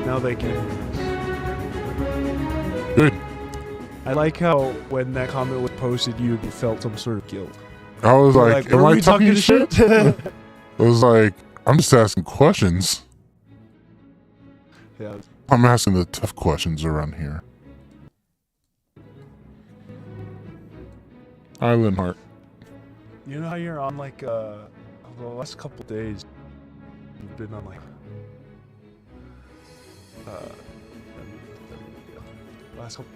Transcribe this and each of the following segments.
Now they can. Good. I like how when that comment was posted, you felt some sort of guilt. I was You're like, am were I we talking shit? I was like, I'm just asking questions. Yeah. I'm asking the tough questions around here. Hi, Linhart. You know how you're on like the last couple days, you've been on like last couple.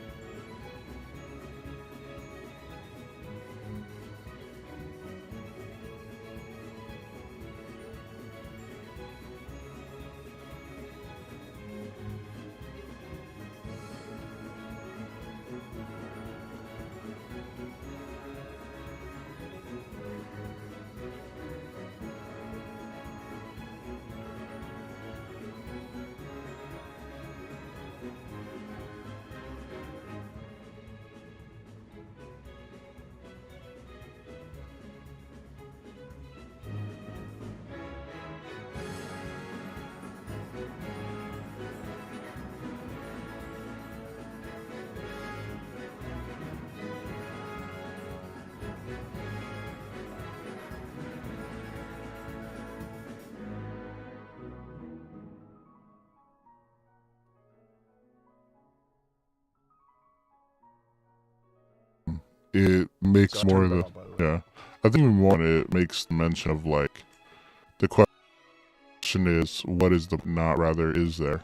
it makes So I more turned of that the on, by the way. yeah. I think more it makes the mention of like the question is what is the not rather is there.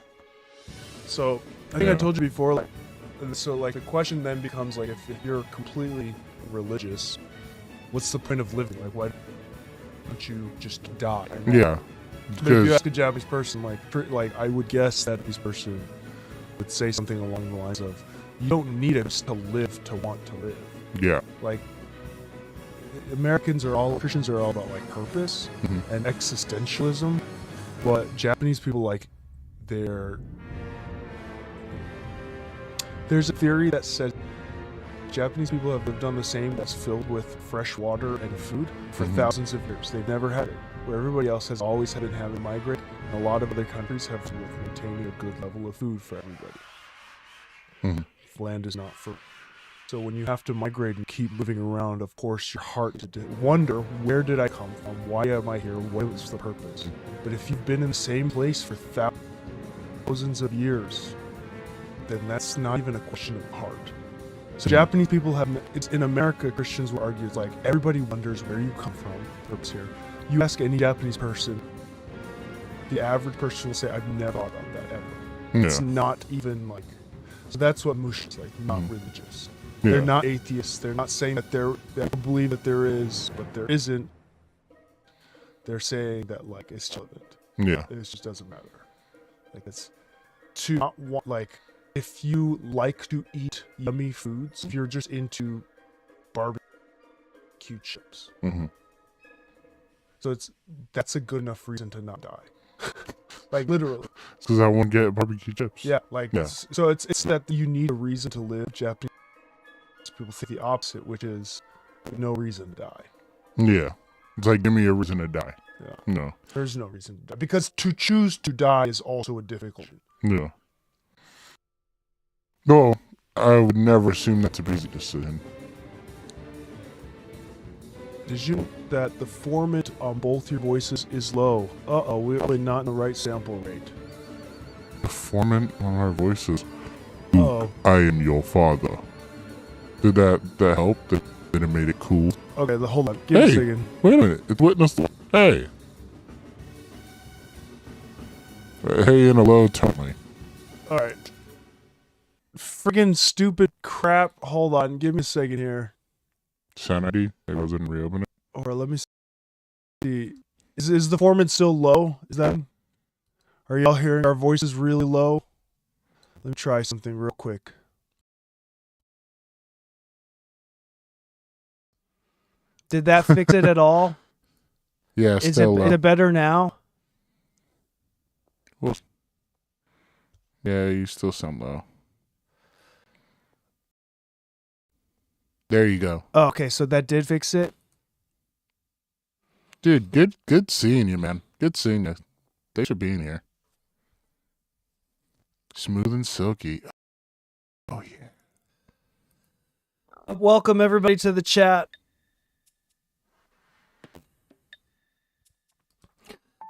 So I think I Yeah. told you before, like, so like the question then becomes like, if you're completely religious, what's the point of living? Like, why don't you just die? Yeah, But if because you ask a Japanese person, like I would guess that this person would say something along the lines of, "You don't need it to live to want to live." yeah, Like, Christians are all about like purpose and existentialism, but Japanese people, like, there's a theory that says Japanese people have lived on the same that's filled with fresh water and food for thousands of years. They've never had it, where everybody else has always had to have to migrate. And a lot of other countries have to with maintaining a good level of food for everybody. Land is not fertile. So when you have to migrate and keep moving around, of course, your heart to wonder, where did I come from? Why am I here? What was the purpose? But if you've been in the same place for thousands of years, then that's not even a question of heart. So Japanese people it's in America, Christians will argue, it's like, everybody wonders where you come from, purpose here. You ask any Japanese person, the average person will say, I've never thought about that ever. It's not even like, so that's what Mush is like, not religious. Yeah. They're not atheists. They're not saying that they believe that there is, but there isn't. They're saying that, like, it's relevant. yeah, It just doesn't matter. Like, it's to not want, like, if you like to eat yummy foods, if you're just into barbecue chips. So that's a good enough reason to not die. Like, literally. because I won't get barbecue chips. Yeah, like, Yeah. so it's that you need a reason to live. Japanese people think the opposite, which is no reason to die. Yeah, it's like give me a reason to die. Yeah. No, There's no reason to die. Because to choose to die is also a difficult. yeah. No, I would never assume that's a easy decision. Did you know that the formant on both your voices is low? Uh-oh, we're probably not in the right sample rate. The formant on our voices. Uh-oh. I am your father. Did that help? Did it made it cool? Okay, hold on. Give me a Hey, second. wait a minute. It's witness. Hey. Hey in a low tone. Alright. Friggin' stupid crap. Hold on. Give me a second here. Sanity. It wasn't reopen it. Or let me see. Is the formant still low? Are y'all hearing our voices really low? Let me try something real quick. Did that fix it at all? Yeah, Is still it better now? Yeah, you still sound low. There you go. Oh, okay, so that did fix it? Dude, good seeing you, man. Good seeing you. Thanks for being here. Smooth and silky. Oh, yeah. Welcome, everybody, to the chat.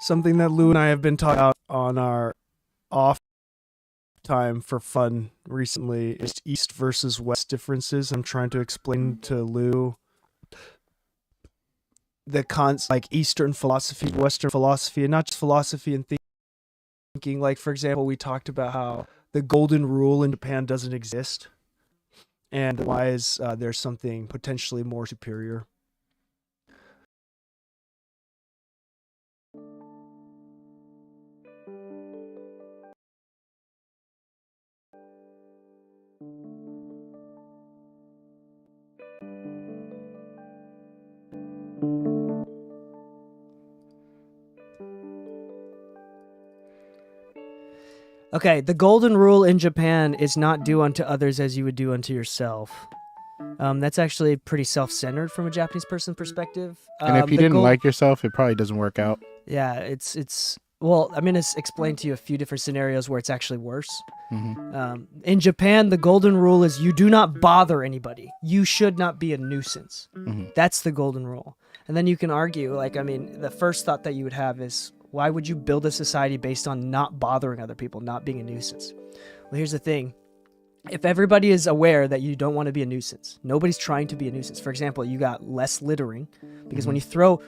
Something that Lou and I have been talking about on our off time for fun recently is East versus West differences. I'm trying to explain to Lou the like Eastern philosophy, Western philosophy, and not just philosophy and thinking. Like, for example, we talked about how the golden rule in Japan doesn't exist, and why is there's something potentially more superior. Okay, the golden rule in Japan is not do unto others as you would do unto yourself. That's actually pretty self-centered from a Japanese person perspective. And if you didn't like yourself, it probably doesn't work out. Yeah, it's well, I'm going to explain to you a few different scenarios where it's actually worse. In Japan, the golden rule is you do not bother anybody. You should not be a nuisance. That's the golden rule. And then you can argue, like, I mean, the first thought that you would have is, why would you build a society based on not bothering other people, not being a nuisance? Well, here's the thing. if everybody is aware that you don't want to be a nuisance, nobody's trying to be a nuisance. For example, you got less littering, because when you throw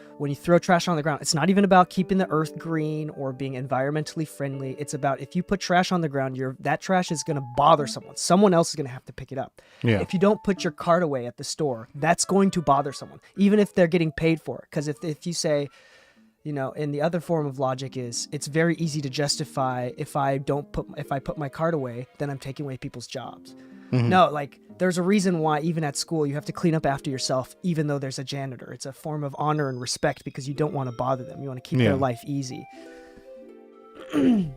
trash on the ground, it's not even about keeping the earth green or being environmentally friendly. It's about, if you put trash on the ground, that trash is going to bother someone. Someone else is going to have to pick it up. Yeah. If you don't put your cart away at the store, that's going to bother someone, even if they're getting paid for it. Because if you say, and the other form of logic is, it's very easy to justify, if I put my cart away, then I'm taking away people's jobs. No, like, there's a reason why even at school you have to clean up after yourself, even though there's a janitor. It's a form of honor and respect, because you don't want to bother them. You want to keep their life easy. And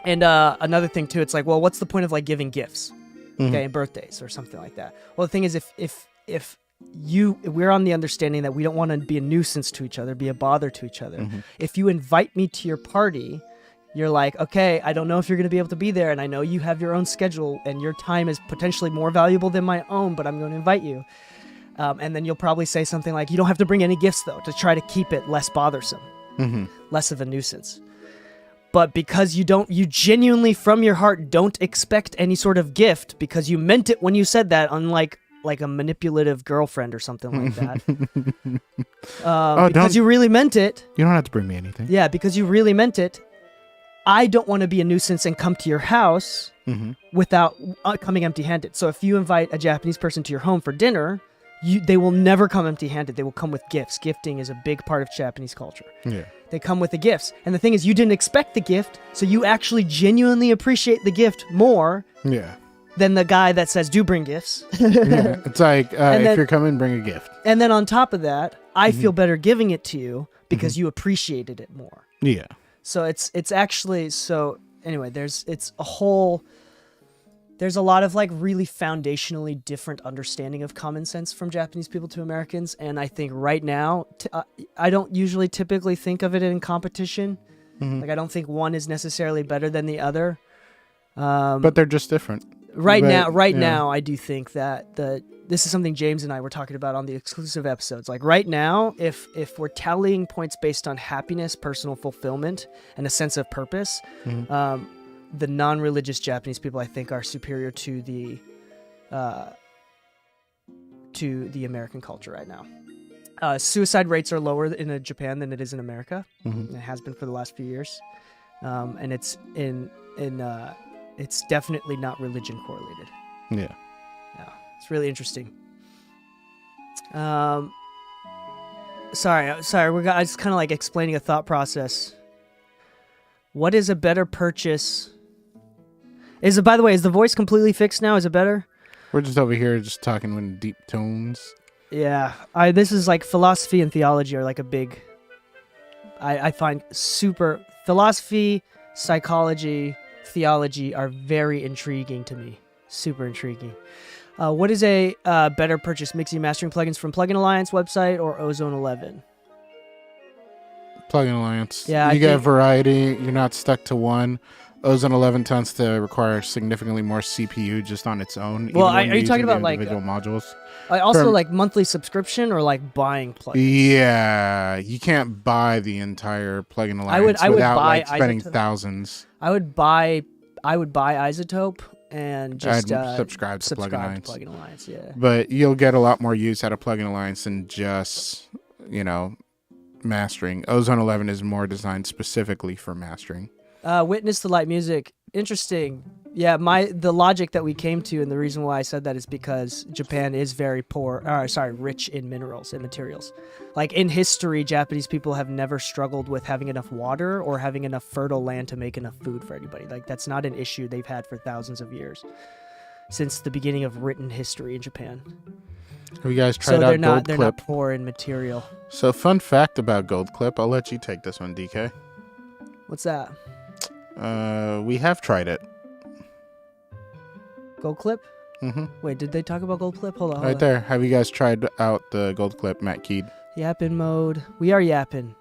another thing too, it's like, well, what's the point of like giving gifts, okay, birthdays or something like that? Well, the thing is, if we're on the understanding that we don't want to be a nuisance to each other, be a bother to each other. If you invite me to your party, you're like, okay, I don't know if you're going to be able to be there, and I know you have your own schedule, and your time is potentially more valuable than my own, but I'm going to invite you. And then you'll probably say something like, you don't have to bring any gifts, though, to try to keep it less bothersome, less of a nuisance. But because you genuinely from your heart don't expect any sort of gift, because you meant it when you said that, unlike like a manipulative girlfriend or something like that. Because you really meant it. You don't have to bring me anything. Yeah, because you really meant it. I don't want to be a nuisance and come to your house without coming empty-handed. So if you invite a Japanese person to your home for dinner, they will never come empty-handed. They will come with gifts. Gifting is a big part of Japanese culture. Yeah. They come with the gifts. And the thing is, you didn't expect the gift, so you actually genuinely appreciate the gift more. Yeah. Than the guy that says, do bring gifts. Yeah, it's like, if you're coming, bring a gift. And then on top of that, I feel better giving it to you because you appreciated it more. Yeah. So it's actually, so anyway, there's a lot of like really foundationally different understanding of common sense from Japanese people to Americans. And I think right now, I don't usually typically think of it in competition. Like, I don't think one is necessarily better than the other. But they're just different. Right now, I do think that this is something James and I were talking about on the exclusive episodes. Like right now, if we're tallying points based on happiness, personal fulfillment, and a sense of purpose, the non-religious Japanese people, I think, are superior to the American culture right now. Suicide rates are lower in Japan than it is in America. It has been for the last few years, and it's it's definitely not religion correlated. Yeah, it's really interesting. Sorry, I was kind of like explaining a thought process. What is a better purchase? By the way, is the voice completely fixed now? Is it better? We're just over here just talking in deep tones. Yeah, this is like philosophy and theology are like a big, I find super, philosophy, psychology, theology are very intriguing to me. Super intriguing. What is a better purchase, mixing and mastering plugins from Plugin Alliance website or Ozone 11? Plugin Alliance. Yeah, you get variety. You're not stuck to one. Ozone 11 tends to require significantly more CPU just on its own. Well, are you talking about like individual modules? Like monthly subscription or like buying plugins? Yeah, you can't buy the entire Plugin Alliance without like spending thousands. I would buy Isotope and just subscribe to Plugin Alliance. Yeah, but you'll get a lot more use out of Plugin Alliance than just mastering. Ozone 11 is more designed specifically for mastering. Witness the Light Music. Interesting. Yeah, the logic that we came to, and the reason why I said that is because Japan is very rich in minerals and materials. Like in history, Japanese people have never struggled with having enough water or having enough fertile land to make enough food for anybody. Like that's not an issue they've had for thousands of years, since the beginning of written history in Japan. Have you guys tried out Gold Clip? They're not poor in material. So fun fact about Gold Clip, I'll let you take this one, DK. What's that? We have tried it. Gold Clip? Mm-hmm. Wait, did they talk about Gold Clip? Hold on. Right there. Have you guys tried out the Gold Clip, Matt Keed? Yapping mode. We are yapping.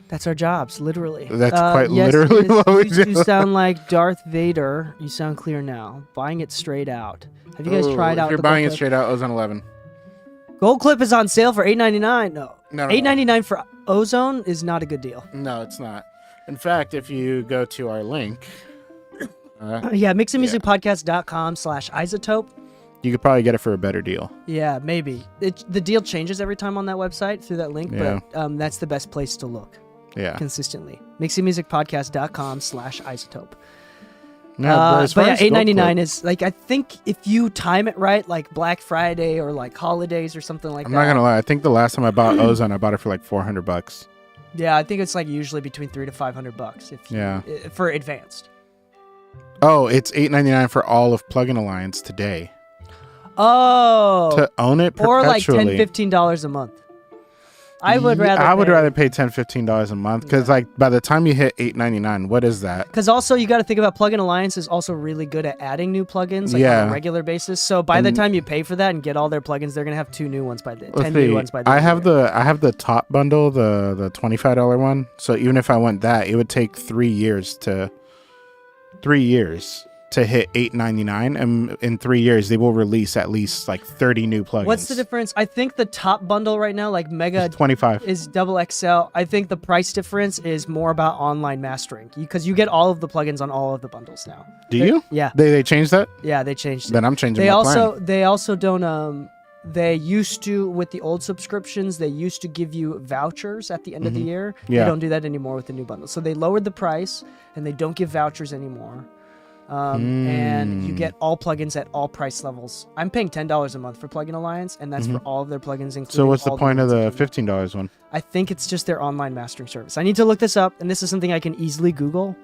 That's our jobs, literally. That's quite literally what we do. You sound like Darth Vader. You sound clear now. Buying it straight out. Have you guys tried out? If you're buying it straight out, Ozone 11. Gold Clip is on sale for $8.99. No, $8.99 for Ozone is not a good deal. No, it's not. In fact, if you go to our link, Yeah, mixingmusicpodcast.com/isotope. You could probably get it for a better deal. Yeah, maybe. The deal changes every time on that website through that link, Yeah. but that's the best place to look Yeah. consistently. mixingmusicpodcast.com/isotope. Yeah, as far But yeah, as gold $8.99 clip, is like, I think if you time it right, like Black Friday or like holidays or something like I'm that. not gonna lie. I think the last time I bought Ozone, I bought it for like $400. Yeah, I think it's like usually between $300 to $500 if you, Yeah. for advanced. Oh, it's $8.99 for all of Plugin Alliance today. Oh, To own it or like perpetually. $10-15 a month. I would Yeah, rather. I would rather pay $10-15 a month because like by the time you hit $8.99, what is that? Because also you got to think about Plugin Alliance is also really good at adding new plugins like on Yeah. a regular basis. So by the And- time you pay for that and get all their plugins, they're gonna have 2 new ones by the Let's 10 new see. ones by the I end have of the year. the top bundle, the $25 one. So even if I went that, it would take 3 years to hit $8.99, and in 3 years they will release at least like 30 new plugins. What's the difference? I think the top bundle right now, like Mega, It's 25. is double XL. I think the price difference is more about online mastering because you get all of the plugins on all of the bundles now. Do you? Yeah, They changed that? yeah, they changed it. Then I'm changing They my also plan. they also don't they used to, with the old subscriptions, they used to give you vouchers at the end of the year. Yeah. They don't do that anymore with the new bundle. So they lowered the price and they don't give vouchers anymore. And you get all plugins at all price levels. I'm paying $10 a month for Plugin Alliance, and that's for all of their plugins, including. So what's the all point of ones the that come- $15 one? I think it's just their online mastering service. I need to look this up, and this is something I can easily Google.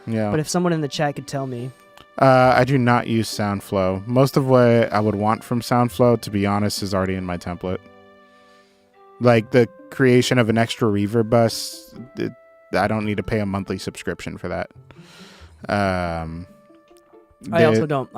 Yeah. But if someone in the chat could tell me, I do not use SoundFlow. Most of what I would want from SoundFlow, to be honest, is already in my template. Like the creation of an extra reverb bus, I don't need to pay a monthly subscription for that. I also don't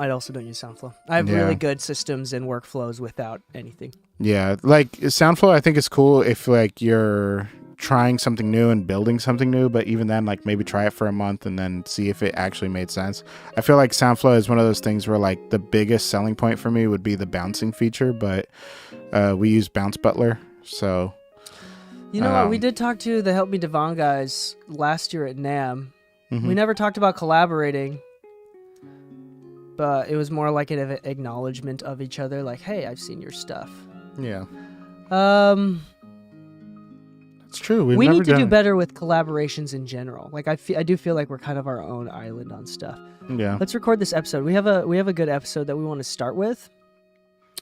use SoundFlow. I have Yeah. really good systems and workflows without anything. Yeah, like SoundFlow, I think is cool if like you're trying something new and building something new, but even then, like maybe try it for a month and then see if it actually made sense. I feel like SoundFlow is one of those things where like the biggest selling point for me would be the bouncing feature, but we use Bounce Butler, so You know what? We did talk to the Help Me Devon guys last year at NAMM. mhm. We never talked about collaborating, but it was more like an acknowledgement of each other. Like, hey, I've seen your stuff. yeah, Um, it's true. We've we never need to do done- better with collaborations in general. Like, I do feel like we're kind of our own island on stuff. Yeah, Let's record this episode. We have a good episode that we want to start with,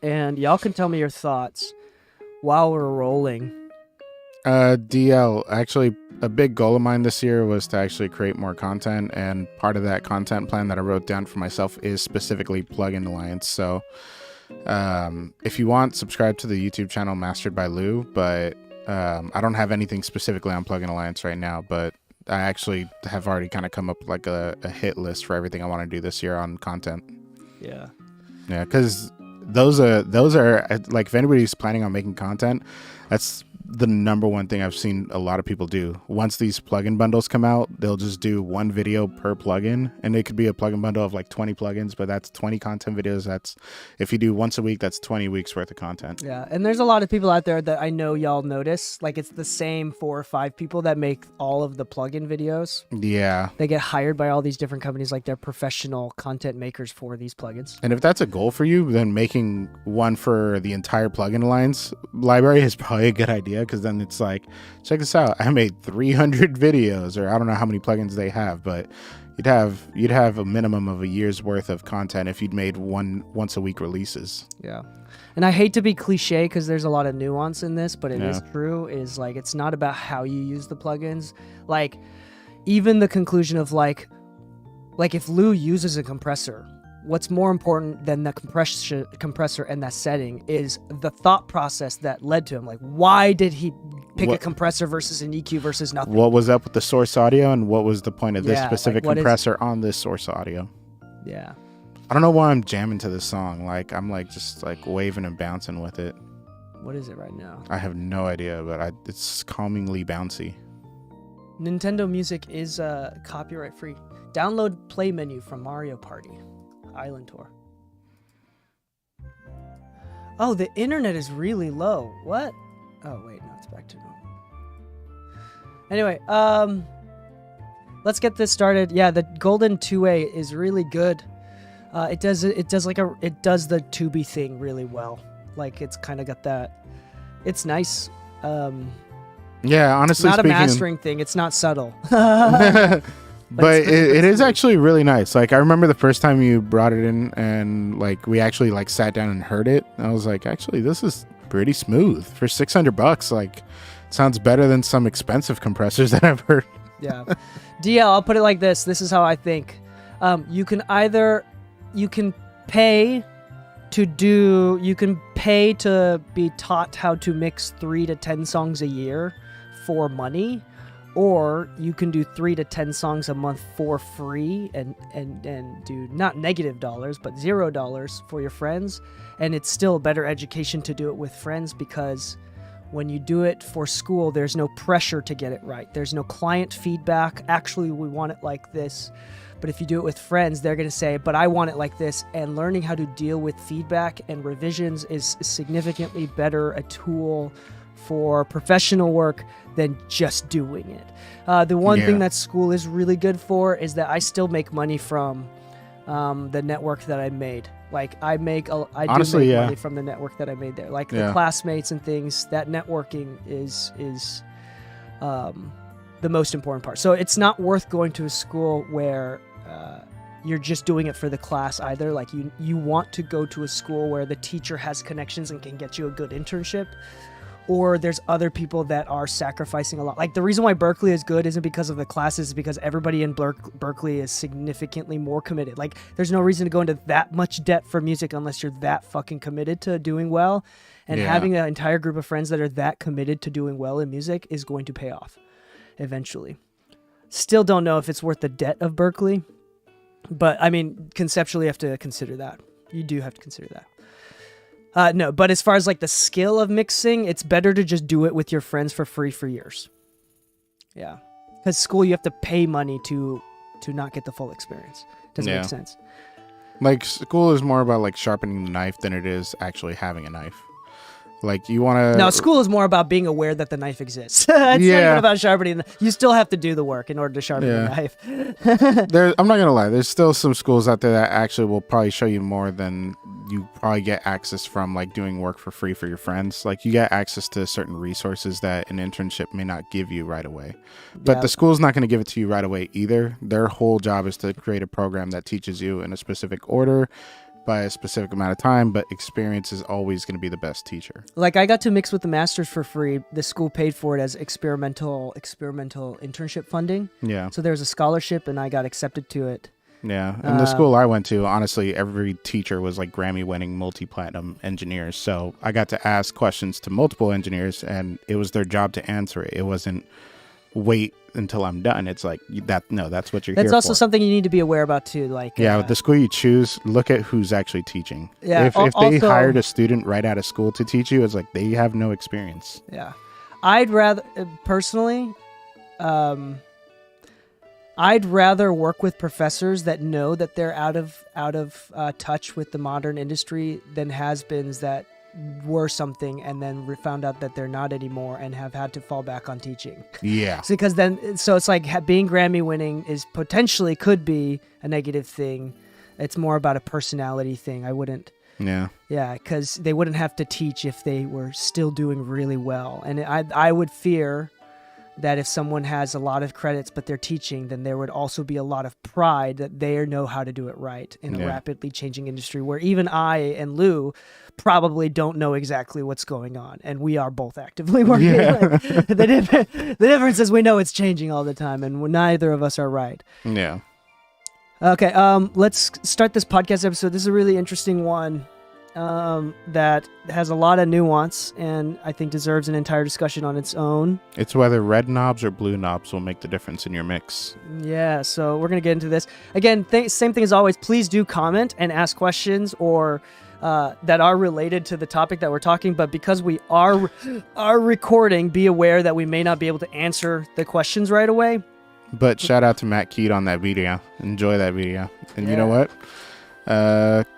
and y'all can tell me your thoughts while we're rolling. DL, actually, a big goal of mine this year was to actually create more content, and part of that content plan that I wrote down for myself is specifically Plugin Alliance. So, if you want, subscribe to the YouTube channel Mastered by Lou, but I don't have anything specifically on Plugin Alliance right now, but I actually have already kind of come up with like a hit list for everything I want to do this year on content. Yeah. Yeah, because those are like, if anybody's planning on making content, that's the number one thing I've seen a lot of people do. Once these plugin bundles come out, they'll just do one video per plugin, and it could be a plugin bundle of like 20 plugins, but that's 20 content videos. That's, if you do once a week, that's 20 weeks worth of content. Yeah, and there's a lot of people out there that I know y'all notice. Like, it's the same 4 or 5 people that make all of the plugin videos. Yeah. They get hired by all these different companies, like they're professional content makers for these plugins. And if that's a goal for you, then making one for the entire Plugin Alliance library is probably a good idea, because then it's like, check this out, I made 300 videos, or I don't know how many plugins they have, but you'd have a minimum of a year's worth of content if you'd made once a week releases. Yeah. And I hate to be cliche because there's a lot of nuance in this, but it is Yeah. true, is like, it's not about how you use the plugins. Like, even the conclusion of like if Lou uses a compressor, what's more important than the compressor and that setting is the thought process that led to him. Like, why did he pick a What- compressor versus an EQ versus nothing? What was up with the source audio, and what was the point of this Yeah, like, specific what is- compressor on this source audio? Yeah. I don't know why I'm jamming to this song. Like, I'm like just like waving and bouncing with it. What is it right now? I have no idea, but it's calmingly bouncy. Nintendo Music is copyright free. Download play menu from Mario Party Island Tour. Oh, the internet is really low. What? Oh, wait, no, it's back to normal. Anyway, let's get this started. Yeah, the Golden 2A is really good. It does the tubi thing really well. Like it's kind of got that. It's nice. Yeah, honestly Not speaking, a mastering thing. It's not subtle. but it is actually really nice. Like I remember the first time you brought it in, and like we actually like sat down and heard it. I was like, actually, this is pretty smooth for $600. Like, it sounds better than some expensive compressors that I've heard. Yeah. DL, I'll put it like this. This is how I think. You can pay to be taught how to mix 3 to 10 songs a year for money, or you can do 3 to 10 songs a month for free and do not negative dollars but $0 for your friends. And it's still a better education to do it with friends, because when you do it for school, there's no pressure to get it right. There's no client feedback. Actually, we want it like this. But if you do it with friends, they're going to say, but I want it like this. And learning how to deal with feedback and revisions is significantly better a tool for professional work than just doing it. The one thing that school is really good for is that I still make money from the network that I made. Like I do make money from the network that I made there. Like the classmates and things, that networking is the most important part. So it's not worth going to a school where you're just doing it for the class either. Like you want to go to a school where the teacher has connections and can get you a good internship, or there's other people that are sacrificing a lot. Like the reason why Berklee is good isn't because of the classes, it's because everybody in Berklee is significantly more committed. Like there's no reason to go into that much debt for music unless you're that fucking committed to doing well. And having an entire group of friends that are that committed to doing well in music is going to pay off eventually. Still don't know if it's worth the debt of Berklee, but I mean, conceptually you have to consider that. You do have to consider that. No, but as far as like the skill of mixing, it's better to just do it with your friends for free for years. Yeah. Because school, you have to pay money to not get the full experience. Doesn't make sense. Like school is more about like sharpening the knife than it is actually having a knife. Like you want to... No, school is more about being aware that the knife exists. It's not even about sharpening. You still have to do the work in order to sharpen the knife. I'm not going to lie. There's still some schools out there that actually will probably show you more than you probably get access from, like doing work for free for your friends. Like you get access to certain resources that an internship may not give you right away. But the school's not going to give it to you right away either. Their whole job is to create a program that teaches you in a specific order by a specific amount of time, but experience is always going to be the best teacher. Like I got to mix with the masters for free. The school paid for it as experimental internship funding. Yeah. So there was a scholarship and I got accepted to it. Yeah. And the school I went to, honestly, every teacher was like Grammy-winning multi-platinum engineers. So I got to ask questions to multiple engineers and it was their job to answer it. It wasn't wait until I'm done. It's like that's what you're here for. That's also something you need to be aware about too. Like with the school you choose, look at who's actually teaching. Yeah, if they hired a student right out of school to teach you, it's like they have no experience. Yeah, I'd rather personally, I'd rather work with professors that know that they're out of touch with the modern industry than has-beens that were something and then found out that they're not anymore and have had to fall back on teaching. Yeah. Because so it's like being Grammy winning is potentially could be a negative thing. It's more about a personality thing. I wouldn't. Yeah. Yeah, because they wouldn't have to teach if they were still doing really well. And I would fear that if someone has a lot of credits but they're teaching, then there would also be a lot of pride that they know how to do it right in a rapidly changing industry where even I and Lou probably don't know exactly what's going on, and we are both actively working. The difference is we know it's changing all the time, and neither of us are right. Yeah. Okay, let's start this podcast episode. This is a really interesting one that has a lot of nuance and I think deserves an entire discussion on its own. It's whether red knobs or blue knobs will make the difference in your mix. Yeah, so we're going to get into this. Again, same thing as always. Please do comment and ask questions or that are related to the topic that we're talking, but because we are recording, be aware that we may not be able to answer the questions right away. But shout out to Matt Keat on that video. Enjoy that video. And you know what?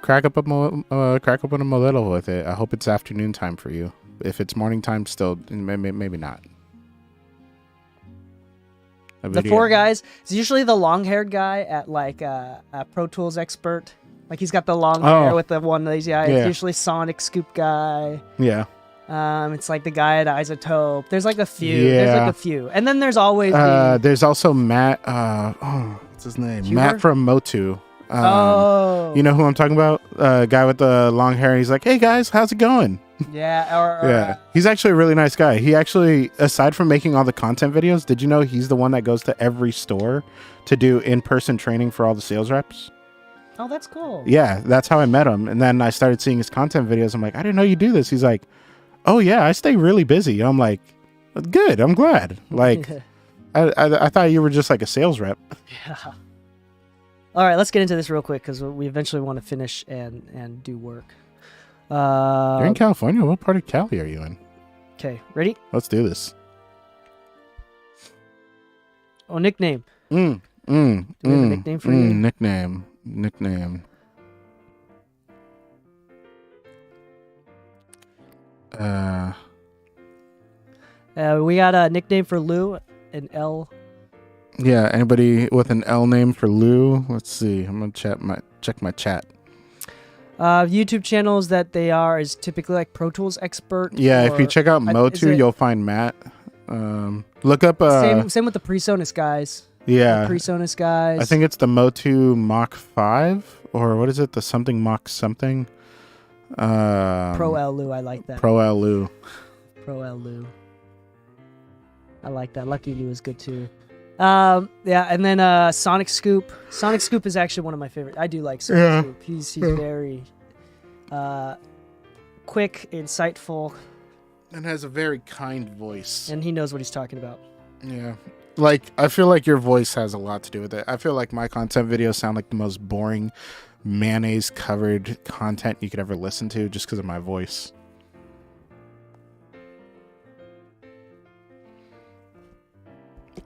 Crack open a little with it. I hope it's afternoon time for you. If it's morning time, still maybe not. a The video. 4 guys. It's usually the long-haired guy at like a Pro Tools expert. Like he's got the long hair with the one of these guys. Yeah. It's usually Sonic Scoop guy. Yeah. It's like the guy at Isotope. There's like a few. There's like a few. And then there's always there's also Matt. What's his name? Huber? Matt from Motu. Oh. You know who I'm talking about? Guy with the long hair. He's like, hey guys, how's it going? Yeah. Or Yeah. He's actually a really nice guy. He actually, aside from making all the content videos, did you know he's the one that goes to every store to do in-person training for all the sales reps? Oh, that's cool. Yeah, that's how I met him. And then I started seeing his content videos. I'm like, I didn't know you do this. He's like, oh yeah, I stay really busy. I'm like, good. I'm glad. Like, I thought you were just like a sales rep. Yeah. All right, let's get into this real quick because we eventually want to finish and do work. You're in California. What part of Cali are you in? Okay, ready? Let's do this. Oh, nickname. Do we have a nickname for you? Nickname. We got a nickname for Lou, an L. Yeah, anybody with an L name for Lou? Let's see. I'm gonna check my chat. YouTube channels that they are is typically like Pro Tools expert. Yeah, if you check out is Motu, it- you'll find Matt. Look up. Same with the PreSonus guys. Yeah, The PreSonus guys. I think it's the Motu Mach 5, or what is it? The something Mach something. Pro L Lou. I like that. Pro L Lou. Pro L Lou. I like that. Lucky Lou is good too. Yeah, and then Sonic Scoop. Sonic Scoop is actually one of my favorite. I do like Sonic Scoop. He's very quick, insightful, And has a very kind voice. and he knows what he's talking about. Yeah. Like, I feel like your voice has a lot to do with it. I feel like my content videos sound like the most boring, mayonnaise-covered content you could ever listen to just because of my voice.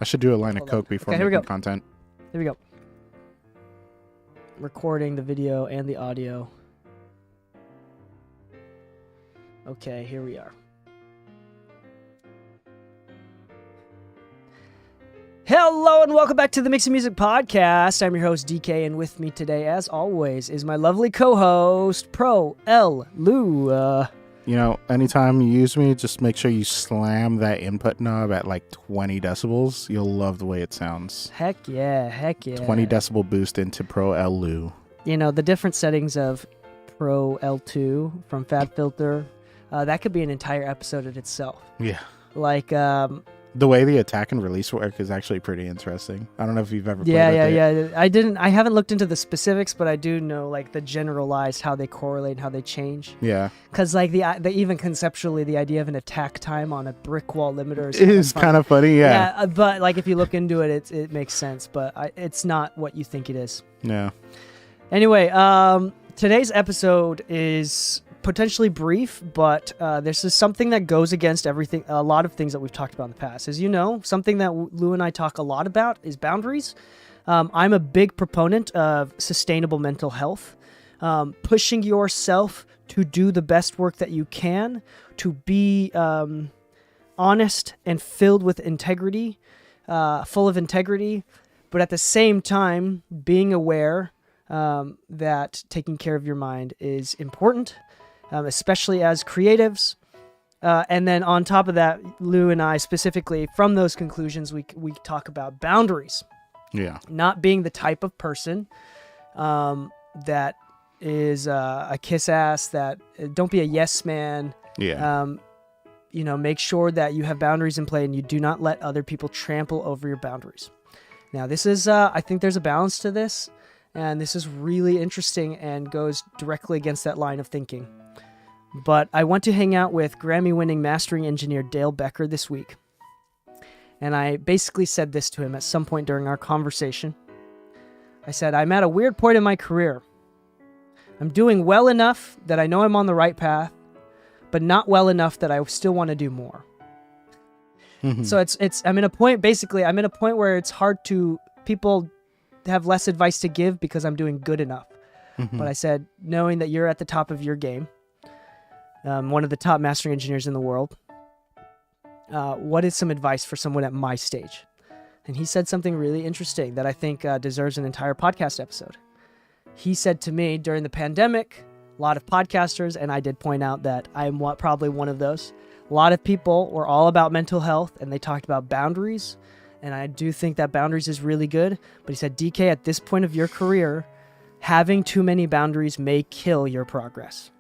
I should do a line Hold of on. Coke before Okay, here we making go. content. Here we go. Recording the video and the audio. Okay, here we are. Hello and welcome back to the Mixing Music Podcast. I'm your host DK, and with me today, as always, is my lovely co-host Pro L Lou. You know, anytime you use me, just make sure you slam that input knob at like 20 decibels. You'll love the way it sounds. Heck yeah, heck yeah. 20 decibel boost into Pro L Lou. You know, the different settings of Pro L2 from FabFilter, that could be an entire episode in itself. Yeah. Like, The way the attack and release work is actually pretty interesting. I don't know if you've ever played yeah. with it. I haven't looked into the specifics, but I do know like the generalized how they correlate and how they change. Yeah. Because like the even conceptually, the idea of an attack time on a brick wall limiter It is kind of funny, yeah. but like if you look into it, it makes sense. But it's not what you think it is. Yeah. Anyway, today's episode is potentially brief, but this is something that goes against a lot of things that we've talked about in the past. As you know, something that Lou and I talk a lot about is boundaries. I'm a big proponent of sustainable mental health, pushing yourself to do the best work that you can, to be honest and filled with integrity, full of integrity, but at the same time being aware that taking care of your mind is important, especially as creatives. And then on top of that, Lou and I specifically, from those conclusions, we talk about boundaries. Yeah. Not being the type of person that is a kiss ass, that don't be a yes man. Yeah. Make sure that you have boundaries in play and you do not let other people trample over your boundaries. Now, this is, I think there's a balance to this. And this is really interesting and goes directly against that line of thinking. But I went to hang out with Grammy-winning mastering engineer Dale Becker this week. And I basically said this to him at some point during our conversation. I said, I'm at a weird point in my career. I'm doing well enough that I know I'm on the right path, but not well enough that I still want to do more. So I'm in a point where it's hard to, people have less advice to give because I'm doing good enough. But I said, knowing that you're at the top of your game, one of the top mastering engineers in the world, what is some advice for someone at my stage? and he said something really interesting that I think deserves an entire podcast episode. He said to me during the pandemic, a lot of podcasters, and I did point out that I'm probably one of those. A lot of people were all about mental health, and they talked about boundaries, and I do think that boundaries is really good. But he said, DK, at this point of your career, having too many boundaries may kill your progress.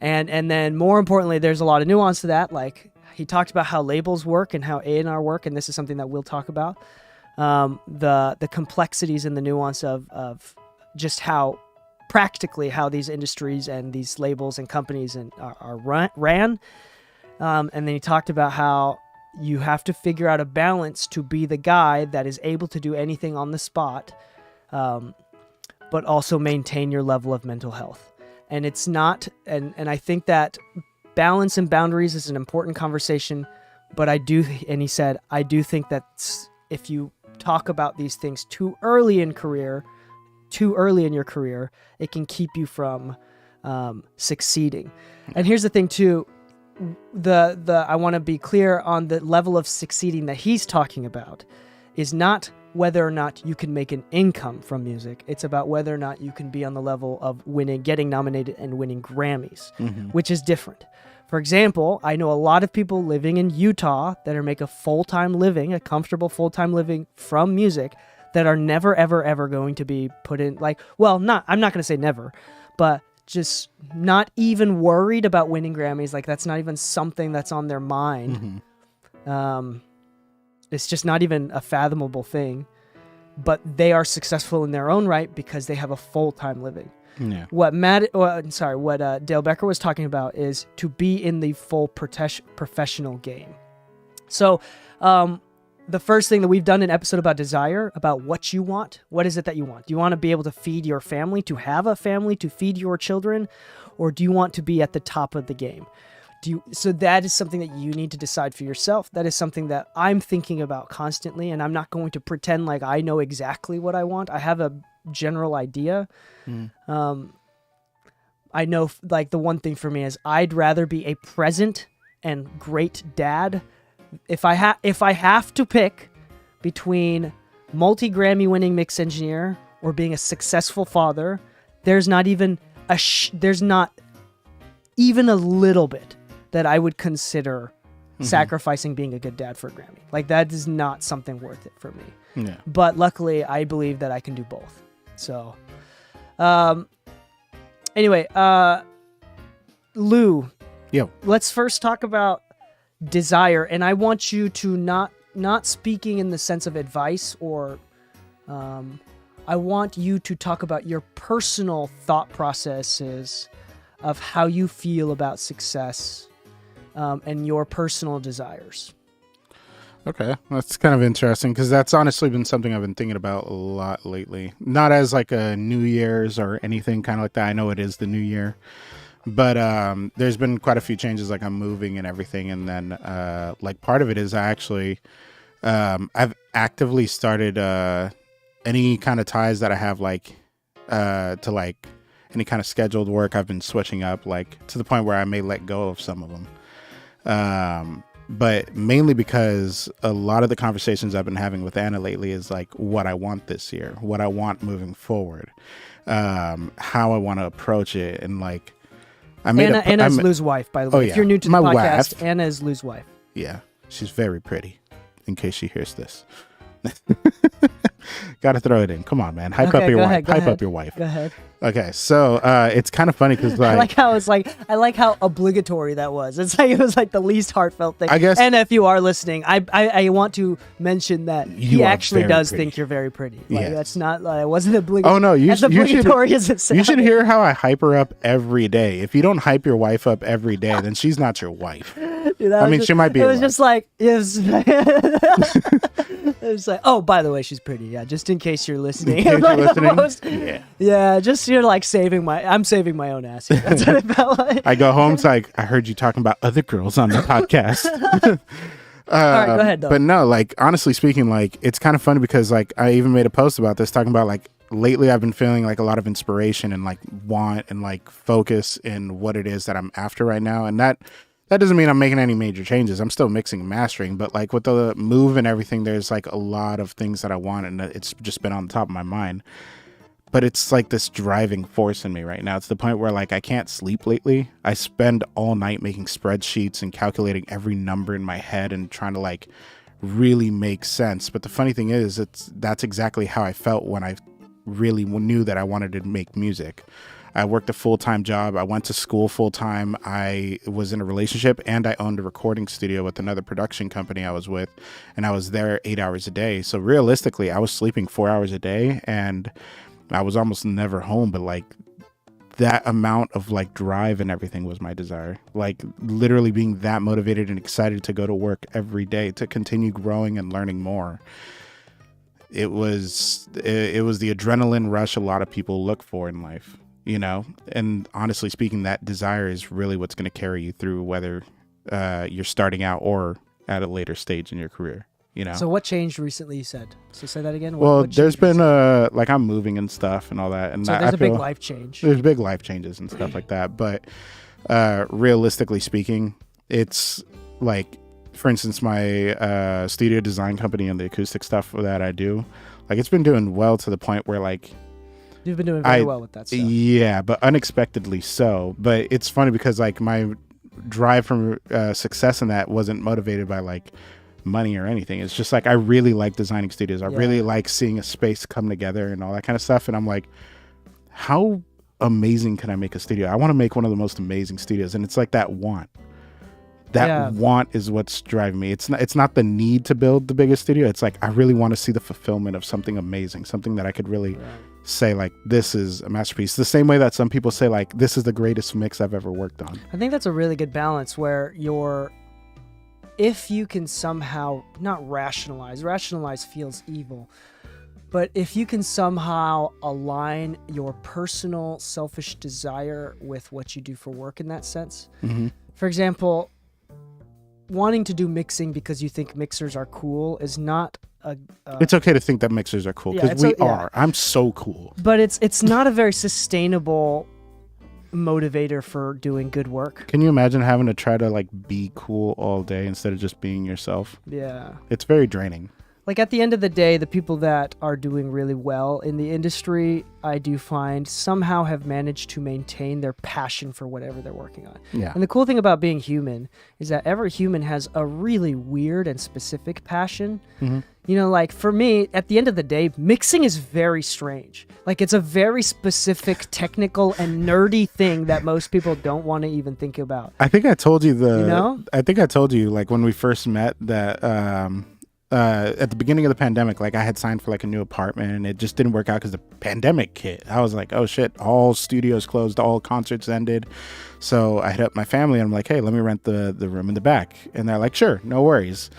And then more importantly, there's a lot of nuance to that. Like he talked about how labels work and how A&R work, and this is something that we'll talk about. The complexities and the nuance of just how practically how these industries and these labels and companies are ran. And then he talked about how you have to figure out a balance to be the guy that is able to do anything on the spot, but also maintain your level of mental health. And it's not, and I think that balance and boundaries is an important conversation, but and he said, I do think that if you talk about these things too early in your career, it can keep you from succeeding. And here's the thing too, I want to be clear on the level of succeeding that he's talking about is not whether or not you can make an income from music. It's about whether or not you can be on the level of getting nominated and winning Grammys, which is different. For example, I know a lot of people living in Utah that are make a full-time living, a comfortable full-time living from music that are never, ever, ever going to be put in I'm not going to say never, but just not even worried about winning Grammys. Like that's not even something that's on their mind. It's just not even a fathomable thing, but they are successful in their own right because they have a full-time living. Yeah. What Dale Becker was talking about is to be in the full professional game. So, the first thing that we've done an episode about desire, about what you want. What is it that you want? Do you want to be able to feed your family, to have a family, to feed your children, or do you want to be at the top of the game? So that is something that you need to decide for yourself. That is something that I'm thinking about constantly, and I'm not going to pretend like I know exactly what I want. I have a general idea. I know, like, the one thing for me is I'd rather be a present and great dad. If I have to pick between multi-Grammy winning mix engineer or being a successful father, there's not even a little bit that I would consider sacrificing being a good dad for a Grammy. Like, that is not something worth it for me. Yeah. But luckily, I believe that I can do both. So, anyway, Lou. Yo. Let's first talk about desire, and I want you to not speaking in the sense of advice or I want you to talk about your personal thought processes of how you feel about success and your personal desires. Okay, that's kind of interesting because that's honestly been something I've been thinking about a lot lately. Not as like a New Year's or anything kind of like that. I know it is the new year, but there's been quite a few changes. Like I'm moving and everything, and then like part of it is I actually I've actively started any kind of ties that I have like to like any kind of scheduled work. I've been switching up like to the point where I may let go of some of them. But mainly because a lot of the conversations I've been having with Anna lately is like what I want this year, what I want moving forward, how I want to approach it. And like, Anna is Lou's wife, by the way. Oh, if yeah. you're new to the My podcast, wife. Anna is Lou's wife. Yeah, she's very pretty, in case she hears this. Gotta throw it in. Come on, man. Hype up your wife. Hype up your wife. Go ahead. Okay, so it's kind of funny because like I like how obligatory that was. It's like it was like the least heartfelt thing. I guess. And if you are listening, I want to mention that he actually does think you're very pretty. Like, Yes. that's not like it wasn't obligatory. Oh no, as obligatory as it sounds. You should hear how I hype her up every day. If you don't hype your wife up every day, then she's not your wife. Dude, I mean, she might be. It was just like it was. It was like, oh, by the way, she's pretty. Yeah, just in case you're listening. In case Like, you're listening? yeah. Yeah, just you're like I'm saving my own ass here. That's what it felt like. I go home, it's like, I heard you talking about other girls on the podcast. All right, go ahead, though. But no, like, honestly speaking, like, it's kind of funny because, like, I even made a post about this talking about, like, lately I've been feeling, like, a lot of inspiration and, like, want and, like, focus in what it is that I'm after right now. And that That doesn't mean I'm making any major changes. I'm still mixing and mastering, but like with the move and everything, there's like a lot of things that I want, and it's just been on the top of my mind. But it's like this driving force in me right now. It's the point where like I can't sleep lately. I spend all night making spreadsheets and calculating every number in my head and trying to like really make sense. But the funny thing is, that's exactly how I felt when I really knew that I wanted to make music. I worked a full-time job. I went to school full-time. I was in a relationship, and I owned a recording studio with another production company I was with, and I was there 8 hours a day. So realistically, I was sleeping 4 hours a day, and I was almost never home. But like that amount of like drive and everything was my desire. Like literally being that motivated and excited to go to work every day to continue growing and learning more. It was the adrenaline rush a lot of people look for in life. You know, and honestly speaking, that desire is really what's going to carry you through, whether you're starting out or at a later stage in your career, you know. So what changed recently, you said? So say that again. Well, what there's changed been like I'm moving and stuff and all that. And so there's a big life change. There's big life changes and stuff like that. But realistically speaking, it's like, for instance, my studio design company and the acoustic stuff that I do, like it's been doing well to the point where like, you've been doing very well with that stuff. Yeah, but unexpectedly so. But it's funny because like my drive from success in that wasn't motivated by like money or anything. It's just like I really like designing studios. I really like seeing a space come together and all that kind of stuff. And I'm like, how amazing can I make a studio? I want to make one of the most amazing studios. And it's like that want. That want is what's driving me. It's not the need to build the biggest studio. It's like I really want to see the fulfillment of something amazing, something that I could really say like this is a masterpiece. The same way that some people say like this is the greatest mix I've ever worked on. I think that's a really good balance where if you can somehow not rationalize feels evil, but if you can somehow align your personal selfish desire with what you do for work in that sense. Mm-hmm. For example, wanting to do mixing because you think mixers are cool is not it's okay to think that mixers are cool because we are. I'm so cool. But it's not a very sustainable motivator for doing good work. Can you imagine having to try to like be cool all day instead of just being yourself? Yeah. It's very draining. Like at the end of the day, the people that are doing really well in the industry, I do find somehow have managed to maintain their passion for whatever they're working on. Yeah. And the cool thing about being human is that every human has a really weird and specific passion. Mm-hmm. You know, like for me, at the end of the day, mixing is very strange. Like it's a very specific, technical, and nerdy thing that most people don't want to even think about. I think I told you I think I told you like when we first met that at the beginning of the pandemic, like I had signed for like a new apartment and it just didn't work out because the pandemic hit. I was like, oh shit, all studios closed, all concerts ended. So I hit up my family and I'm like, hey, let me rent the room in the back. And they're like, sure, no worries.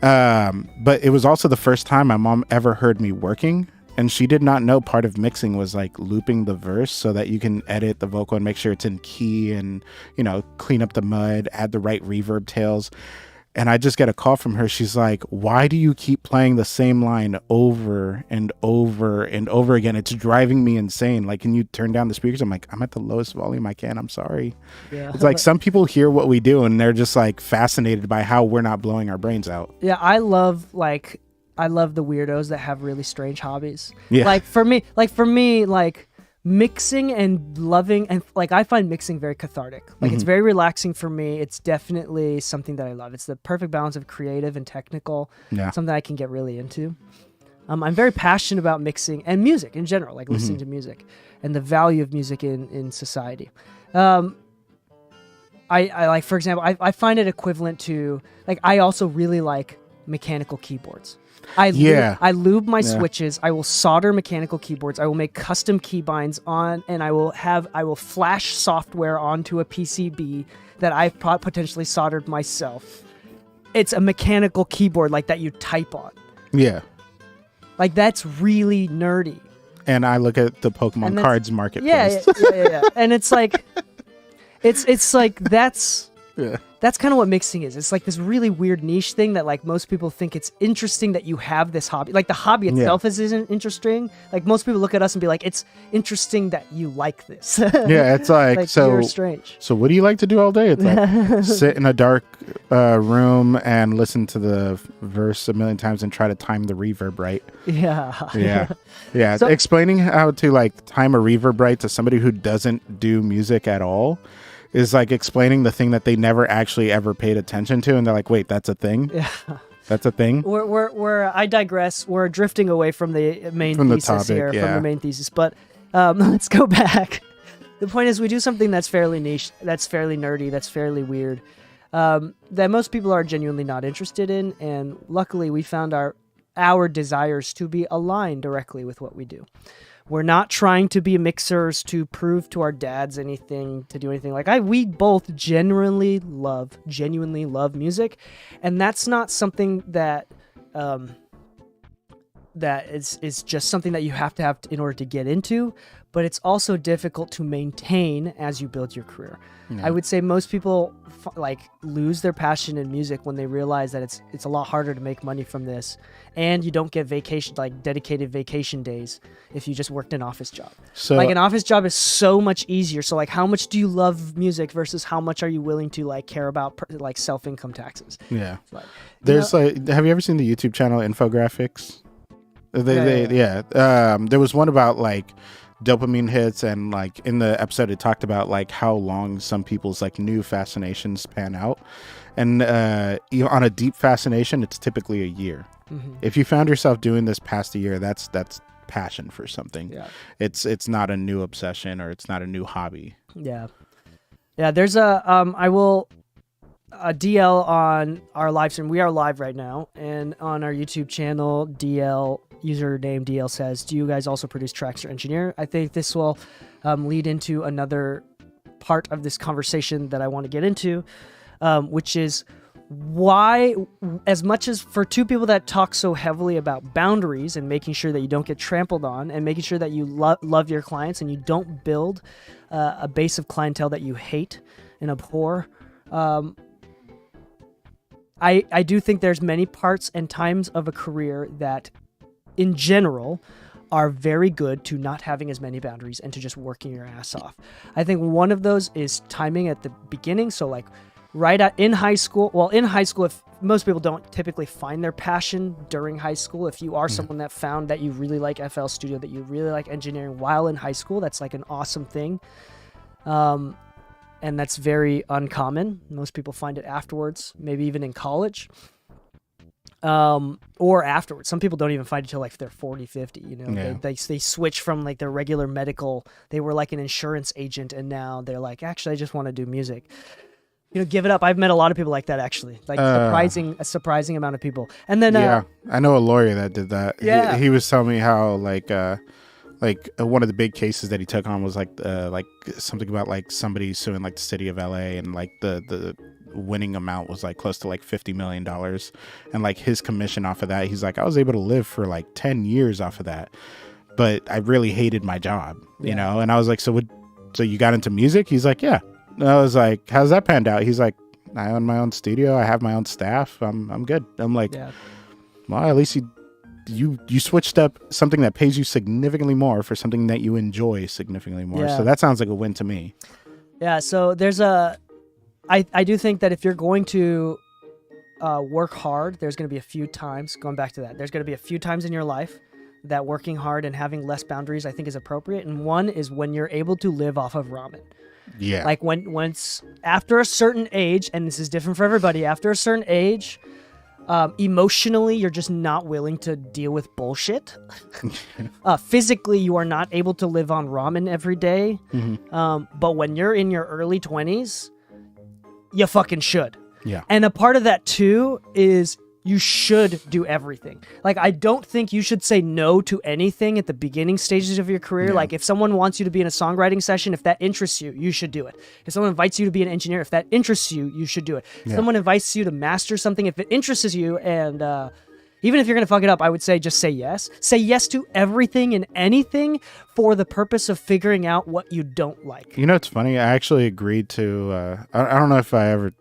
But it was also the first time my mom ever heard me working. And she did not know part of mixing was like looping the verse so that you can edit the vocal and make sure it's in key and, you know, clean up the mud, add the right reverb tails. And I just get a call from her. She's like, why do you keep playing the same line over and over and over again? It's driving me insane. Like, can you turn down the speakers? I'm like, I'm at the lowest volume I can. I'm sorry. Yeah. It's like some people hear what we do and they're just like fascinated by how we're not blowing our brains out. Yeah, I love the weirdos that have really strange hobbies. Yeah. Like for me, mixing and loving and like I find mixing very cathartic. Like it's very relaxing for me. It's definitely something that I love. It's the perfect balance of creative and technical. Yeah. Something I can get really into. I'm very passionate about mixing and music in general, like listening to music and the value of music in society. I like, for example, I find it equivalent to like I also really like mechanical keyboards. I lube my switches. I will solder mechanical keyboards. I will make custom keybinds on, and I will flash software onto a PCB that I've potentially soldered myself. It's a mechanical keyboard like that you type on. Yeah. Like that's really nerdy. And I look at the Pokemon cards marketplace. Yeah. And it's like, it's like that's that's kind of what mixing is. It's like this really weird niche thing that like most people think it's interesting that you have this hobby. Like the hobby itself isn't interesting. Like most people look at us and be like, it's interesting that you like this. Yeah, it's like so. You're strange. So what do you like to do all day? It's like sit in a dark room and listen to the verse a million times and try to time the reverb right. Yeah. So- Explaining how to like time a reverb right to somebody who doesn't do music at all is like explaining the thing that they never actually ever paid attention to, and they're like, "Wait, that's a thing? Yeah. That's a thing." I digress. We're drifting away from the main From the thesis topic, here, from yeah. the main thesis. But let's go back. The point is, we do something that's fairly niche, that's fairly nerdy, that's fairly weird, that most people are genuinely not interested in, and luckily, we found our desires to be aligned directly with what we do. We're not trying to be mixers to prove to our dads anything, to do anything. Like we both genuinely love music, and that's not something that that is just something that you have to have in order to get into, but it's also difficult to maintain as you build your career. Yeah. I would say most people lose their passion in music when they realize that it's a lot harder to make money from this, and you don't get dedicated vacation days if you just worked an office job. So Like an office job is so much easier. So like, how much do you love music versus how much are you willing to like care about like self-income taxes? yeah, Like, there's like, have you ever seen the YouTube channel Infographics? There was one about like dopamine hits, and like in the episode it talked about like how long some people's like new fascinations pan out, and on a deep fascination it's typically a year. Mhm. If you found yourself doing this past a year, that's passion for something. Yeah. It's not a new obsession, or it's not a new hobby. Yeah. There's a DL on our live stream. We are live right now, and on our YouTube channel, DL username DL says, "Do you guys also produce tracks or engineer?" I think this will lead into another part of this conversation that I want to get into, which is why, as much as for two people that talk so heavily about boundaries and making sure that you don't get trampled on and making sure that you love your clients and you don't build a base of clientele that you hate and abhor, I do think there's many parts and times of a career that in general are very good to not having as many boundaries and to just working your ass off. I think one of those is timing at the beginning. So like in high school, if most people don't typically find their passion during high school, if you are someone that found that you really like FL Studio, that you really like engineering while in high school, that's like an awesome thing. And that's very uncommon. Most people find it afterwards, maybe even in college. Or afterwards. Some people don't even find it till like they're 40, 50, you know. Yeah. They switch from like their regular medical, they were like an insurance agent, and now they're like, actually I just want to do music. You know, give it up. I've met a lot of people like that, actually. Like a surprising amount of people. And then I know a lawyer that did that. Yeah. He was telling me how one of the big cases that he took on was like something about like somebody suing like the city of LA, and like the winning amount was like close to like $50 million, and like his commission off of that, he's like, I was able to live for like 10 years off of that, but I really hated my job, you know. And I was like, so you got into music? He's like, yeah. And I was like, how's that panned out? He's like, I own my own studio, I have my own staff, I'm good. I'm like, well, at least you switched up something that pays you significantly more for something that you enjoy significantly more. Yeah. So that sounds like a win to me. Yeah, so there's I do think that if you're going to work hard, there's going to be a few times, going back to that, there's going to be a few times in your life that working hard and having less boundaries I think is appropriate. And one is when you're able to live off of ramen. Yeah. Like once after a certain age, and this is different for everybody, after a certain age, emotionally you're just not willing to deal with bullshit. Physically you are not able to live on ramen every day. But when you're in your early 20s, you fucking should. Yeah. And a part of that too is you should do everything. Like, I don't think you should say no to anything at the beginning stages of your career. Yeah. Like, if someone wants you to be in a songwriting session, if that interests you, you should do it. If someone invites you to be an engineer, if that interests you, you should do it. If someone invites you to master something, if it interests you, and even if you're going to fuck it up, I would say just say yes. Say yes to everything and anything for the purpose of figuring out what you don't like. You know, it's funny. I actually agreed to, I don't know if I ever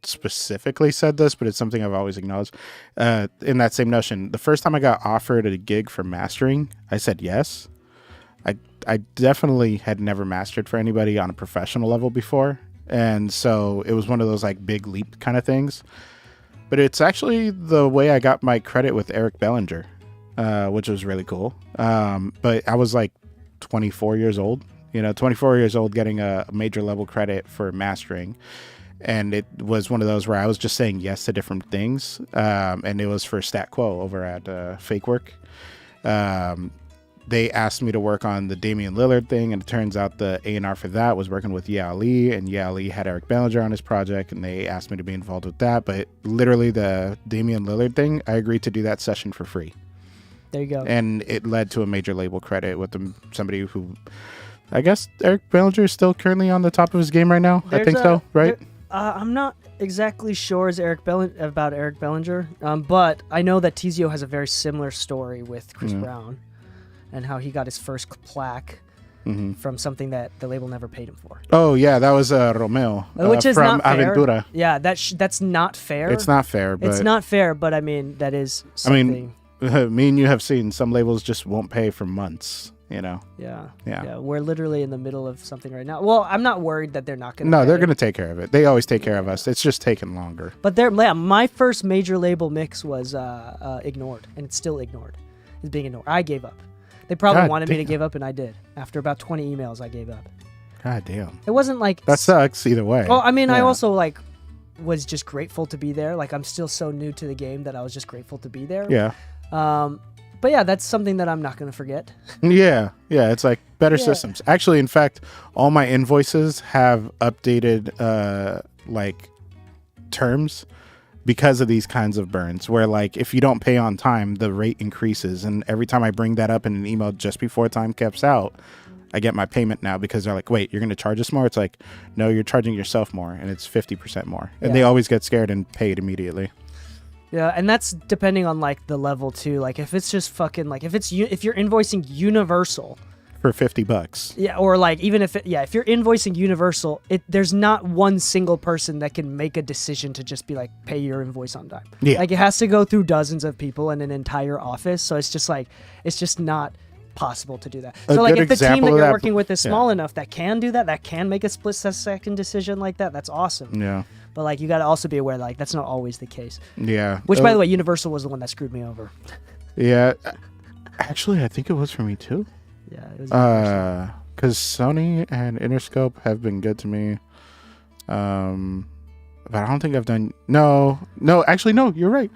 specifically said this, but it's something I've always acknowledged. In that same notion, the first time I got offered a gig for mastering, I said yes. I definitely had never mastered for anybody on a professional level before, and so it was one of those like big leap kind of things. But it's actually the way I got my credit with Eric Bellinger, which was really cool. But I was like 24 years old, 24 years old, getting a major level credit for mastering. And it was one of those where I was just saying yes to different things. And it was for Stat Quo over at Fake Work. They asked me to work on the Damian Lillard thing, and it turns out the A&R for that was working with Yao Li, and Yao Li had Eric Bellinger on his project, and they asked me to be involved with that. But literally the Damian Lillard thing, I agreed to do that session for free. There you go. And it led to a major label credit with somebody who, I guess Eric Bellinger is still currently on the top of his game right now. I think so, right? I'm not exactly sure about Eric Bellinger, but I know that Tizio has a very similar story with Chris Brown. And how he got his first plaque from something that the label never paid him for. Oh yeah, that was Romeo, which is from not fair. Aventura. Yeah, that's not fair. It's not fair. But it's not fair, but I mean that is something. Me and you have seen some labels just won't pay for months. Yeah. Yeah. We're literally in the middle of something right now. Well, I'm not worried that they're not going to. No, they're going to take care of it. They always take care of us. It's just taking longer. But my first major label mix was ignored, and it's still ignored. It's being ignored. I gave up. They probably wanted me to give up, and I did. After about 20 emails, I gave up. God damn. It wasn't like... That sucks either way. Well, I mean, I also, was just grateful to be there. I'm still so new to the game that I was just grateful to be there. Yeah. But yeah, that's something that I'm not going to forget. Yeah. It's like better systems. Actually, in fact, all my invoices have updated, terms because of these kinds of burns where if you don't pay on time, the rate increases. And every time I bring that up in an email just before time caps out, I get my payment now because they're like, wait, you're going to charge us more? It's like, no, you're charging yourself more, and it's 50% more. And they always get scared and pay it immediately. Yeah, and that's depending on the level too. If it's just fucking if you're invoicing Universal for $50. Yeah, or even if you're invoicing Universal, there's not one single person that can make a decision to just be pay your invoice on time. Yeah. It has to go through dozens of people in an entire office, so it's just not possible to do that. So if the team that you're working with is small enough that can do that can make a split second decision like that, that's awesome. Yeah. But you got to also be aware that's not always the case. Yeah. Which by the way, Universal was the one that screwed me over. Yeah. Actually, I think it was for me too. Yeah, it was because Sony and Interscope have been good to me. But I don't think I've done. No, actually, no. You're right.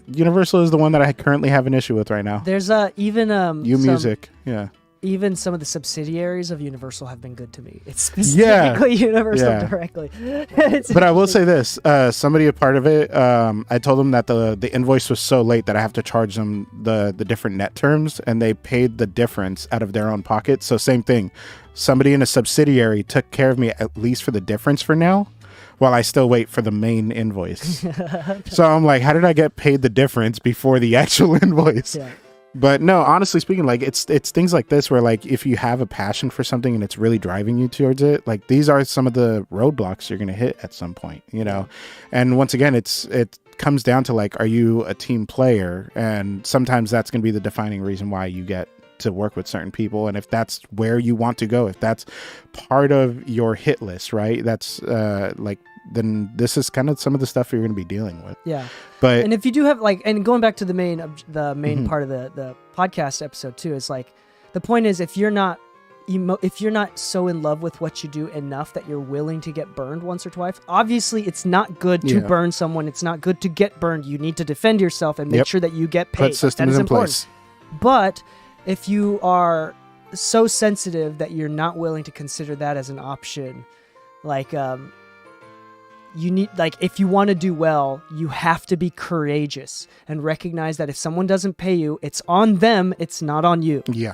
Universal is the one that I currently have an issue with right now. There's even Music, yeah. Even some of the subsidiaries of Universal have been good to me. It's specifically Universal directly. But I will say this: somebody a part of it. I told them that the invoice was so late that I have to charge them the different net terms, and they paid the difference out of their own pocket. So same thing. Somebody in a subsidiary took care of me at least for the difference for now, while I still wait for the main invoice. So I'm like, how did I get paid the difference before the actual invoice? Yeah. But no, honestly speaking, it's things like this where if you have a passion for something and it's really driving you towards it, these are some of the roadblocks you're going to hit at some point, And once again, it comes down to are you a team player? And sometimes that's going to be the defining reason why you get to work with certain people. And if that's where you want to go, if that's part of your hit list, right? That's then this is kind of some of the stuff you're going to be dealing with. Yeah. But and if you do have and going back to the main part of the podcast episode too, is the point is if you're not so in love with what you do enough that you're willing to get burned once or twice, obviously it's not good to burn someone. It's not good to get burned. You need to defend yourself and make sure that you get paid. Put systems in place. But if you are so sensitive that you're not willing to consider that as an option, you need if you want to do well, you have to be courageous and recognize that if someone doesn't pay you, it's on them, it's not on you. Yeah.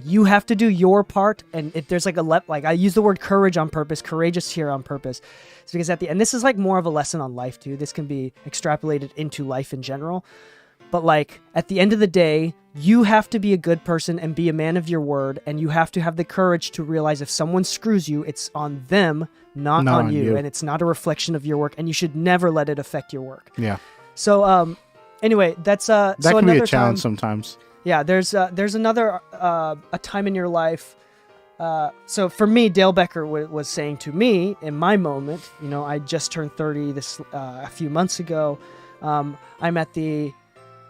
You have to do your part, and if there's I use the word courage on purpose, courageous here on purpose. It's because at the end, this is more of a lesson on life too. This can be extrapolated into life in general. But like at the end of the day, you have to be a good person and be a man of your word, and you have to have the courage to realize if someone screws you, it's on them, not on you, and it's not a reflection of your work, and you should never let it affect your work. Yeah. So anyway, that's that so can be a another challenge time, sometimes. yeah, there's another a time in your life. So for me, Dale Becker was saying to me in my moment, you know, I just turned 30 this a few months ago. I'm at the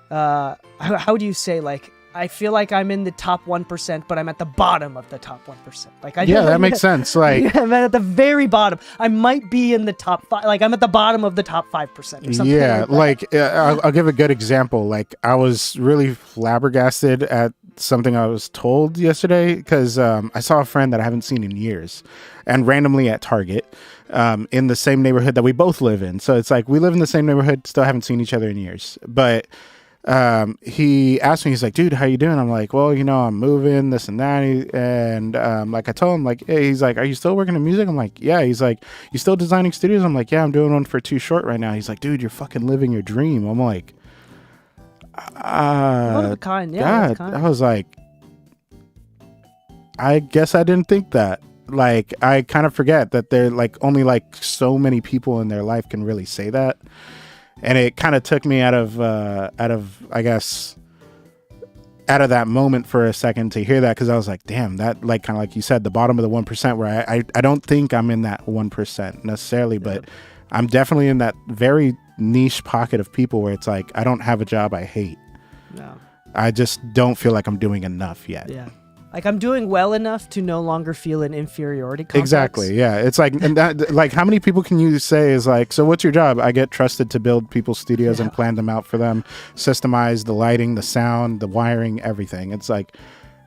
how do you say, like, I feel like I'm in the top 1%, but I'm at the bottom of the top 1%. Like, That makes sense. Like, I'm at the very bottom. I might be in the top 5. Like, I'm at the bottom of the top 5% or something. yeah, like that. I'll give a good example. Like, I was really flabbergasted at something I was told yesterday because I saw a friend that I haven't seen in years, and randomly at Target, in the same neighborhood that we both live in. So it's like we live in the same neighborhood, still haven't seen each other in years, but. He asked me, he's like, dude, how you doing? I'm like, well, you know, I'm moving, this and that. And like I told him, like, hey, he's like, are you still working in music? I'm like, yeah. He's like, you still designing studios? I'm like, yeah, I'm doing one for Too Short right now. He's like, dude, you're fucking living your dream. I'm like, one of a kind. Yeah, God. I was like, I guess I didn't think that. Like, I kind of forget that they're like only like so many people in their life can really say that. And it kind of took me out of I guess out of that moment for a second to hear that, because I was like, damn, that, like, kind of like you said, the bottom of the 1%, where I don't think I'm in that 1% necessarily, but I'm definitely in that very niche pocket of people where it's like, I don't have a job I hate. No. I just don't feel like I'm doing enough yet. Yeah. Like, I'm doing well enough to no longer feel an inferiority complex. Exactly. Yeah. It's like, and that, like, how many people can you say is like, so what's your job? I get trusted to build people's studios and plan them out for them, systemize the lighting, the sound, the wiring, everything. It's like,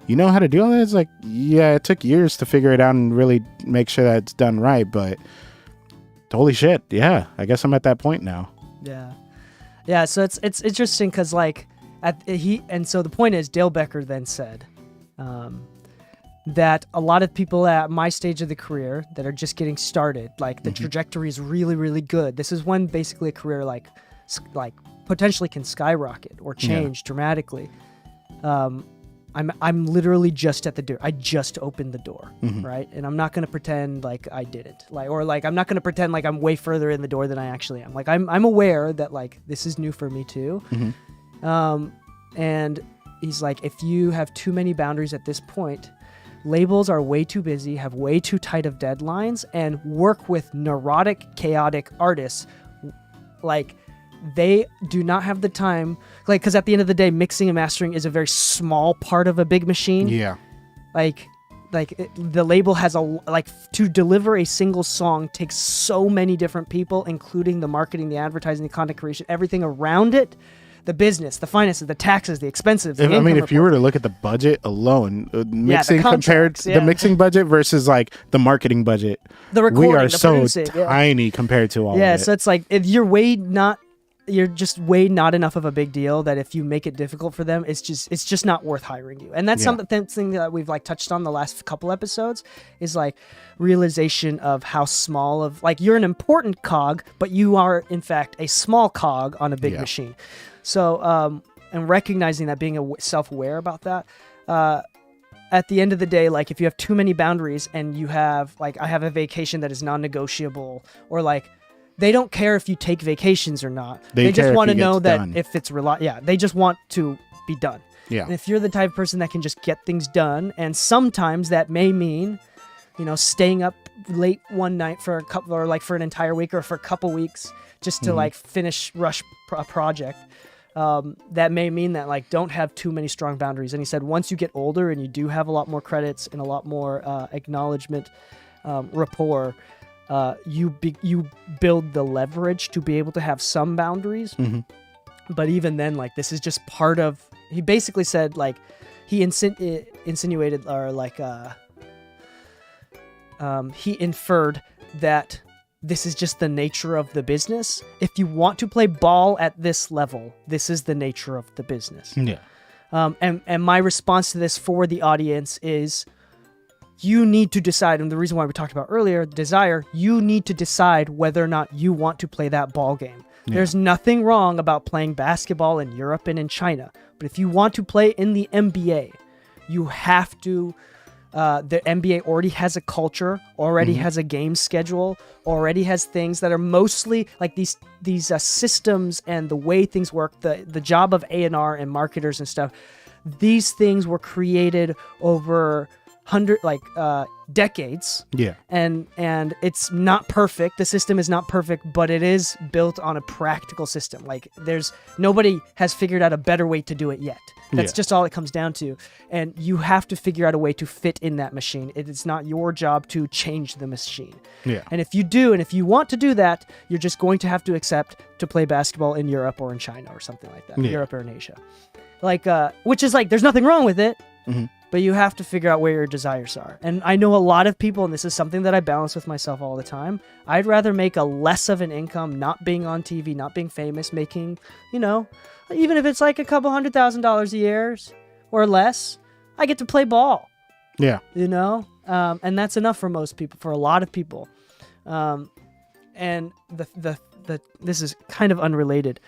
you know how to do all that? It's like, yeah, it took years to figure it out and really make sure that it's done right. But holy shit. Yeah. I guess I'm at that point now. Yeah. Yeah. So it's interesting because, like, so the point is, Dale Becker then said, that a lot of people at my stage of the career that are just getting started, like, the trajectory is really, really good. This is when basically a career like potentially can skyrocket or change dramatically. I'm literally just at the door. I just opened the door, right? And I'm not going to pretend like I didn't, I'm not going to pretend like I'm way further in the door than I actually am. Like, I'm aware that, like, this is new for me too. And he's like, if you have too many boundaries at this point, labels are way too busy, have way too tight of deadlines, and work with neurotic, chaotic artists. Like, they do not have the time, like, because at the end of the day, mixing and mastering is a very small part of a big machine. Yeah. The label has to deliver a single song takes so many different people, including the marketing, the advertising, the content creation, everything around it. The business, the finances, the taxes, the expenses. If you were to look at the budget alone, mixing compared to the mixing budget versus like the marketing budget, the recording, we are so tiny compared to all of it. Yeah, so it's like, if you're just way not enough of a big deal that if you make it difficult for them, it's just not worth hiring you. And that's something that we've, like, touched on the last couple episodes, is like realization of how small of, like, you're an important cog, but you are in fact a small cog on a big machine. So, and recognizing that, being self-aware about that, at the end of the day, like, if you have too many boundaries and you have, like, I have a vacation that is non-negotiable, or, like, they don't care if you take vacations or not. They just want to know that if it's they just want to be done. Yeah. And if you're the type of person that can just get things done, and sometimes that may mean, you know, staying up late one night for a couple, or like for an entire week or for a couple weeks just to like rush a project. That may mean that, like, don't have too many strong boundaries. And he said, once you get older and you do have a lot more credits and a lot more acknowledgement, rapport, you build the leverage to be able to have some boundaries. But even then, like, this is just part of, he basically said, like, he insinuated, or like, he inferred that this is just the nature of the business. If you want to play ball at this level, this is the nature of the business. Yeah. And my response to this for the audience is, you need to decide, and the reason why we talked about earlier, desire, you need to decide whether or not you want to play that ball game. Yeah. There's nothing wrong about playing basketball in Europe and in China. But if you want to play in the NBA, you have to. The NBA already has a culture, already has a game schedule, already has things that are mostly like these systems and the way things work. The job of A&R and marketers and stuff. These things were created over decades. Yeah. And it's not perfect. The system is not perfect, but it is built on a practical system. Like nobody has figured out a better way to do it yet. That's just all it comes down to. And you have to figure out a way to fit in that machine. It is not your job to change the machine. Yeah. And if you do, and if you want to do that, you're just going to have to accept to play basketball in Europe or in China or something like that. Yeah. Europe or in Asia. Which is there's nothing wrong with it. Mm-hmm. But you have to figure out where your desires are. And I know a lot of people, and this is something that I balance with myself all the time. I'd rather make a less of an income not being on TV, not being famous, making, even if it's like a couple $100,000 a year or less, I get to play ball. Yeah. And that's enough for most people, for a lot of people. And this is kind of unrelated.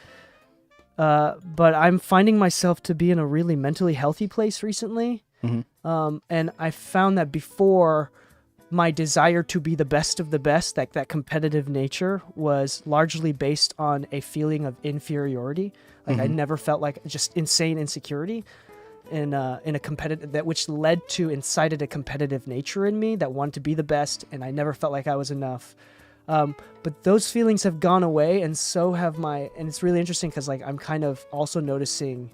But I'm finding myself to be in a really mentally healthy place recently. Mm-hmm. And I found that before, my desire to be the best of the best, that competitive nature, was largely based on a feeling of inferiority. I never felt like just insane insecurity in a competitive, which incited a competitive nature in me that wanted to be the best, and I never felt like I was enough. But those feelings have gone away, and so have and it's really interesting because I'm kind of also noticing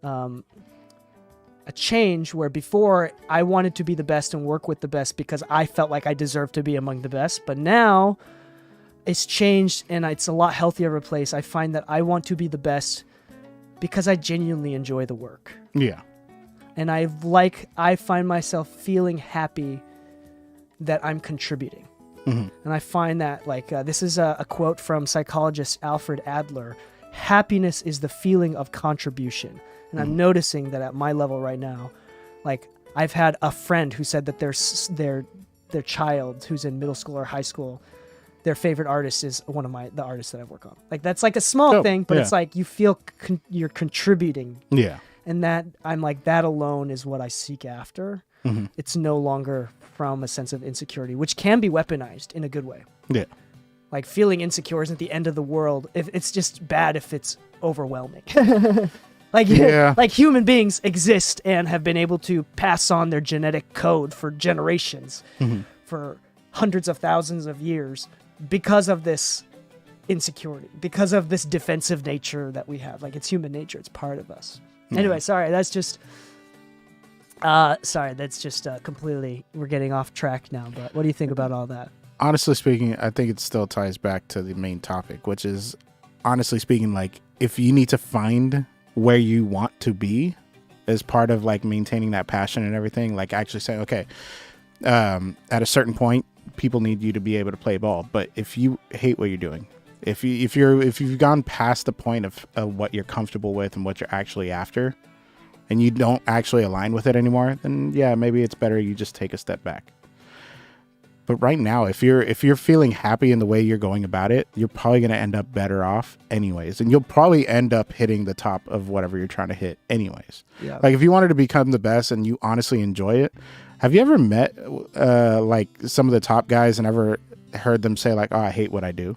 a change where before I wanted to be the best and work with the best because I felt like I deserved to be among the best. But now it's changed and it's a lot healthier of a place. I find that I want to be the best because I genuinely enjoy the work. Yeah. And I find myself feeling happy that I'm contributing. Mm-hmm. And I find that this is a quote from psychologist Alfred Adler. Happiness is the feeling of contribution. And I'm noticing that at my level right now, I've had a friend who said that their child who's in middle school or high school, their favorite artist is one of the artists that I work on. That's a small thing, but it's you feel you're contributing. Yeah. And that I'm that alone is what I seek after. Mm-hmm. It's no longer from a sense of insecurity, which can be weaponized in a good way. Yeah. Feeling insecure isn't the end of the world. If it's just bad if it's overwhelming. Human beings exist and have been able to pass on their genetic code for generations, for hundreds of thousands of years, because of this insecurity, because of this defensive nature that we have. It's human nature. It's part of us. Anyway, sorry. That's just completely, we're getting off track now. But what do you think about all that? Honestly speaking, I think it still ties back to the main topic, which is, honestly speaking, if you need to find where you want to be as part of maintaining that passion and everything, actually saying, okay, at a certain point, people need you to be able to play ball. But if you hate what you're doing, if you've gone past the point of what you're comfortable with and what you're actually after, and you don't actually align with it anymore, then yeah, maybe it's better you just take a step back. But right now, if you're feeling happy in the way you're going about it, you're probably going to end up better off anyways. And you'll probably end up hitting the top of whatever you're trying to hit anyways. Yeah. If you wanted to become the best and you honestly enjoy it, have you ever met some of the top guys and ever heard them say oh, I hate what I do?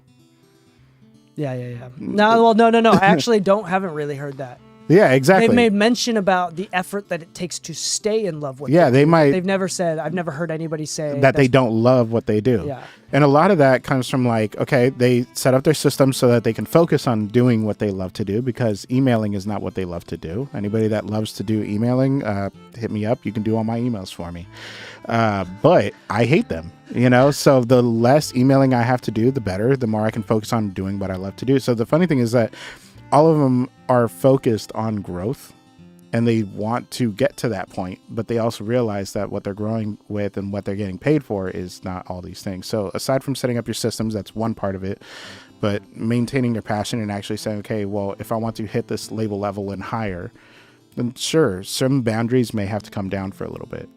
Yeah. No. I actually haven't really heard that. Yeah, exactly. They've made mention about the effort that it takes to stay in love with it. They've never said, I've never heard anybody say that they don't love what they do. Yeah. And a lot of that comes from okay, they set up their system so that they can focus on doing what they love to do, because emailing is not what they love to do. Anybody that loves to do emailing, hit me up. You can do all my emails for me. But I hate them, so the less emailing I have to do, the better, the more I can focus on doing what I love to do. So the funny thing is that all of them are focused on growth and they want to get to that point, but they also realize that what they're growing with and what they're getting paid for is not all these things. So aside from setting up your systems, that's one part of it, but maintaining your passion and actually saying, okay, well, if I want to hit this label level and higher, then sure, some boundaries may have to come down for a little bit,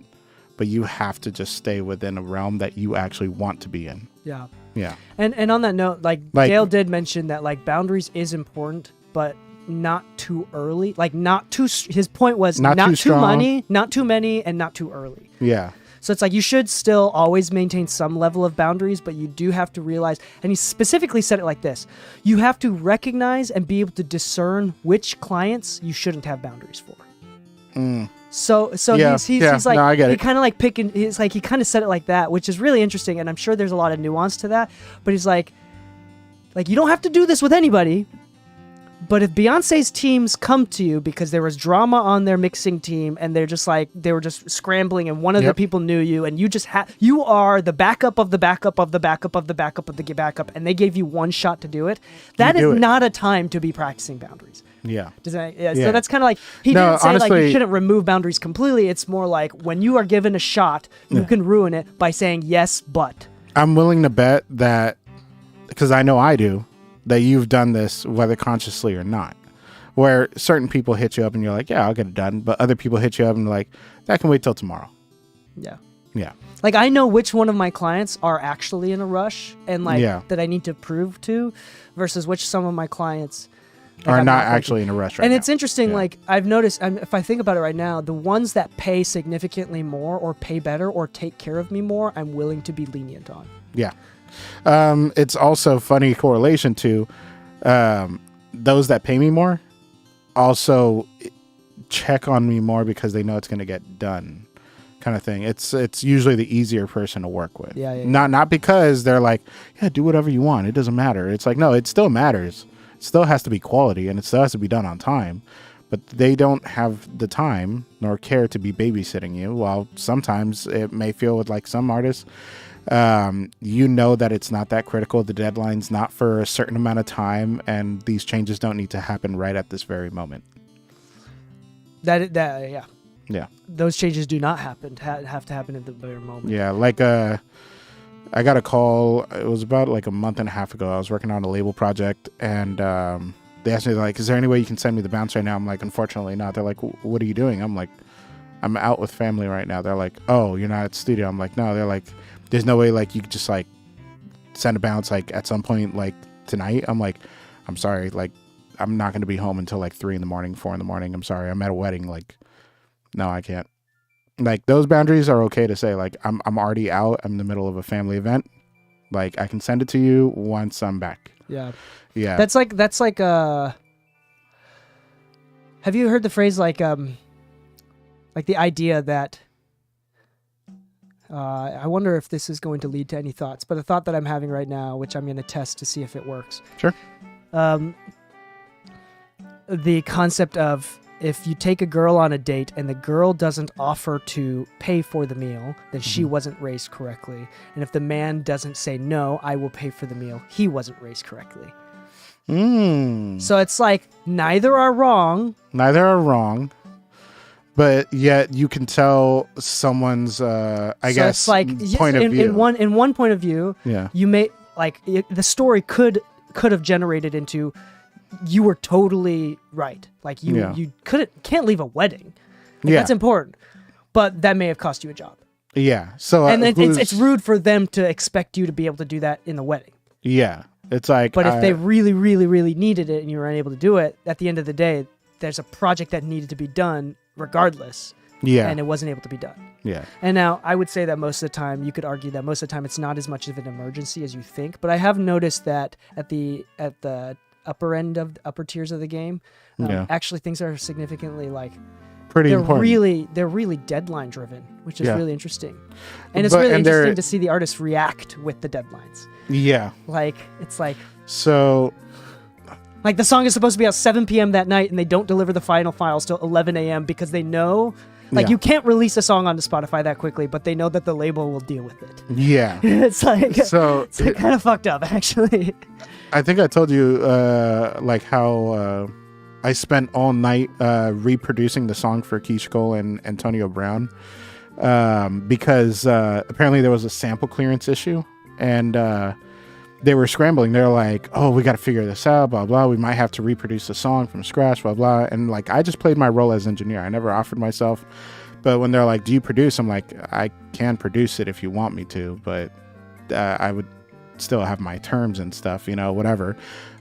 but you have to just stay within a realm that you actually want to be in. Yeah. Yeah. And on that note, like Like- Dale did mention that like boundaries is important, but not too early. Like not too. His point was Not not too too strong. many, not too many, and not too early. Yeah. So it's like you should still always maintain some level of boundaries, but you do have to realize, and he specifically said it like this, you have to recognize and be able to discern which clients you shouldn't have boundaries for. So Yeah, he's yeah, like, no, I get he it. kind of like picking, he's like, he kind of said it like that, which is really interesting. And I'm sure there's a lot of nuance to that, but he's like you don't have to do this with anybody. But if Beyonce's teams come to you because there was drama on their mixing team and they're just like, they were just scrambling and one of the Yep. people knew you and you just you are the backup of the backup of the backup of the backup of the backup and they gave you one shot to do it, that is do it. not a time to be practicing boundaries. Yeah. Does that, yeah, Yeah. So that's kind of like, he No, didn't say like honestly- you shouldn't remove boundaries completely. It's more like when you are given a shot, you can ruin it by saying yes, but. I'm willing to bet that, because I know I do, that you've done this whether consciously or not. Where certain people hit you up and you're like, yeah, I'll get it done. But other people hit you up and like, that can wait till tomorrow. Yeah. Yeah. Like I know which one of my clients are actually in a rush and like Yeah. that I need to prove to versus which some of my clients Are have not working. actually in a rush right And now. it's interesting, Yeah. like I've noticed, if I think about it right now, the ones that pay significantly more or pay better or take care of me more, I'm willing to be lenient on. Yeah. It's also funny correlation to those that pay me more also check on me more because they know it's going to get done, kind of thing. It's usually the easier person to work with. Yeah. Not because they're like, yeah, do whatever you want. It doesn't matter. It's like, no, it still matters. It still has to be quality and it still has to be done on time. But they don't have the time nor care to be babysitting you. While sometimes it may feel with like some artists, you know that it's not that critical. The deadline's not for a certain amount of time, and these changes don't need to happen right at this very moment. Yeah. Yeah. Those changes do not have to happen at the very moment. Yeah, like I got a call. It was about like a month and a half ago. I was working on a label project, and they asked me like, "Is there any way you can send me the bounce right now?" I'm like, "Unfortunately not." They're like, "What are you doing?" I'm like, "I'm out with family right now." They're like, "Oh, you're not at the studio?" I'm like, "No." They're like, "There's no way like you could just like send a bounce like at some point like tonight." I'm like, "I'm sorry, like I'm not gonna be home until like 3 a.m, 4 a.m. I'm sorry, I'm at a wedding. Like, no, I can't." Like those boundaries are okay to say. Like I'm already out. I'm in the middle of a family event. Like I can send it to you once I'm back. Yeah. Yeah. That's like have you heard the phrase like the idea that I wonder if this is going to lead to any thoughts, but a thought that I'm having right now, which I'm going to test to see if it works. Sure. The concept of if you take a girl on a date and the girl doesn't offer to pay for the meal, then she wasn't raised correctly. And if the man doesn't say, no, I will pay for the meal, he wasn't raised correctly. So it's like neither are wrong. Neither are wrong, but yet you can tell someone's I guess it's like point of view. In one point of view, Yeah. you may like the story could have generated into you were totally right. Like you can't leave a wedding. Like, Yeah. that's important. But that may have cost you a job. Yeah. So And it's rude for them to expect you to be able to do that in the wedding. Yeah. It's like But if they really, really, really needed it and you were unable to do it, at the end of the day, there's a project that needed to be done regardless. yeah. And it wasn't able to be done. Yeah. And now I would say that most of the time, you could argue that most of the time it's not as much of an emergency as you think. But I have noticed that at the upper end of the upper tiers of the game, Yeah. actually things are significantly like Pretty they're important. really deadline driven, which is Yeah. really interesting. And it's But- really and they're- interesting to see the artists react with the deadlines. Yeah. Like it's like So the song is supposed to be out 7 p.m. that night, and they don't deliver the final files till 11 a.m. because they know, like, Yeah. you can't release a song onto Spotify that quickly, but they know that the label will deal with it. yeah. It's like So it's kind of fucked up, actually. I think I told you like how I spent all night reproducing the song for Keish Cole and Antonio Brown because apparently there was a sample clearance issue and they were scrambling. They're like, oh, we got to figure this out, blah, blah. We might have to reproduce the song from scratch, blah, blah. And like, I just played my role as engineer. I never offered myself. But when they're like, do you produce? I'm like, I can produce it if you want me to, but I would still have my terms and stuff, whatever.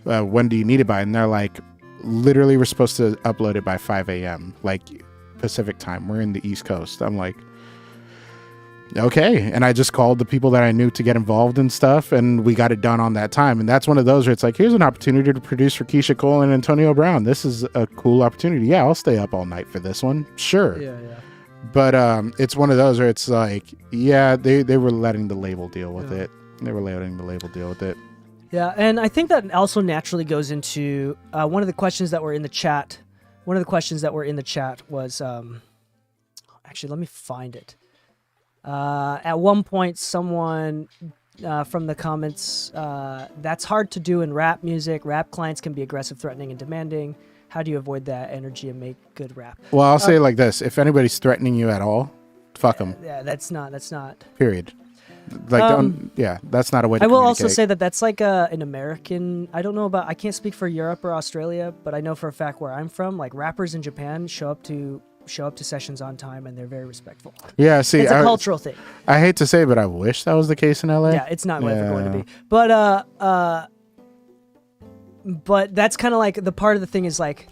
When do you need it by? And they're like, literally, we're supposed to upload it by 5 a.m., like Pacific time. We're in the East Coast. I'm like, okay. And I just called the people that I knew to get involved and stuff, and we got it done on that time. And that's one of those where it's like, here's an opportunity to produce for Keisha Cole and Antonio Brown. This is a cool opportunity. Yeah, I'll stay up all night for this one. Sure. Yeah. But it's one of those where it's like, yeah, they were letting the label deal with it. They were letting the label deal with it. Yeah, and I think that also naturally goes into one of the questions that were in the chat. One of the questions that were in the chat was, actually, let me find it. At one point, someone from the comments, that's hard to do in rap music. Rap clients can be aggressive, threatening, and demanding. How do you avoid that energy and make good rap? Well, I'll say it like this. If anybody's threatening you at all, fuck them. Yeah, that's not. Period. Like, that's not a way to I will communicate. also say that that's like an American, I don't know about, I can't speak for Europe or Australia, but I know for a fact where I'm from, like rappers in Japan show up to sessions on time and they're very respectful. Yeah, see, it's a cultural thing. I hate to say it, but I wish that was the case in LA. Yeah, it's not ever going to be. But that's kind of like the part of the thing is like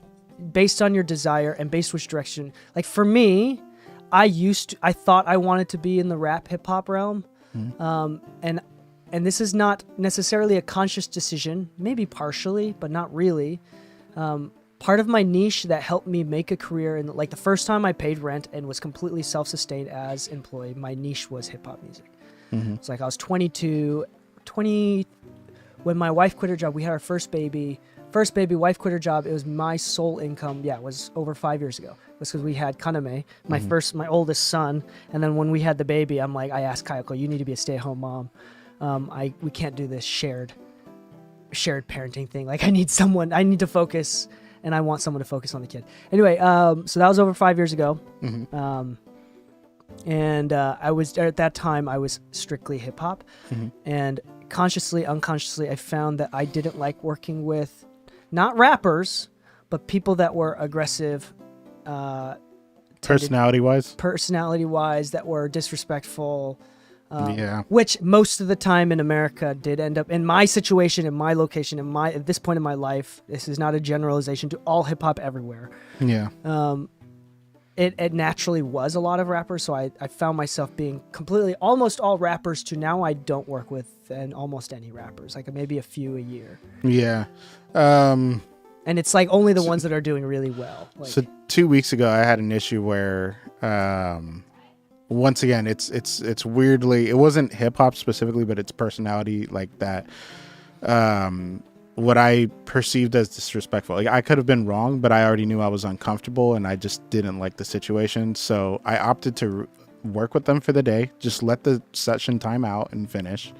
based on your desire and based which direction. Like for me, I thought I wanted to be in the rap hip hop realm. And this is not necessarily a conscious decision, maybe partially, but not really. Part of my niche that helped me make a career, and like the first time I paid rent and was completely self-sustained as employee, my niche was hip hop music. It's like I was 20 when my wife quit her job. We had our first baby, wife quit her job. It was my sole income. Yeah, it was over 5 years ago. It was because we had Kaname, my oldest son. And then when we had the baby, I asked Kayako, you need to be a stay-at-home mom. We can't do this shared parenting thing. Like I need to focus, and I want someone to focus on the kid. Anyway, so that was over 5 years ago. And I was, at that time, I was strictly hip hop. And consciously, unconsciously, I found that I didn't like working with not rappers, but people that were aggressive, personality-wise, that were disrespectful. Which most of the time in America did end up in my situation, in my location, at this point in my life. This is not a generalization to all hip hop everywhere. Yeah. It naturally was a lot of rappers, so I found myself being completely almost all rappers to now I don't work with almost any rappers, like maybe a few a year. Yeah. And it's like only the ones that are doing really well. Like, so 2 weeks ago, I had an issue where, once again, it's weirdly, it wasn't hip hop specifically, but it's personality like that. What I perceived as disrespectful. Like I could have been wrong, but I already knew I was uncomfortable and I just didn't like the situation. So I opted to work with them for the day, just let the session time out and finish.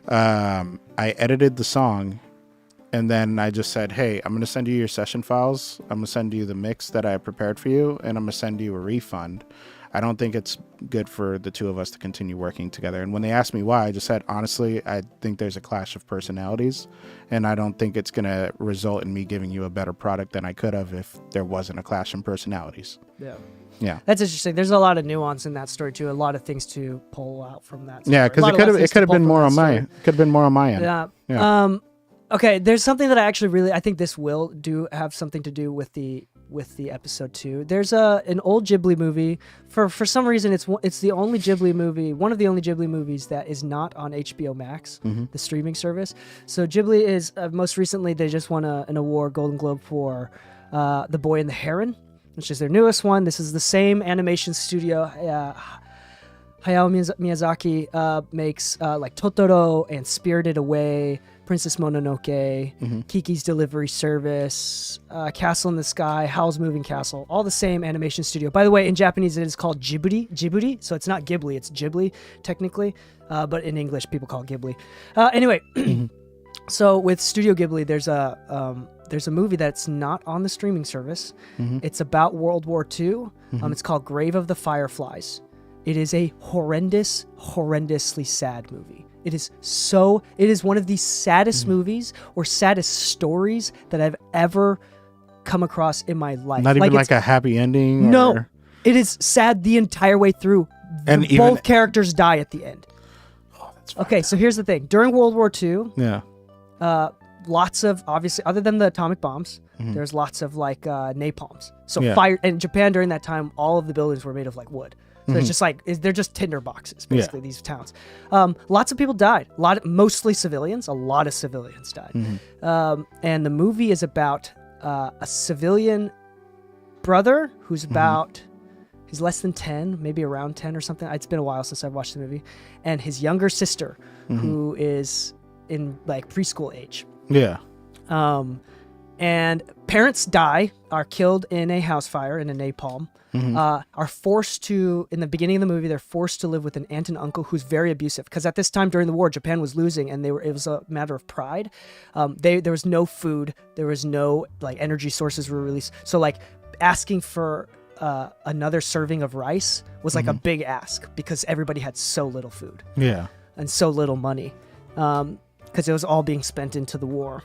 I edited the song, and then I just said, hey, I'm going to send you your session files. I'm going to send you the mix that I prepared for you, and I'm going to send you a refund. I don't think it's good for the two of us to continue working together. And when they asked me why, I just said, honestly, I think there's a clash of personalities, and I don't think it's going to result in me giving you a better product than I could have if there wasn't a clash in personalities. Yeah. That's interesting. There's a lot of nuance in that story too. A lot of things to pull out from that story. Yeah, because it could have been more on my end. Yeah. Okay, there's something that I actually I think this will have something to do with the episode too. There's an old Ghibli movie. For some reason, it's the only Ghibli movie, one of the only Ghibli movies that is not on HBO Max, the streaming service. So Ghibli is most recently they just won an award, Golden Globe, for The Boy and the Heron, which is their newest one. This is the same animation studio. Hayao Miyazaki makes like Totoro and Spirited Away, Princess Mononoke, Kiki's Delivery Service, Castle in the Sky, Howl's Moving Castle, all the same animation studio. By the way, in Japanese it is called Ghibli, so it's not Ghibli, it's Ghibli technically, but in English people call it Ghibli. Anyway, so with Studio Ghibli, there's a movie that's not on the streaming service. It's about World War II. It's called Grave of the Fireflies. It is a horrendously sad movie. It is one of the saddest movies or saddest stories that I've ever come across in my life. Not even like a happy ending? No. It is sad the entire way through. And both characters die at the end. That's fine. Okay, so here's the thing. During World War II, Yeah. lots of, obviously, other than the atomic bombs, Mhm. there's lots of like napalms. So Yeah. fire, and Japan during that time, all of the buildings were made of like wood. So it's Mhm. just like, they're just tinder boxes, Yeah. basically, these towns. Lots of people died. Mostly civilians. A lot of civilians died. Mhm. And the movie is about a civilian brother who's about, he's less than 10, maybe around 10 or something. It's been a while since I've watched the movie. And his younger sister, who is in like preschool age. Yeah. And parents are killed in a house fire, in a napalm. Are forced to, in the beginning of the movie, they're forced to live with an aunt and uncle who's very abusive. Because at this time during the war, Japan was losing, and it was a matter of pride. There was no food, there was no like energy sources were released. So like asking for another serving of rice was like a big ask because everybody had so little food Yeah. and so little money, because it was all being spent into the war.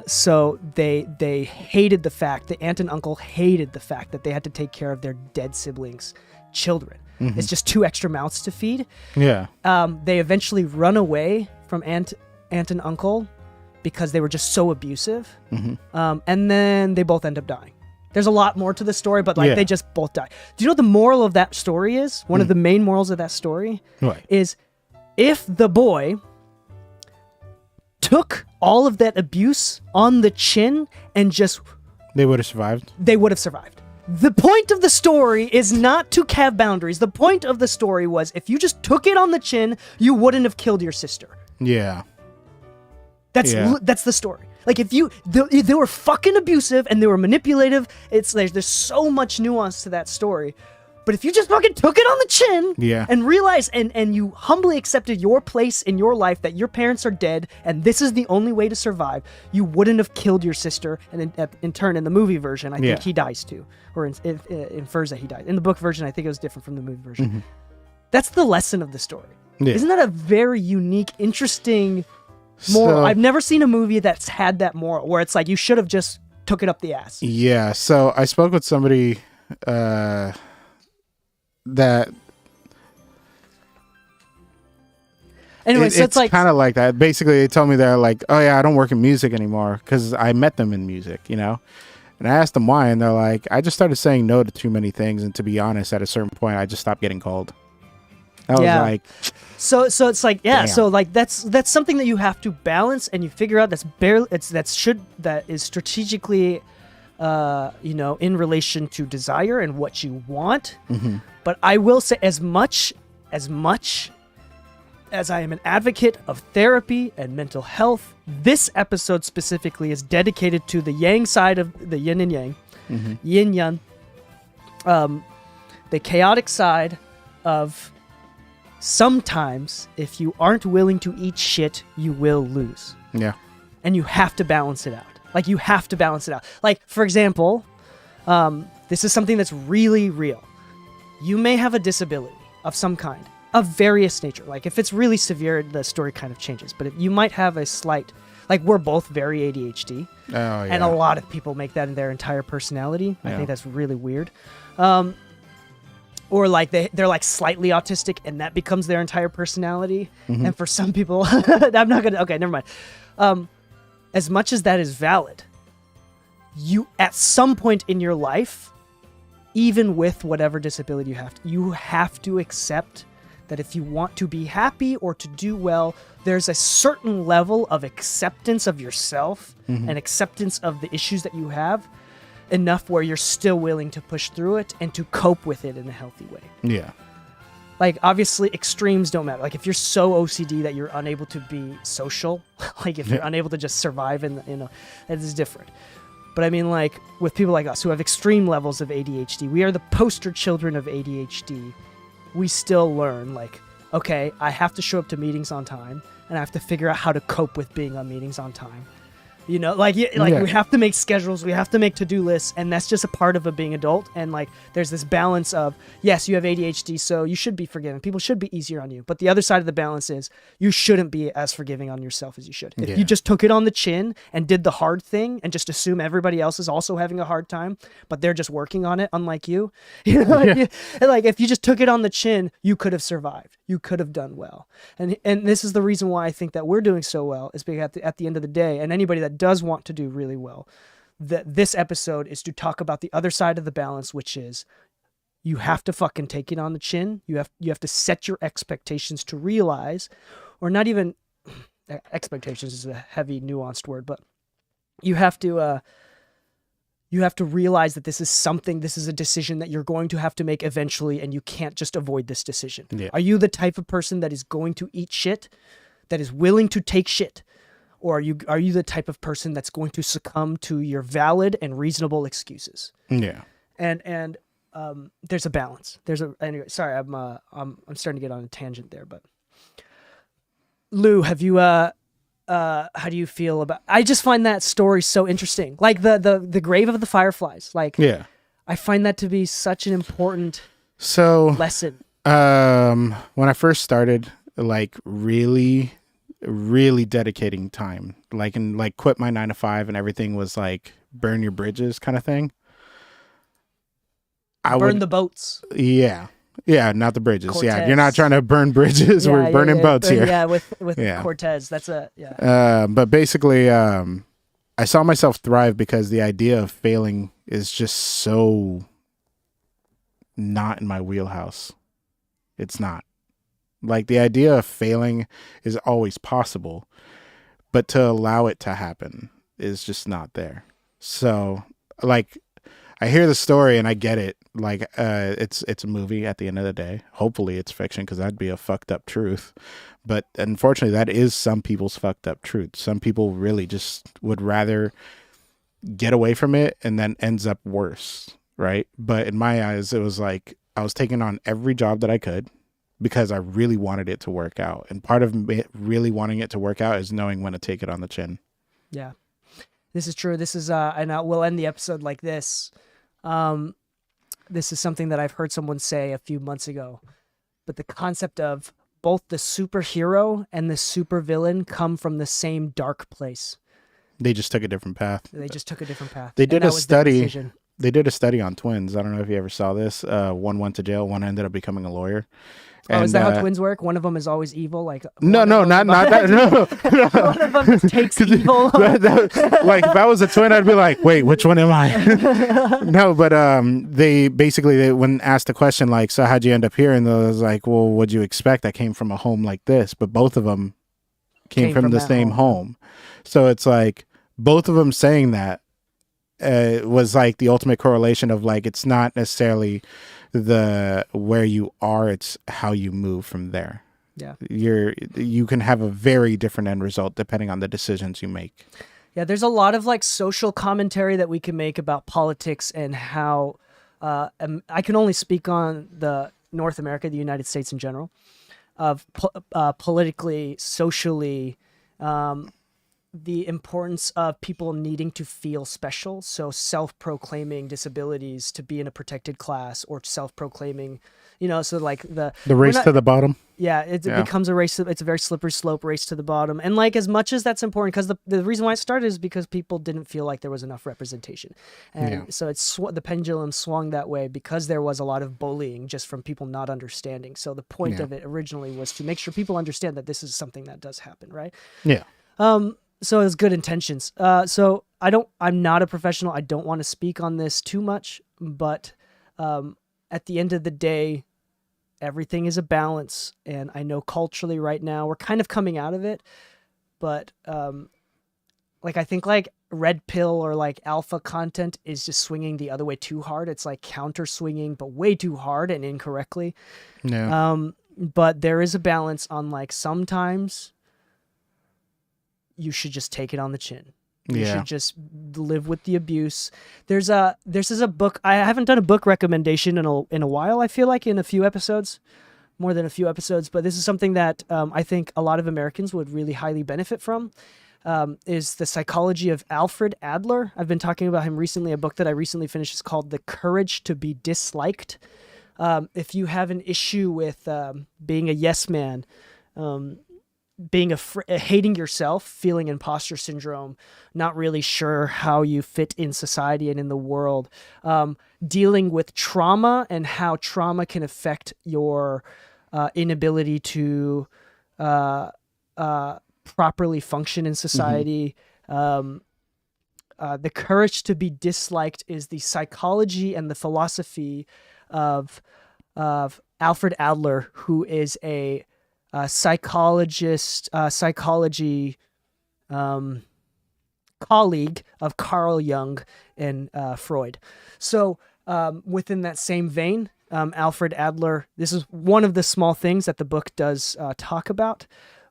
So they hated the fact, the aunt and uncle hated the fact that they had to take care of their dead siblings' children. It's just 2 extra mouths to feed. Yeah. They eventually run away from aunt and uncle because they were just so abusive. And then they both end up dying. There's a lot more to the story, but like Yeah. they just both die. Do you know what the moral of that story is? One of the main morals of that story Right. is, if the boy took all of that abuse on the chin and just, They would have survived. they would have survived. The point of the story is not to have boundaries. The point of the story was, if you just took it on the chin, you wouldn't have killed your sister. Yeah. That's Yeah. that's the story. Like, if they were fucking abusive and they were manipulative, it's like there's so much nuance to that story. But if you just fucking took it on the chin, Yeah. and realized and you humbly accepted your place in your life, that your parents are dead and this is the only way to survive, you wouldn't have killed your sister. And in turn, in the movie version, I think Yeah. he dies too, or it infers that he died. In the book version, I think it was different from the movie version. That's the lesson of the story. Yeah. Isn't that a very unique, interesting moral? So- I've never seen a movie that's had that moral, where it's like you should have just took it up the ass. Yeah. So I spoke with somebody that Anyway, so it's like, kind of like that. Basically, they told me they're like, oh yeah, I don't work in music anymore because I met them in music, you know. And I asked them why, and they're like, I just started saying no to too many things, and to be honest, at a certain point, I just stopped getting called. I Yeah. was like, so it's like, yeah, Damn. so like that's something that you have to balance, and you figure out that is strategically in relation to desire and what you want. But I will say, as much as I am an advocate of therapy and mental health, this episode specifically is dedicated to the yang side of the yin and yang, yin yang, the chaotic side of, sometimes if you aren't willing to eat shit, you will lose. yeah, And you have to balance it out. Like, you have to balance it out. Like, for example, this is something that's really real. You may have a disability of some kind, of various nature. Like, if it's really severe, the story kind of changes. But if you might have a slight, like, we're both very ADHD. oh yeah, And a lot of people make that their entire personality. I Yeah. think that's really weird. Or like they're like slightly autistic, and that becomes their entire personality. And for some people, I'm not gonna. Okay, never mind. As much as that is valid, you at some point in your life, even with whatever disability you have to accept that if you want to be happy or to do well, there's a certain level of acceptance of yourself and acceptance of the issues that you have, enough where you're still willing to push through it and to cope with it in a healthy way. yeah, Like, obviously, extremes don't matter. Like, if you're so OCD that you're unable to be social, like if you're unable to just survive that is different. But I mean, like, with people like us who have extreme levels of ADHD, we are the poster children of ADHD. We still learn, like, okay, I have to show up to meetings on time, and I have to figure out how to cope with being on meetings on time. You know, like Yeah. we have to make schedules, we have to make to-do lists, and that's just a part of being adult. And like, there's this balance of, yes, you have ADHD, so you should be forgiven. People should be easier on you. But the other side of the balance is, you shouldn't be as forgiving on yourself as you should. If Yeah. you just took it on the chin and did the hard thing and just assume everybody else is also having a hard time, but they're just working on it, unlike you, like, like if you just took it on the chin, you could have survived. you could have done well. And this is the reason why I think that we're doing so well, is because at the end of the day, and anybody that does want to do really well, that this episode is to talk about the other side of the balance, which is you have to fucking take it on the chin. You have to set your expectations to realize, or not even expectations is a heavy nuanced word, but you have to realize that this is a decision that you're going to have to make eventually, and you can't just avoid this decision. Yeah. Are you the type of person that is going to eat shit, that is willing to take shit? Or are you the type of person that's going to succumb to your valid and reasonable excuses? Yeah. And there's a balance. Anyway, sorry, I'm starting to get on a tangent there, but Lou, have you how do you feel about? I just find that story so interesting. Like the grave of the fireflies. Like, Yeah. I find that to be such an important So lesson. when I first started, like really dedicating time, like, and like quit my 9 to 5 and everything was like burn your bridges kind of thing. Burn the boats. Yeah, not the bridges. Cortez. Yeah, you're not trying to burn bridges. We're burning boats here. Yeah, with Yeah. Cortez. That's a But basically, I saw myself thrive because the idea of failing is just so not in my wheelhouse. It's not. Like, the idea of failing is always possible, but to allow it to happen is just not there. So, like, I hear the story and I get it. Like, it's a movie at the end of the day. Hopefully it's fiction, because that'd be a fucked up truth. But unfortunately, that is some people's fucked up truth. Some people really just would rather get away from it, and then ends up worse, right? But in my eyes, it was like I was taking on every job that I could because I really wanted it to work out. And part of me really wanting it to work out is knowing when to take it on the chin. Yeah, this is true. This is and we'll end the episode like this. This is something that I've heard someone say a few months ago, but the concept of both the superhero and the supervillain come from the same dark place. They just took a different path. They just took a different path. They And did that a was their study. decision. They did a study on twins. I don't know if you ever saw this. One went to jail. One ended up becoming a lawyer. Oh, is that how And, twins work? One of them is always evil? Like No, one no, of not them- that. No, One of them just takes evil. like, if I was a twin, I'd be like, wait, which one am I? No, but they basically, when asked the question, like, so how'd you end up here? And they was like, well, what'd you expect? I came from a home like this, but both of them came from the that same home. So it's like both of them saying that was like the ultimate correlation of, like, it's not necessarily the where you are, it's how you move from there. Yeah. You can have a very different end result depending on the decisions you make. Yeah, there's a lot of like social commentary that we can make about politics and how I can only speak on the North America, the United States in general, of politically, socially, the importance of people needing to feel special. So self-proclaiming disabilities to be in a protected class, or self-proclaiming, so like the race to the bottom. Yeah, it becomes a race. It's a very slippery slope, race to the bottom. And like, as much as that's important, because the reason why it started is because people didn't feel like there was enough representation. And so the pendulum swung that way because there was a lot of bullying just from people not understanding. So the point of it originally was to make sure people understand that this is something that does happen, right? Yeah. So it's good intentions. So I'm not a professional. I don't want to speak on this too much, but at the end of the day, everything is a balance. And I know culturally right now we're kind of coming out of it, but like, I think like red pill or like alpha content is just swinging the other way too hard. It's like counter swinging, but way too hard and incorrectly. Yeah. But there is a balance on, like, sometimes you should just take it on the chin. You should just live with the abuse. There's a book. I haven't done a book recommendation in a while. I feel like in a few episodes, more than a few episodes. But this is something that I think a lot of Americans would really highly benefit from. Is The Psychology of Alfred Adler. I've been talking about him recently. A book that I recently finished is called The Courage to be Disliked. If you have an issue with being a yes man, being hating yourself, feeling imposter syndrome, not really sure how you fit in society and in the world, dealing with trauma and how trauma can affect your inability to properly function in society. The courage to be disliked is the psychology and the philosophy of Alfred Adler, who is a psychologist, psychology colleague of Carl Jung and Freud. So within that same vein, Alfred Adler, this is one of the small things that the book does talk about,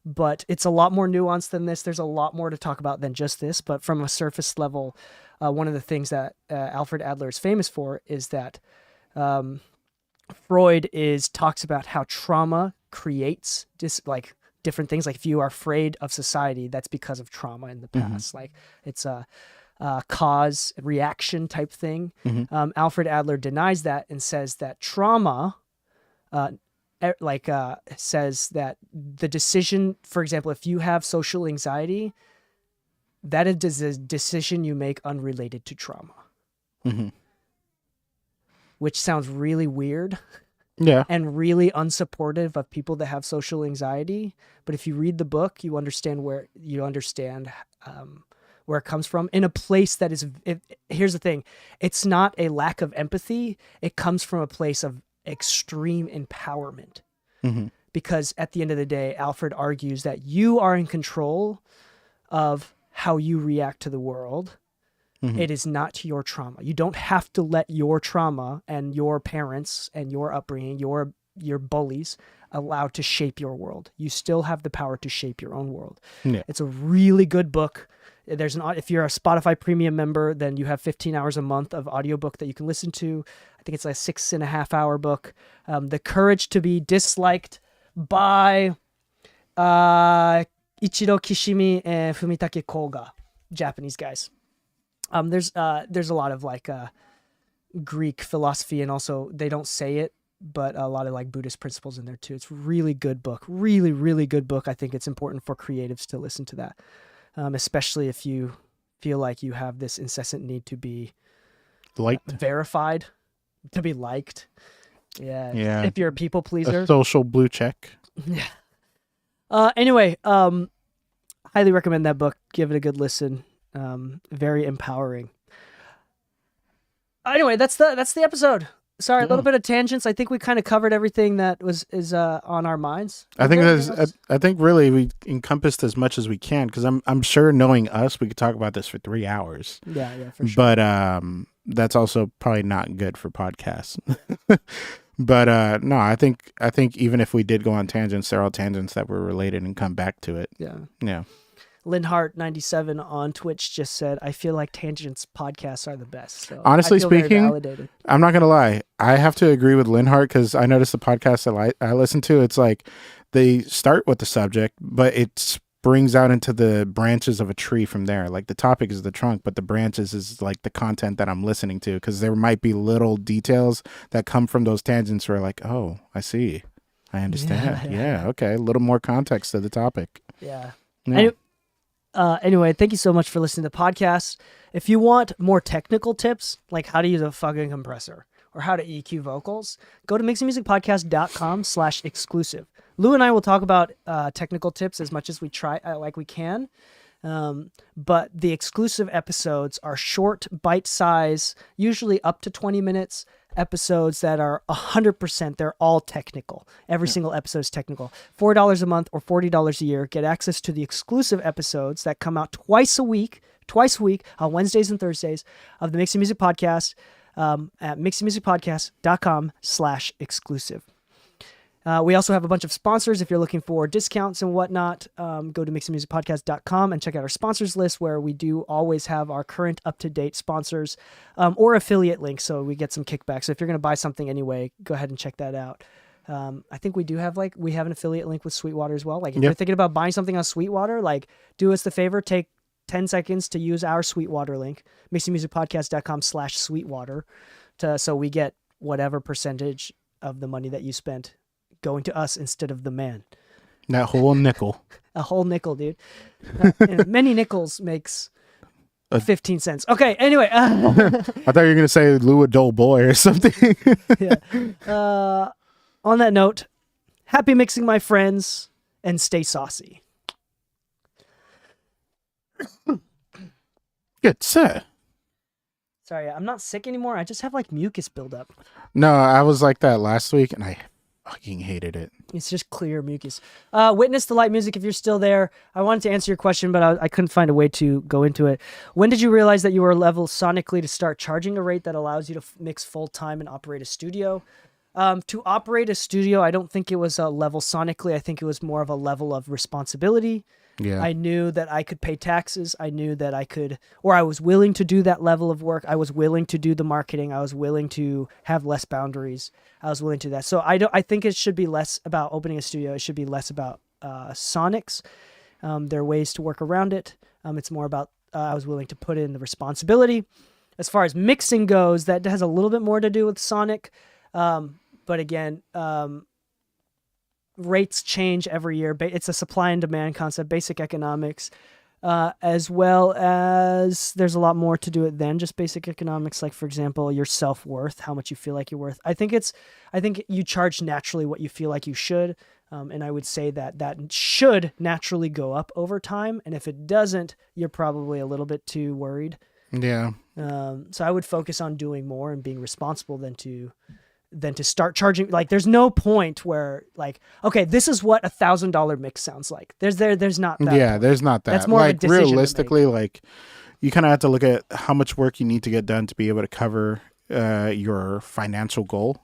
but it's a lot more nuanced than this. There's a lot more to talk about than just this, but from a surface level, one of the things that Alfred Adler is famous for is that Freud talks about how trauma creates different things. Like if you are afraid of society, that's because of trauma in the past. Like it's a cause reaction type thing. Alfred Adler denies that and says that trauma, says that the decision, for example, if you have social anxiety, that is a decision you make unrelated to trauma. Which sounds really weird. Yeah. And really unsupportive of people that have social anxiety. But if you read the book, you understand where it comes from in a place that is, here's the thing. It's not a lack of empathy. It comes from a place of extreme empowerment. Because at the end of the day, Alfred argues that you are in control of how you react to the world. It is not your trauma. You don't have to let your trauma and your parents and your upbringing, your bullies, allowed to shape your world. You still have the power to shape your own world. Yeah. It's a really good book. If you're a Spotify premium member, then you have 15 hours a month of audiobook that you can listen to. I think it's a 6.5 hour book. The Courage to be Disliked by Ichiro Kishimi and Fumitake Koga, Japanese guys. There's a lot of Greek philosophy, and also they don't say it, but a lot of Buddhist principles in there too. It's a really good book, really, really good book. I think it's important for creatives to listen to that, especially if you feel like you have this incessant need to be liked, verified, to be liked. Yeah. If you're a people pleaser, a social blue check. Yeah. Anyway, highly recommend that book. Give it a good listen. Very empowering. Anyway, that's the episode. Sorry, a little bit of tangents. I think we kind of covered everything that is on our minds. I think really we encompassed as much as we can, because I'm sure, knowing us, we could talk about this for 3 hours. Yeah, for sure. But that's also probably not good for podcasts. But no, I think even if we did go on tangents, they're all tangents that were related and come back to it. Yeah. Linhart97 on Twitch just said, I feel like tangents podcasts are the best. So honestly speaking, I'm not going to lie. I have to agree with Linhart, because I noticed the podcast that I listen to, it's like they start with the subject, but it springs out into the branches of a tree from there. Like the topic is the trunk, but the branches is like the content that I'm listening to, because there might be little details that come from those tangents where oh, I see. I understand. Yeah. Okay. A little more context to the topic. Yeah. Anyway, thank you so much for listening to the podcast. If you want more technical tips, like how to use a fucking compressor or how to EQ vocals, go to mixingmusicpodcast.com/exclusive. Lou and I will talk about technical tips as much as we we can. But the exclusive episodes are short, bite-size, usually up to 20 minutes episodes that are 100%. They're all technical. Every single episode is technical. $4 a month or $40 a year. Get access to the exclusive episodes that come out twice a week on Wednesdays and Thursdays of the Mixing Music Podcast at mixingmusicpodcast.com/exclusive. We also have a bunch of sponsors. If you're looking for discounts and whatnot, go to mixingmusicpodcast.com and check out our sponsors list, where we do always have our current up-to-date sponsors or affiliate links, so we get some kickback. So if you're going to buy something anyway, go ahead and check that out. I think we do have we have an affiliate link with Sweetwater as well. If you're thinking about buying something on Sweetwater, do us the favor, take 10 seconds to use our Sweetwater link, mixingmusicpodcast.com/Sweetwater, so we get whatever percentage of the money that you spent going to us instead of the man. That whole nickel. A whole nickel, dude. Many nickels makes 15 cents. Okay, anyway. I thought you were going to say Lou a dull boy or something. Yeah. On that note, Happy mixing, my friends, and stay saucy. Good sir. Sorry, I'm not sick anymore. I just have like mucus buildup. No, I was like that last week, and I fucking hated it. It's just clear mucus. Witness the light music if you're still there. I wanted to answer your question, but I couldn't find a way to go into it. When did you realize that you were level sonically to start charging a rate that allows you to mix full time and operate a studio? To operate a studio, I don't think it was a level sonically. I think it was more of a level of responsibility. Yeah. I knew that I could pay taxes. I knew that I could, or I was willing to do that level of work. I was willing to do the marketing. I was willing to have less boundaries. I was willing to do that. So I think it should be less about opening a studio. It should be less about sonics. There are ways to work around it. It's more about I was willing to put in the responsibility. As far as mixing goes, that has a little bit more to do with sonic. But again, rates change every year. It's a supply and demand concept, basic economics, as well as there's a lot more to do it than just basic economics. Like, for example, your self-worth, how much you feel like you're worth. I think you charge naturally what you feel like you should. And I would say that should naturally go up over time. And if it doesn't, you're probably a little bit too worried. Yeah. So I would focus on doing more and being responsible than to start charging. Like, there's no point where, like, okay, this is what $1,000 mix sounds like. There's not that. Yeah, point. there's not that. That's more like, of a decision to make. realistically, like, you kind of have to look at how much work you need to get done to be able to cover your financial goal,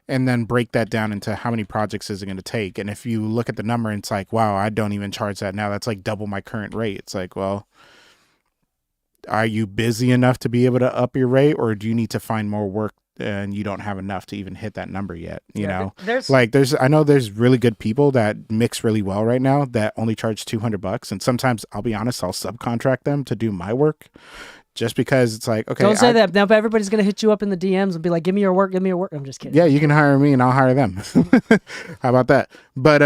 and then break that down into how many projects is it going to take. And if you look at the number and it's like, wow, I don't even charge that now. That's like double my current rate. It's like, well, are you busy enough to be able to up your rate, or do you need to find more work and you don't have enough to even hit that number yet? You know, I know there's really good people that mix really well right now that only charge $200. And sometimes, I'll be honest, I'll subcontract them to do my work, just because it's like, okay, don't say that now, but everybody's going to hit you up in the DMs and be like, give me your work. I'm just kidding. Yeah, you can hire me and I'll hire them. How about that? But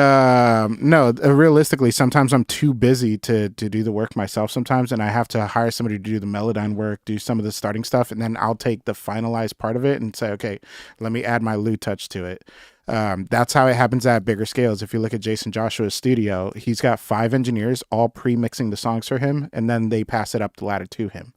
no, realistically, sometimes I'm too busy to do the work myself sometimes, and I have to hire somebody to do the Melodyne work, do some of the starting stuff, and then I'll take the finalized part of it and say, okay, let me add my Lou touch to it. That's how it happens at bigger scales. If you look at Jason Joshua's studio, he's got 5 engineers all pre-mixing the songs for him, and then they pass it up the ladder to him.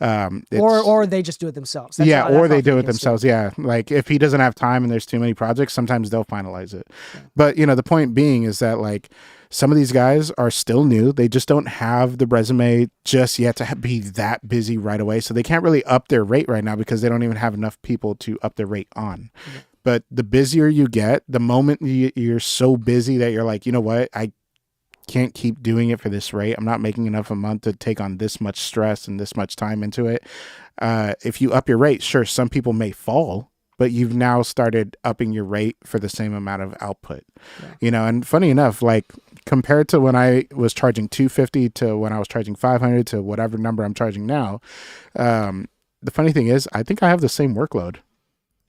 Or they just do it themselves. Or they do it themselves. Yeah, like if he doesn't have time and there's too many projects, sometimes they'll finalize it. Yeah. But the point being is that, like, some of these guys are still new. They just don't have the resume just yet to be that busy right away. So they can't really up their rate right now because they don't even have enough people to up their rate on. Yeah. But the busier you get, the moment you're so busy that you're like, you know what, I can't keep doing it for this rate. I'm not making enough a month to take on this much stress and this much time into it. If you up your rate, sure, some people may fall, but you've now started upping your rate for the same amount of output. Yeah. And funny enough, like, compared to when I was charging $250 to when I was charging $500 to whatever number I'm charging now, the funny thing is, I think I have the same workload.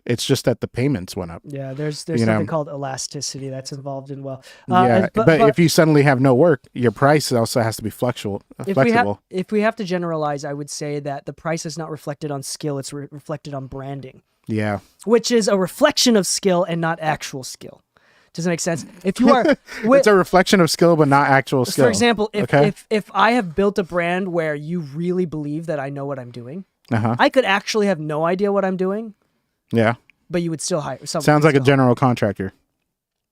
It's just that the payments went up. Yeah, there's something called elasticity that's involved in but if you suddenly have no work, your price also has to be flexible. If we have to generalize, I would say that the price is not reflected on skill; it's reflected on branding. Yeah, which is a reflection of skill and not actual skill. Does it make sense? If you are, it's a reflection of skill, but not actual skill. For example, if I have built a brand where you really believe that I know what I'm doing, I could actually have no idea what I'm doing. Yeah. But you would still hire someone. Sounds like a general contractor.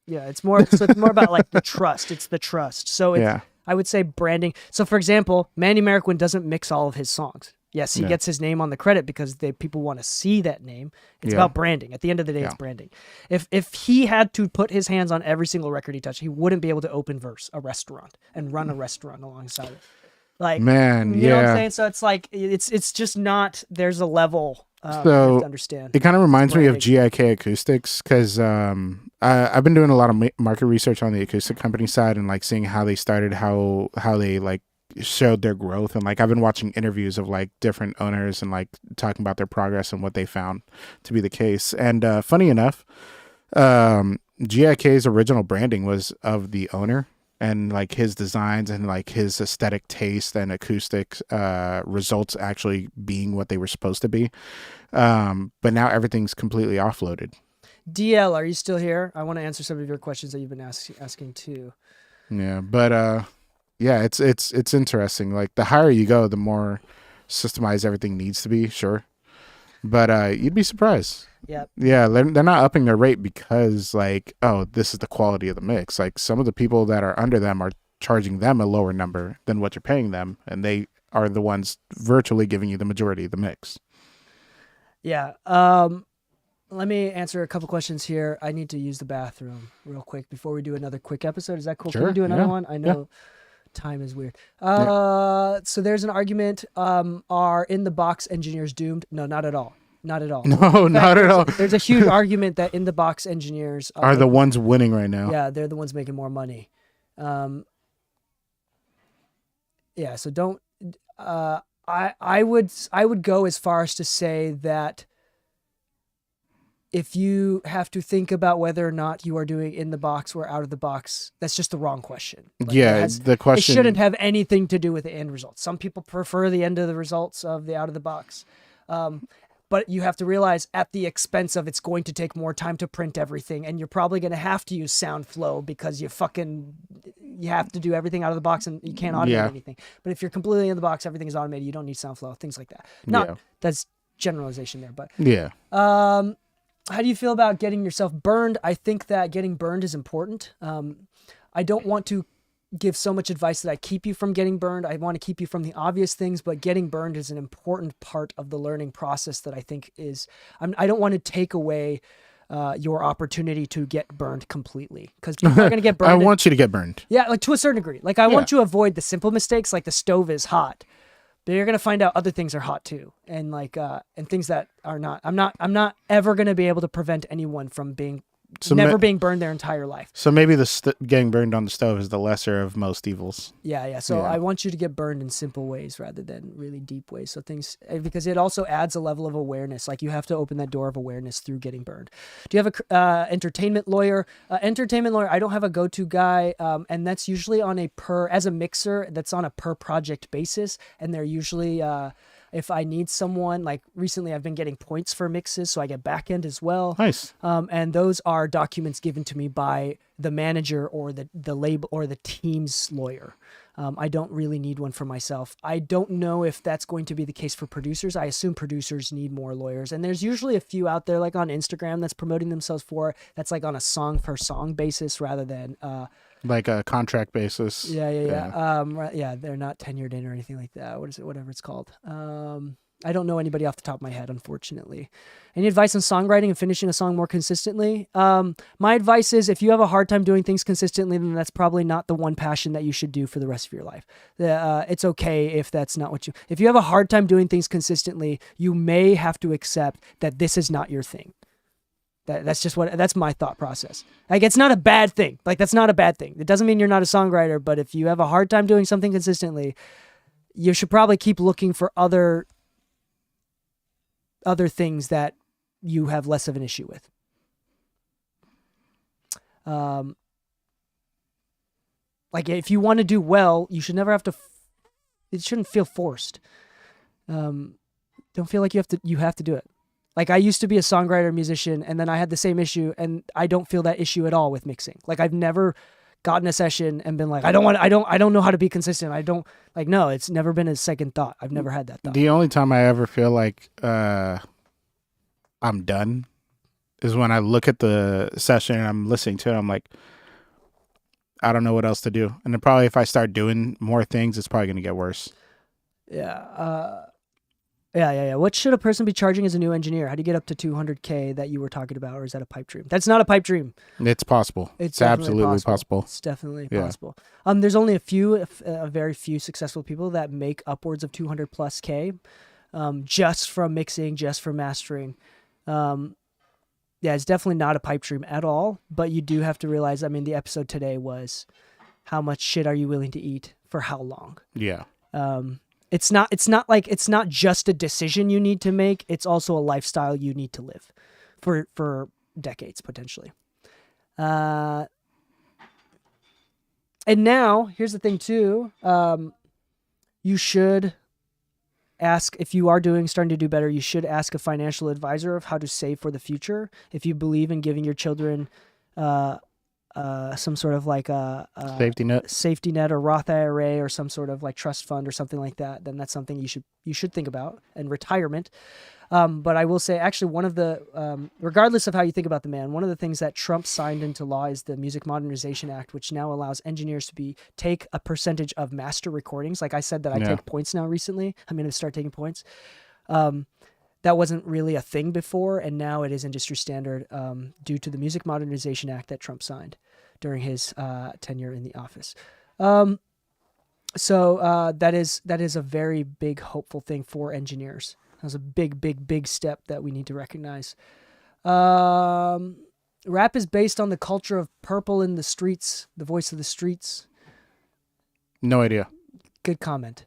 Yeah, it's more about like the trust. It's the trust. So I would say branding. So for example, Manny Marroquin doesn't mix all of his songs. Yes, he gets his name on the credit because people want to see that name. It's about branding. At the end of the day, it's branding. If he had to put his hands on every single record he touched, he wouldn't be able to open a restaurant and run a restaurant alongside it. Like, man, you know what I'm saying? So it's like it's just not. There's a level. So to understand. It kind of reminds me of GIK Acoustics, because I've been doing a lot of market research on the acoustic company side and like seeing how they started, how they like showed their growth, and like I've been watching interviews of like different owners and like talking about their progress and what they found to be the case. And funny enough, GIK's original branding was of the owner, and like his designs and like his aesthetic taste and acoustic results actually being what they were supposed to be. But now everything's completely offloaded. DL, are you still here? I want to answer some of your questions that you've been asking too. Yeah, but yeah, it's interesting. Like the higher you go, the more systemized everything needs to be. Sure, but you'd be surprised. Yep. Yeah, they're not upping their rate because like, oh, this is the quality of the mix. Like some of the people that are under them are charging them a lower number than what you're paying them, and they are the ones virtually giving you the majority of the mix. Yeah. Let me answer a couple questions here. I need to use the bathroom real quick before we do another quick episode. Is that cool? Can Sure, we do another yeah, one? I know time is weird. So there's an argument. Are in the box engineers doomed? No, not at all. Not at all. No, not at all. There's a huge argument that in the box engineers Are the ones winning right now? Yeah, they're the ones making more money. Yeah, so don't. I would go as far as to say that if you have to think about whether or not you are doing in the box or out of the box, that's just the wrong question. Like, Yeah, the question it shouldn't have anything to do with the end result. Some people prefer the end of the results of the out of the box. But you have to realize at the expense of it's going to take more time to print everything, and you're probably going to have to use SoundFlow because you have to do everything out of the box and you can't automate anything. But if you're completely in the box, everything is automated. You don't need SoundFlow, things like that. That's generalization there, but yeah. How do you feel about getting yourself burned? I think that getting burned is important. I don't want to give so much advice that I keep you from getting burned. I want to keep you from the obvious things, but getting burned is an important part of the learning process that I think is, I don't want to take away your opportunity to get burned completely, because people are going to get burned. I want you to get burned. Yeah, like to a certain degree. Like I want you to avoid the simple mistakes, like the stove is hot, but you're going to find out other things are hot too. And like, and things that are not, I'm not ever going to be able to prevent anyone from being being burned their entire life. So maybe getting burned on the stove is the lesser of most evils. Yeah. So I want you to get burned in simple ways rather than really deep ways. So things, because it also adds a level of awareness. Like you have to open that door of awareness through getting burned. Do you have a entertainment lawyer? Entertainment lawyer, I don't have a go-to guy. And that's usually on as a mixer, that's on a per project basis. And they're usually, if I need someone, like recently I've been getting points for mixes, so I get back end as well. Nice. And those are documents given to me by the manager or the label or the team's lawyer. I don't really need one for myself. I don't know if that's going to be the case for producers. I assume producers need more lawyers. And there's usually a few out there like on Instagram that's promoting themselves for, that's like on a song per song basis rather than... like a contract basis. Yeah. They're not tenured in or anything like that. What is it? Whatever it's called. I don't know anybody off the top of my head, unfortunately. Any advice on songwriting and finishing a song more consistently? My advice is if you have a hard time doing things consistently, then that's probably not the one passion that you should do for the rest of your life. It's okay if that's not if you have a hard time doing things consistently, you may have to accept that this is not your thing. That's my thought process. Like, it's not a bad thing. Like, that's not a bad thing. It doesn't mean you're not a songwriter, but if you have a hard time doing something consistently, you should probably keep looking for other things that you have less of an issue with. Like, if you want to do well, you should never have to, it shouldn't feel forced. Don't feel like you have to do it. Like, I used to be a songwriter, musician, and then I had the same issue, and I don't feel that issue at all with mixing. Like, I've never gotten a session and been like, I don't know how to be consistent. No, it's never been a second thought. I've never had that thought. The only time I ever feel like I'm done is when I look at the session and I'm listening to it. I'm like, I don't know what else to do. And then probably if I start doing more things, it's probably going to get worse. Yeah. Yeah. What should a person be charging as a new engineer? How do you get up to 200K that you were talking about, or is that a pipe dream? That's not a pipe dream. It's possible. It's absolutely possible. It's definitely possible. There's only a very few successful people that make upwards of 200 plus K, just from mixing, just from mastering. It's definitely not a pipe dream at all, but you do have to realize, the episode today was how much shit are you willing to eat for how long? Yeah. It's not just a decision you need to make. It's also a lifestyle you need to live for decades, potentially. And now, here's the thing too. You should ask if you are starting to do better. You should ask a financial advisor of how to save for the future. If you believe in giving your children some sort of like a Safety net. or Roth IRA or some sort of like trust fund or something like that, then that's something you should think about. And retirement. But I will say, actually, one of the, regardless of how you think about the man, one of the things that Trump signed into law is the Music Modernization Act, which now allows engineers to take a percentage of master recordings. Like I said that I take points now recently. I'm going to start taking points. That wasn't really a thing before, and now it is industry standard due to the Music Modernization Act that Trump signed during his tenure in the office. So that is a very big, hopeful thing for engineers. That was a big, big, big step that we need to recognize. Rap is based on the culture of purple in the streets, the voice of the streets. No idea. Good comment.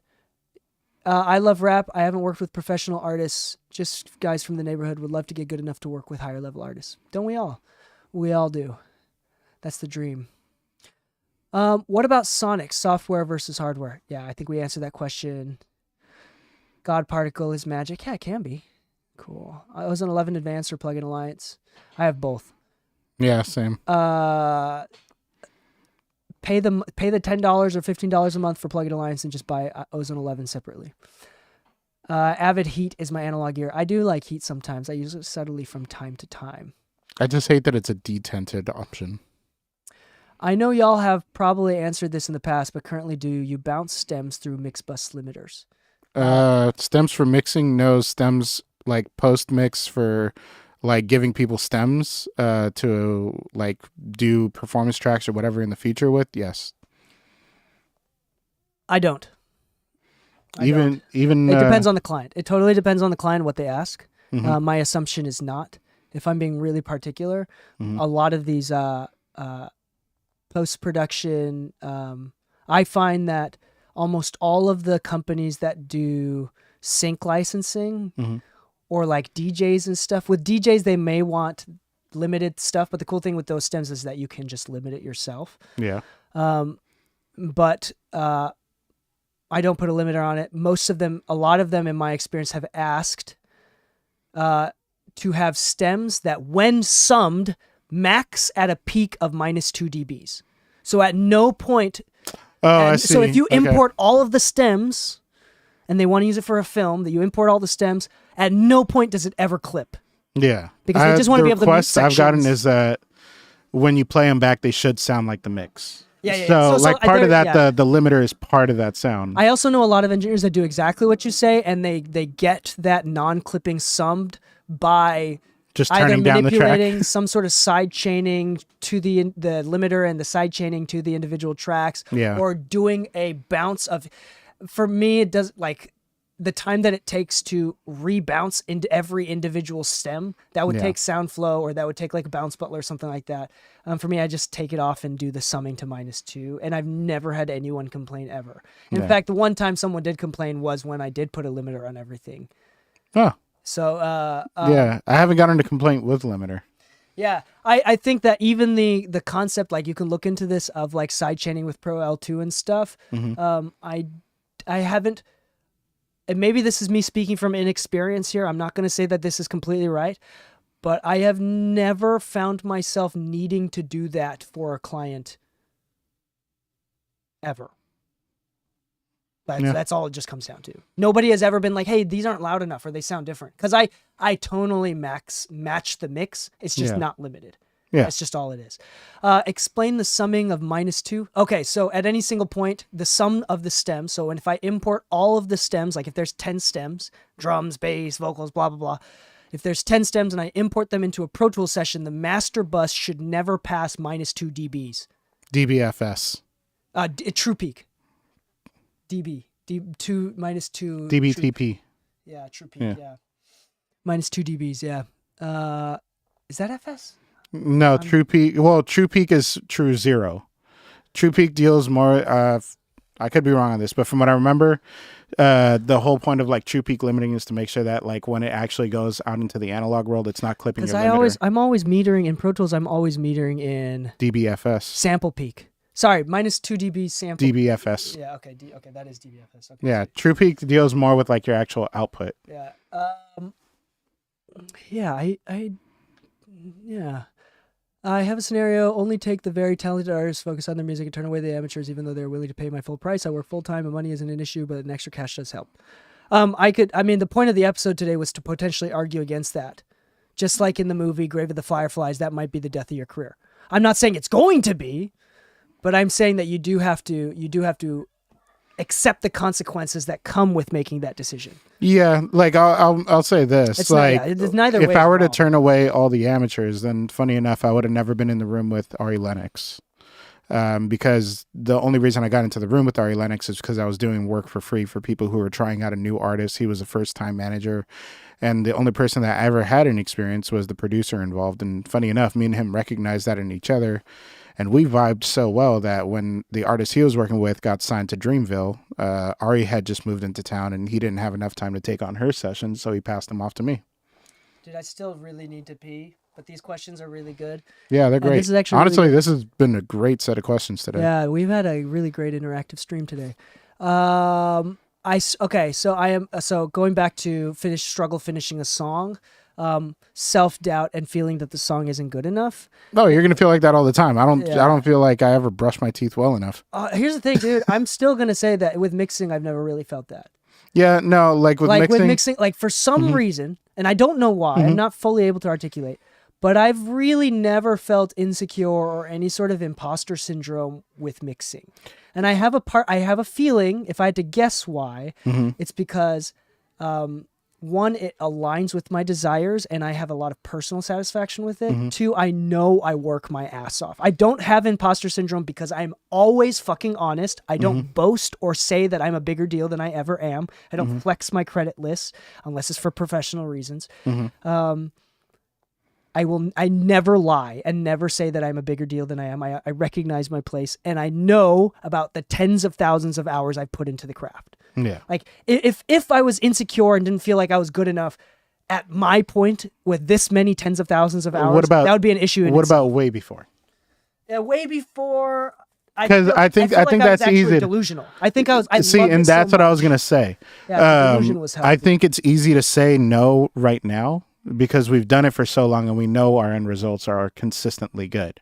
I love rap. I haven't worked with professional artists, just guys from the neighborhood. Would love to get good enough to work with higher level artists. Don't we all? We all do. That's the dream. What about Sonic, software versus hardware? Yeah, I think we answered that question. God Particle is magic. Yeah, it can be. Cool. I was an 11 Advanced or Plugin Alliance. I have both. Yeah, same. Pay the $10 or $15 a month for Plugin Alliance and just buy Ozone 11 separately. Avid Heat is my analog gear. I do like Heat sometimes. I use it subtly from time to time. I just hate that it's a detented option. I know y'all have probably answered this in the past, but currently do you bounce stems through mix bus limiters? Stems for mixing, no. Stems like post mix for like giving people stems to like do performance tracks or whatever in the future with. Yes. I don't. Even it depends on the client. It totally depends on the client what they ask. Mhm. My assumption is not. If I'm being really particular, a lot of these post production, I find that almost all of the companies that do sync licensing or like DJs and stuff, with DJs, they may want limited stuff, but the cool thing with those stems is that you can just limit it yourself. Yeah. But I don't put a limiter on it. A lot of them in my experience have asked to have stems that when summed max at a peak of -2 dBs. So at no point. I see. So if you import all of the stems and they want to use it for a film, that you import all the stems, at no point does it ever clip. Yeah. Because they just want to be able to move request I've sections. gotten is that when you play them back, they should sound like the mix. Yeah. So part of that, the limiter is part of that sound. I also know a lot of engineers that do exactly what you say, and they get that non-clipping summed by just either turning down the track. manipulating some sort of side chaining to the limiter and the side chaining to the individual tracks, or doing a bounce of. For me, it does like the time that it takes to rebounce into every individual stem. That would take SoundFlow, or that would take like a Bounce Butler or something like that. For me, I just take it off and do the summing to -2, and I've never had anyone complain ever. In fact, the one time someone did complain was when I did put a limiter on everything. Oh. So I haven't gotten a complaint with limiter. Yeah, I think that even the concept, like you can look into this of like side chaining with Pro L2 and stuff. I haven't, and maybe this is me speaking from inexperience here. I'm not going to say that this is completely right, but I have never found myself needing to do that for a client ever. That's all it just comes down to. Nobody has ever been like, hey, these aren't loud enough or they sound different. Because I tonally match the mix. It's just not limited. Yeah. That's just all it is. Explain the summing of -2. Okay, so at any single point, the sum of the stems. So if I import all of the stems, like if there's 10 stems, drums, bass, vocals, blah, blah, blah. If there's 10 stems and I import them into a Pro Tools session, the master bus should never pass -2 dBs. DBFS. True peak. dB. -2. DBTP. Yeah, true peak, yeah. -2 dBs, yeah. Is that FS? No, true peak. Well, true peak is true zero. True peak deals more. I could be wrong on this, but from what I remember, the whole point of like true peak limiting is to make sure that like when it actually goes out into the analog world, it's not clipping your limiter. I'm always metering in Pro Tools. I'm always metering in DBFS. sample peak. Sorry, minus 2 dB sample. DBFS. Yeah, okay, okay, that is DBFS. Okay. Yeah, True Peak deals more with like your actual output. Yeah. Yeah, yeah. I have a scenario. Only take the very talented artists, focus on their music, and turn away the amateurs, even though they're willing to pay my full price. I work full time, and money isn't an issue, but an extra cash does help. The point of the episode today was to potentially argue against that. Just like in the movie Grave of the Fireflies, that might be the death of your career. I'm not saying it's going to be, but I'm saying that you do have to accept the consequences that come with making that decision. Yeah, like I'll say this: It's like, it's neither if way I were to wrong. turn away all the amateurs, then funny enough, I would have never been in the room with Ari Lennox, because the only reason I got into the room with Ari Lennox is because I was doing work for free for people who were trying out a new artist. He was a first-time manager, and the only person that ever had an experience was the producer involved. And funny enough, me and him recognized that in each other. And we vibed so well that when the artist he was working with got signed to Dreamville, Ari had just moved into town and he didn't have enough time to take on her sessions, so he passed them off to me. Dude, I still really need to pee, but these questions are really good. Yeah, they're great. This is actually Honestly, really this has been a great set of questions today. Yeah, we've had a really great interactive stream today. So going back to finishing a song, self-doubt and feeling that the song isn't good enough. Oh, you're gonna feel like that all the time. I Yeah. don't feel like I ever brush my teeth well enough. Here's the thing, dude. I'm still gonna say that with mixing, I've never really felt that. Yeah, no, like with mixing. Like for some reason, and I don't know why, I'm not fully able to articulate, but I've really never felt insecure or any sort of imposter syndrome with mixing. And I have a feeling, if I had to guess why, it's because one, it aligns with my desires and I have a lot of personal satisfaction with it. Two, I know I work my ass off. I don't have imposter syndrome because I'm always fucking honest. I don't boast or say that I'm a bigger deal than I ever am. I don't flex my credit list unless it's for professional reasons. I never lie and never say that I'm a bigger deal than I am. I recognize my place and I know about the tens of thousands of hours I've put into the craft. Yeah. Like if I was insecure and didn't feel like I was good enough at my point with this many tens of thousands of hours, that would be an issue. What about way before? Yeah, way before. Because I think that's easy. Delusional. I think I was. And that's what I was gonna say. Yeah, delusion was healthy. I think it's easy to say no right now because we've done it for so long and we know our end results are consistently good.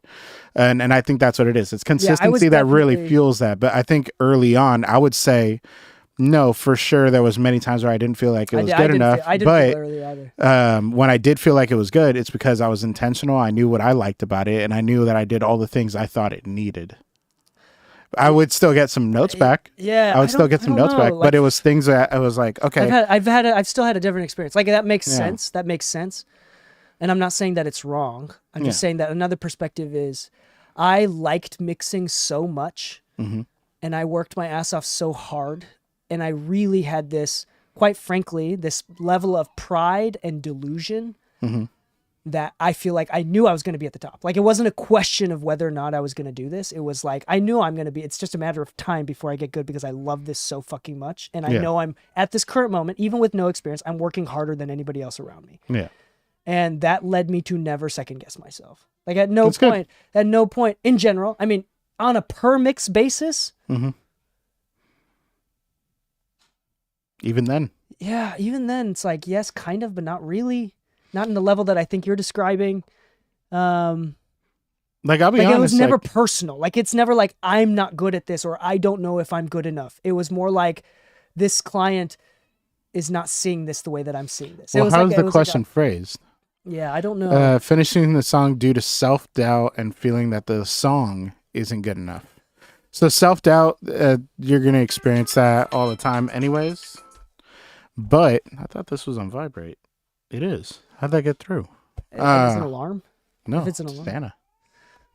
And I think that's what it is. It's consistency that really fuels that. But I think early on, I would say, no, for sure. There was many times where I didn't feel like it was good enough. I didn't feel early either. When I did feel like it was good, it's because I was intentional. I knew what I liked about it, and I knew that I did all the things I thought it needed. I would still get some notes back. Yeah, I would still get some notes back, like, but it was things that I was like, okay. I've still had a different experience. Like that makes sense. That makes sense. And I'm not saying that it's wrong. I'm just saying that another perspective is, I liked mixing so much, and I worked my ass off so hard. And I really had this, quite frankly, this level of pride and delusion that I feel like I knew I was going to be at the top. Like it wasn't a question of whether or not I was going to do this. It was like, I knew I'm going to be, it's just a matter of time before I get good because I love this so fucking much. And I know I'm at this current moment, even with no experience, I'm working harder than anybody else around me. Yeah. And that led me to never second guess myself. Like at no point in general, I mean, on a per mix basis, even then. Yeah, even then, it's like, yes, kind of, but not really. Not in the level that I think you're describing. Like, I'll be like honest. It was never personal. Like, it's never like, I'm not good at this or I don't know if I'm good enough. It was more like, this client is not seeing this the way that I'm seeing this. Well, how's the question phrased? Yeah, I don't know. Finishing the song due to self-doubt and feeling that the song isn't good enough. So self-doubt, you're going to experience that all the time anyways. But I thought this was on vibrate. It is. How'd that get through? Is it an alarm? No, if it's an alarm? Santa.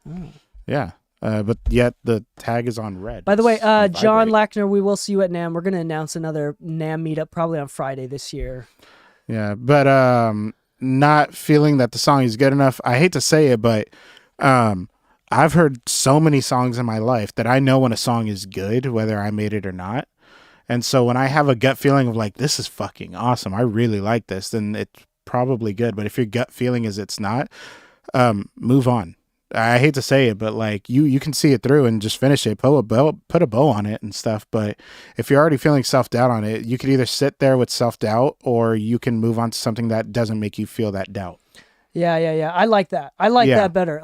Oh. Yeah. But yet the tag is on red. By the way, on John vibrate. Lackner, we will see you at NAMM. We're going to announce another NAMM meetup probably on Friday this year. Yeah, but not feeling that the song is good enough. I hate to say it, but I've heard so many songs in my life that I know when a song is good, whether I made it or not. And so when I have a gut feeling of like, this is fucking awesome, I really like this, then it's probably good. But if your gut feeling is it's not, move on. I hate to say it, but like you can see it through and just finish it, put a bow on it and stuff. But if you're already feeling self-doubt on it, you could either sit there with self-doubt or you can move on to something that doesn't make you feel that doubt. Yeah. I like that. I like that better.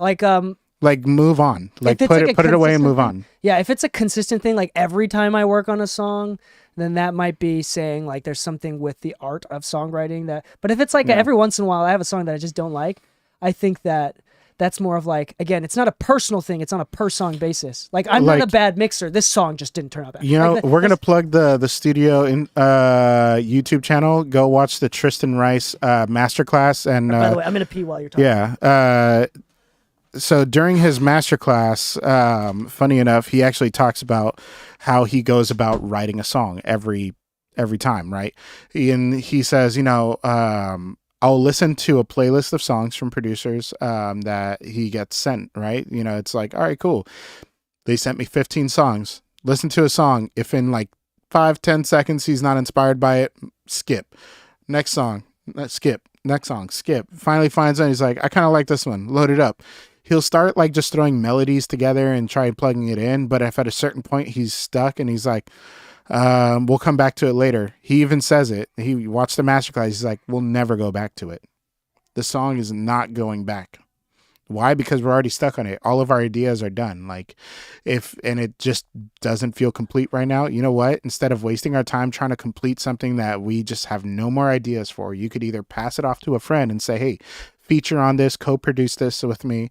Like move on. Like put it away and move on. Yeah, if it's a consistent thing, like every time I work on a song, then that might be saying like there's something with the art of songwriting that. But if it's like every once in a while I have a song that I just don't like, I think that's more of like, again, it's not a personal thing. It's on a per song basis. Like I'm not a bad mixer. This song just didn't turn out bad. You know, we're going to plug the studio in YouTube channel. Go watch the Tristan Rice masterclass. And by the way, I'm going to pee while you're talking. Yeah. So during his masterclass, funny enough, he actually talks about how he goes about writing a song every time, right? And he says, I'll listen to a playlist of songs from producers that he gets sent, right? It's like, all right, cool. They sent me 15 songs. Listen to a song. If in like 5-10 seconds he's not inspired by it, skip. Next song, skip. Next song, skip. Finally finds one. He's like, I kind of like this one. Load it up. He'll start like just throwing melodies together and try plugging it in. But if at a certain point he's stuck and he's like, we'll come back to it later. He even says it. He watched the masterclass. He's like, we'll never go back to it. The song is not going back. Why? Because we're already stuck on it. All of our ideas are done. And it just doesn't feel complete right now. You know what? Instead of wasting our time trying to complete something that we just have no more ideas for, you could either pass it off to a friend and say, hey, feature on this, co-produce this with me,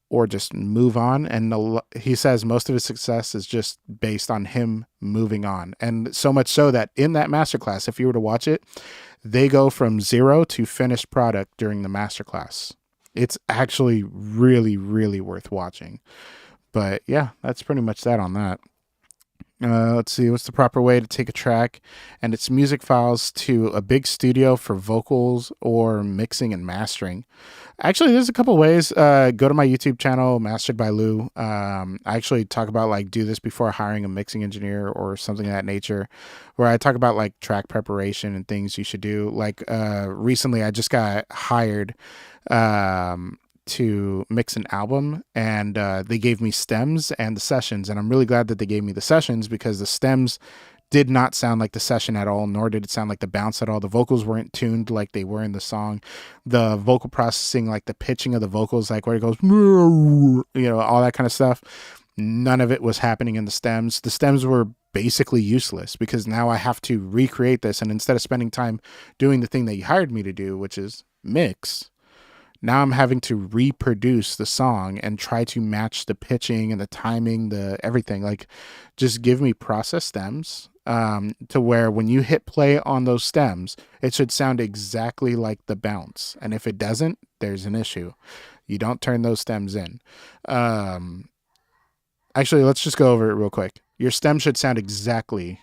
or just move on. And he says most of his success is just based on him moving on. And so much so that in that masterclass, if you were to watch it, they go from 0 to finished product during the masterclass. It's actually really, really worth watching. But yeah, that's pretty much that on that. Let's see, what's the proper way to take a track and its music files to a big studio for vocals or mixing and mastering? Actually, there's a couple ways. Go to my YouTube channel, Mastered by Lou. I actually talk about do this before hiring a mixing engineer or something of that nature, where I talk about track preparation and things you should do. Recently, I just got hired to mix an album, and they gave me stems and the sessions, and I'm really glad that they gave me the sessions because the stems did not sound like the session at all, nor did it sound like the bounce at all. The vocals weren't tuned like they were in the song. The vocal processing, the pitching of the vocals, where it goes, all that kind of stuff, none of it was happening in the stems. The stems were basically useless because now I have to recreate this, and instead of spending time doing the thing that you hired me to do, which is mix, now I'm having to reproduce the song and try to match the pitching and the timing, the everything. Just give me process stems to where when you hit play on those stems, it should sound exactly like the bounce. And if it doesn't, there's an issue. You don't turn those stems in. Actually, let's just go over it real quick. Your stem should sound exactly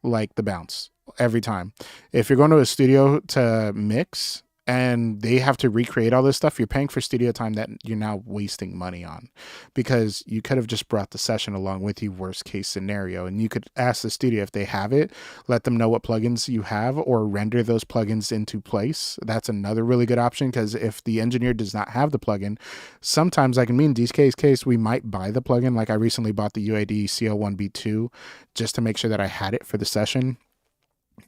like the bounce every time. If you're going to a studio to mix and they have to recreate all this stuff, you're paying for studio time that you're now wasting money on, because you could have just brought the session along with you, worst case scenario. And you could ask the studio if they have it, let them know what plugins you have, or render those plugins into place. That's another really good option, because if the engineer does not have the plugin, sometimes, like in me and DK's case, we might buy the plugin. I recently bought the UAD CO1B2 just to make sure that I had it for the session.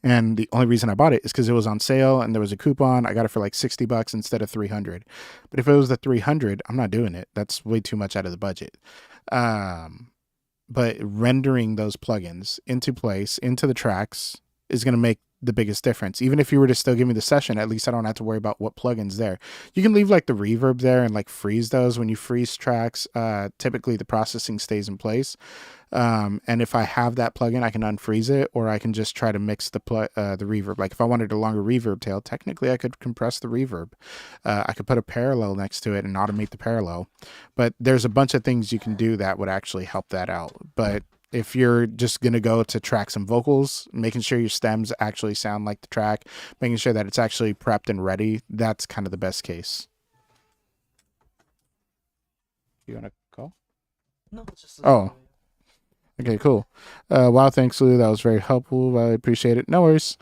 And the only reason I bought it is because it was on sale and there was a coupon. I got it for $60 instead of $300. But if it was the $300, I'm not doing it. That's way too much out of the budget. But rendering those plugins into place, into the tracks, is going to make the biggest difference. Even if you were to still give me the session, at least I don't have to worry about what plugins there. You can leave the reverb there and freeze those. When you freeze tracks, typically the processing stays in place. And if I have that plugin, I can unfreeze it, or I can just try to mix the reverb. If I wanted a longer reverb tail, technically I could compress the reverb. I could put a parallel next to it and automate the parallel. But there's a bunch of things you can do that would actually help that out. But if you're just going to go to track some vocals, making sure your stems actually sound like the track, making sure that it's actually prepped and ready, that's kind of the best case. You want to call? No, it's just... Oh. Okay, cool. Wow, thanks, Lou. That was very helpful. I appreciate it. No worries.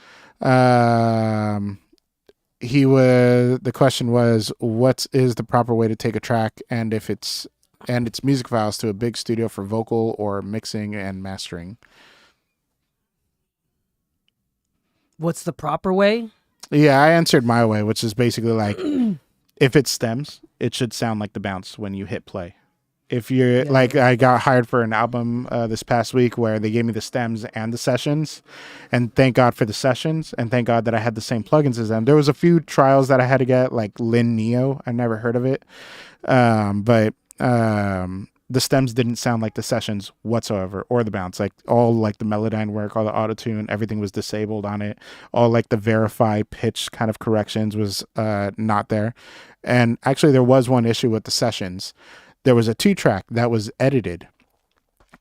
the question was, what is the proper way to take a track and its music files to a big studio for vocal or mixing and mastering? What's the proper way? Yeah, I answered my way, which is basically like, if it stems, it should sound like the bounce when you hit play. If you're like, I got hired for an album this past week where they gave me the stems and the sessions, and thank God for the sessions, and thank God that I had the same plugins as them. There was a few trials that I had to get, like Lin Neo. I never heard of it, but the stems didn't sound like the sessions whatsoever, or the bounce. Like all like the Melodyne work, all the auto-tune, everything was disabled on it. All like the verify pitch kind of corrections was not there. And actually there was one issue with the sessions. There was a 2-track that was edited.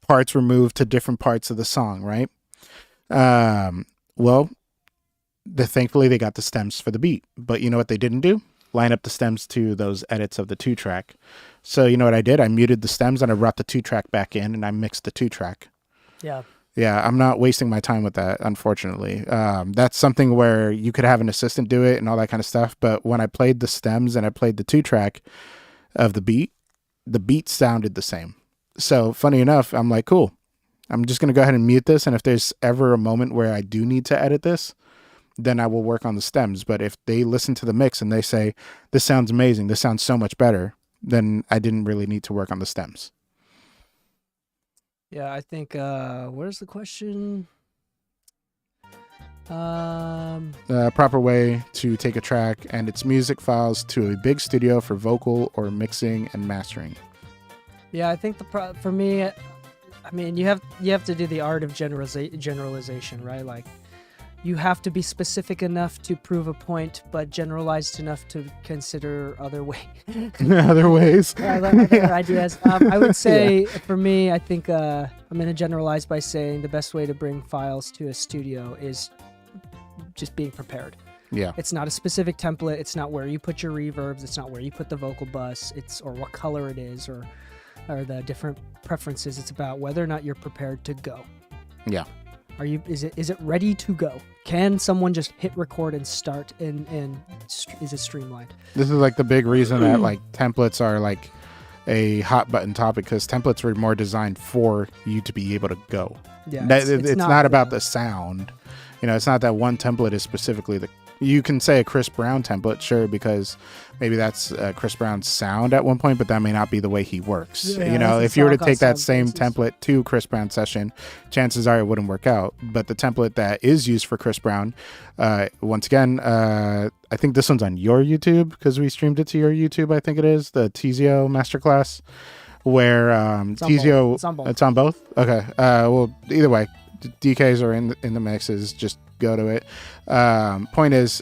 Parts were moved to different parts of the song, right? Thankfully they got the stems for the beat. But you know what they didn't do? Line up the stems to those edits of the 2-track. So you know what I did? I muted the stems and I brought the 2-track back in and I mixed the 2-track. Yeah. Yeah, I'm not wasting my time with that, unfortunately. That's something where you could have an assistant do it and all that kind of stuff. But when I played the stems and I played the 2-track of the beat sounded the same. So funny enough, I'm like, cool. I'm just going to go ahead and mute this. And if there's ever a moment where I do need to edit this, then I will work on the stems. But if they listen to the mix and they say, this sounds amazing, this sounds so much better, then I didn't really need to work on the stems. Yeah, I think, where's the question? Proper way to take a track and its music files to a big studio for vocal or mixing and mastering. Yeah, I think for me, I mean, you have to do the art of generalization, right? Like, you have to be specific enough to prove a point, but generalized enough to consider other ways. Other ways. Other ideas. I would say, for me, I think I'm going to generalize by saying the best way to bring files to a studio is just being prepared. Yeah. It's not a specific template. It's not where you put your reverbs. It's not where you put the vocal bus. Or what color it is, or the different preferences. It's about whether or not you're prepared to go. Yeah. Is it ready to go? Can someone just hit record and start and is it streamlined? This is like the big reason that like templates are like a hot button topic, because templates were more designed for you to be able to go. Yeah, it's not about the sound. You know, it's not that one template is specifically you can say a Chris Brown template, sure, because maybe that's Chris Brown's sound at one point, but that may not be the way he works. Yeah, you know, if you were to take that same template to Chris Brown session, chances are it wouldn't work out. But the template that is used for Chris Brown, once again, I think this one's on your YouTube, because we streamed it to your YouTube, I think it is, the Tizio Masterclass, where Tizio... It's on both? Okay. Well, either way, DKs are in the mixes, just go to it. Point is,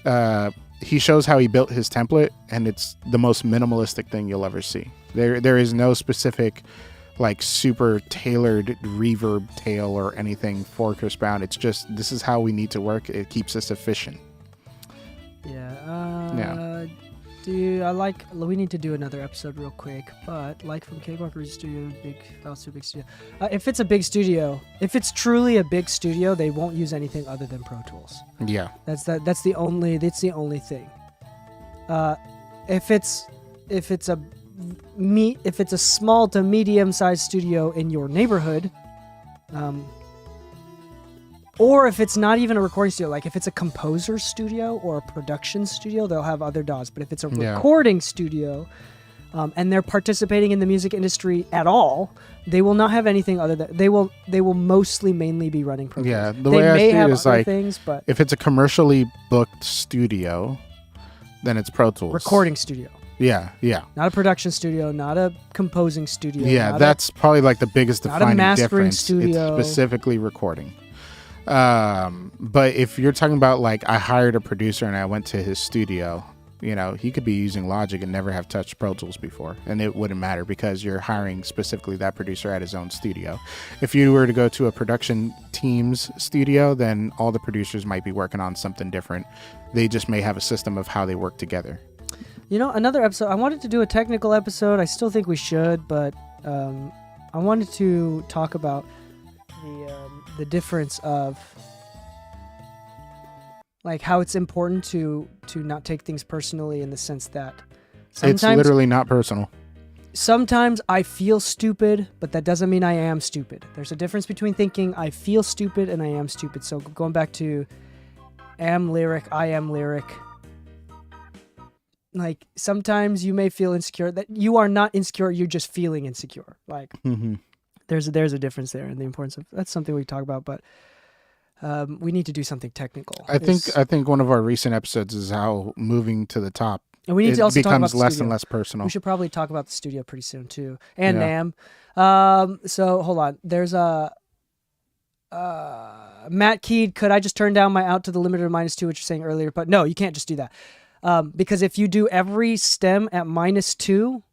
he shows how he built his template, and it's the most minimalistic thing you'll ever see. There is no specific like super tailored reverb tail or anything for Chris Brown. It's just, this is how we need to work. It keeps us efficient. Yeah. Dude, we need to do another episode real quick, but like from Cakewalk Studio, big studio. If it's a big studio, if it's truly a big studio, they won't use anything other than Pro Tools. Yeah. That's the only thing. If it's a small to medium sized studio in your neighborhood, or if it's not even a recording studio, like if it's a composer studio or a production studio, they'll have other DAWs. But if it's a recording studio, and they're participating in the music industry at all, they will not have anything other than they will mainly be running Pro Tools. Yeah, the way I see it is like, things, but if it's a commercially booked studio, then it's Pro Tools. Recording studio. Yeah. Not a production studio, not a composing studio. Yeah, that's probably like the biggest defining difference. Studio. It's specifically recording. But if you're talking about like, I hired a producer and I went to his studio, you know, he could be using Logic and never have touched Pro Tools before, and it wouldn't matter because you're hiring specifically that producer at his own studio. If you were to go to a production team's studio, then all the producers might be working on something different. They just may have a system of how they work together. You know, another episode, I wanted to do a technical episode. I still think we should, but I wanted to talk about the difference of like how it's important to not take things personally in the sense that It's literally not personal. sometimes I feel stupid, but that doesn't mean I am stupid. There's a difference between thinking I feel stupid and I am stupid. So going back to am lyric, I am lyric. Like sometimes you may feel insecure that you are not insecure, you're just feeling insecure. Like Mm-hmm. there's a difference there, and the importance of that's something we talk about, but we need to do something technical. I think one of our recent episodes is how moving to the top And we need to it also talk about becomes the less studio. and less personal. We should probably talk about the studio pretty soon too, and Yeah. NAMM. So hold on. There's a Matt Keed. Could I just turn down my out to the limiter -2, which you're saying earlier? But no, you can't just do that. Because if you do every stem at -2,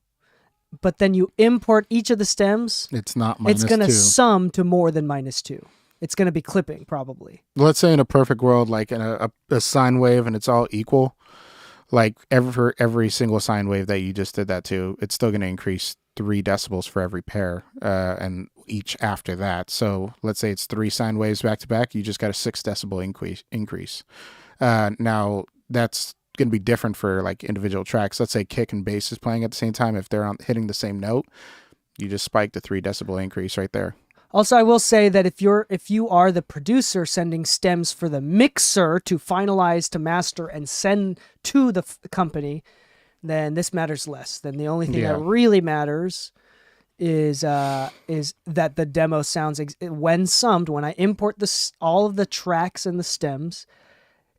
but then you import each of the stems, It's not it's going to -2. sum to more than -2. It's going to be clipping probably. Let's say in a perfect world, like in a sine wave and it's all equal, like every single sine wave that you just did that to, it's still going to increase 3 decibels for every pair, and each after that. So let's say it's 3 sine waves back to back, you just got a 6 decibel increase. Now that's going to be different for like individual tracks. Let's say kick and bass is playing at the same time. If they're hitting the same note, you just spiked a 3 decibel increase right there. Also, I will say that if you are the producer sending stems for the mixer to finalize, to master, and send to the company, then this matters less. Then the only thing that really matters is that the demo sounds when summed. When I import all of the tracks and the stems,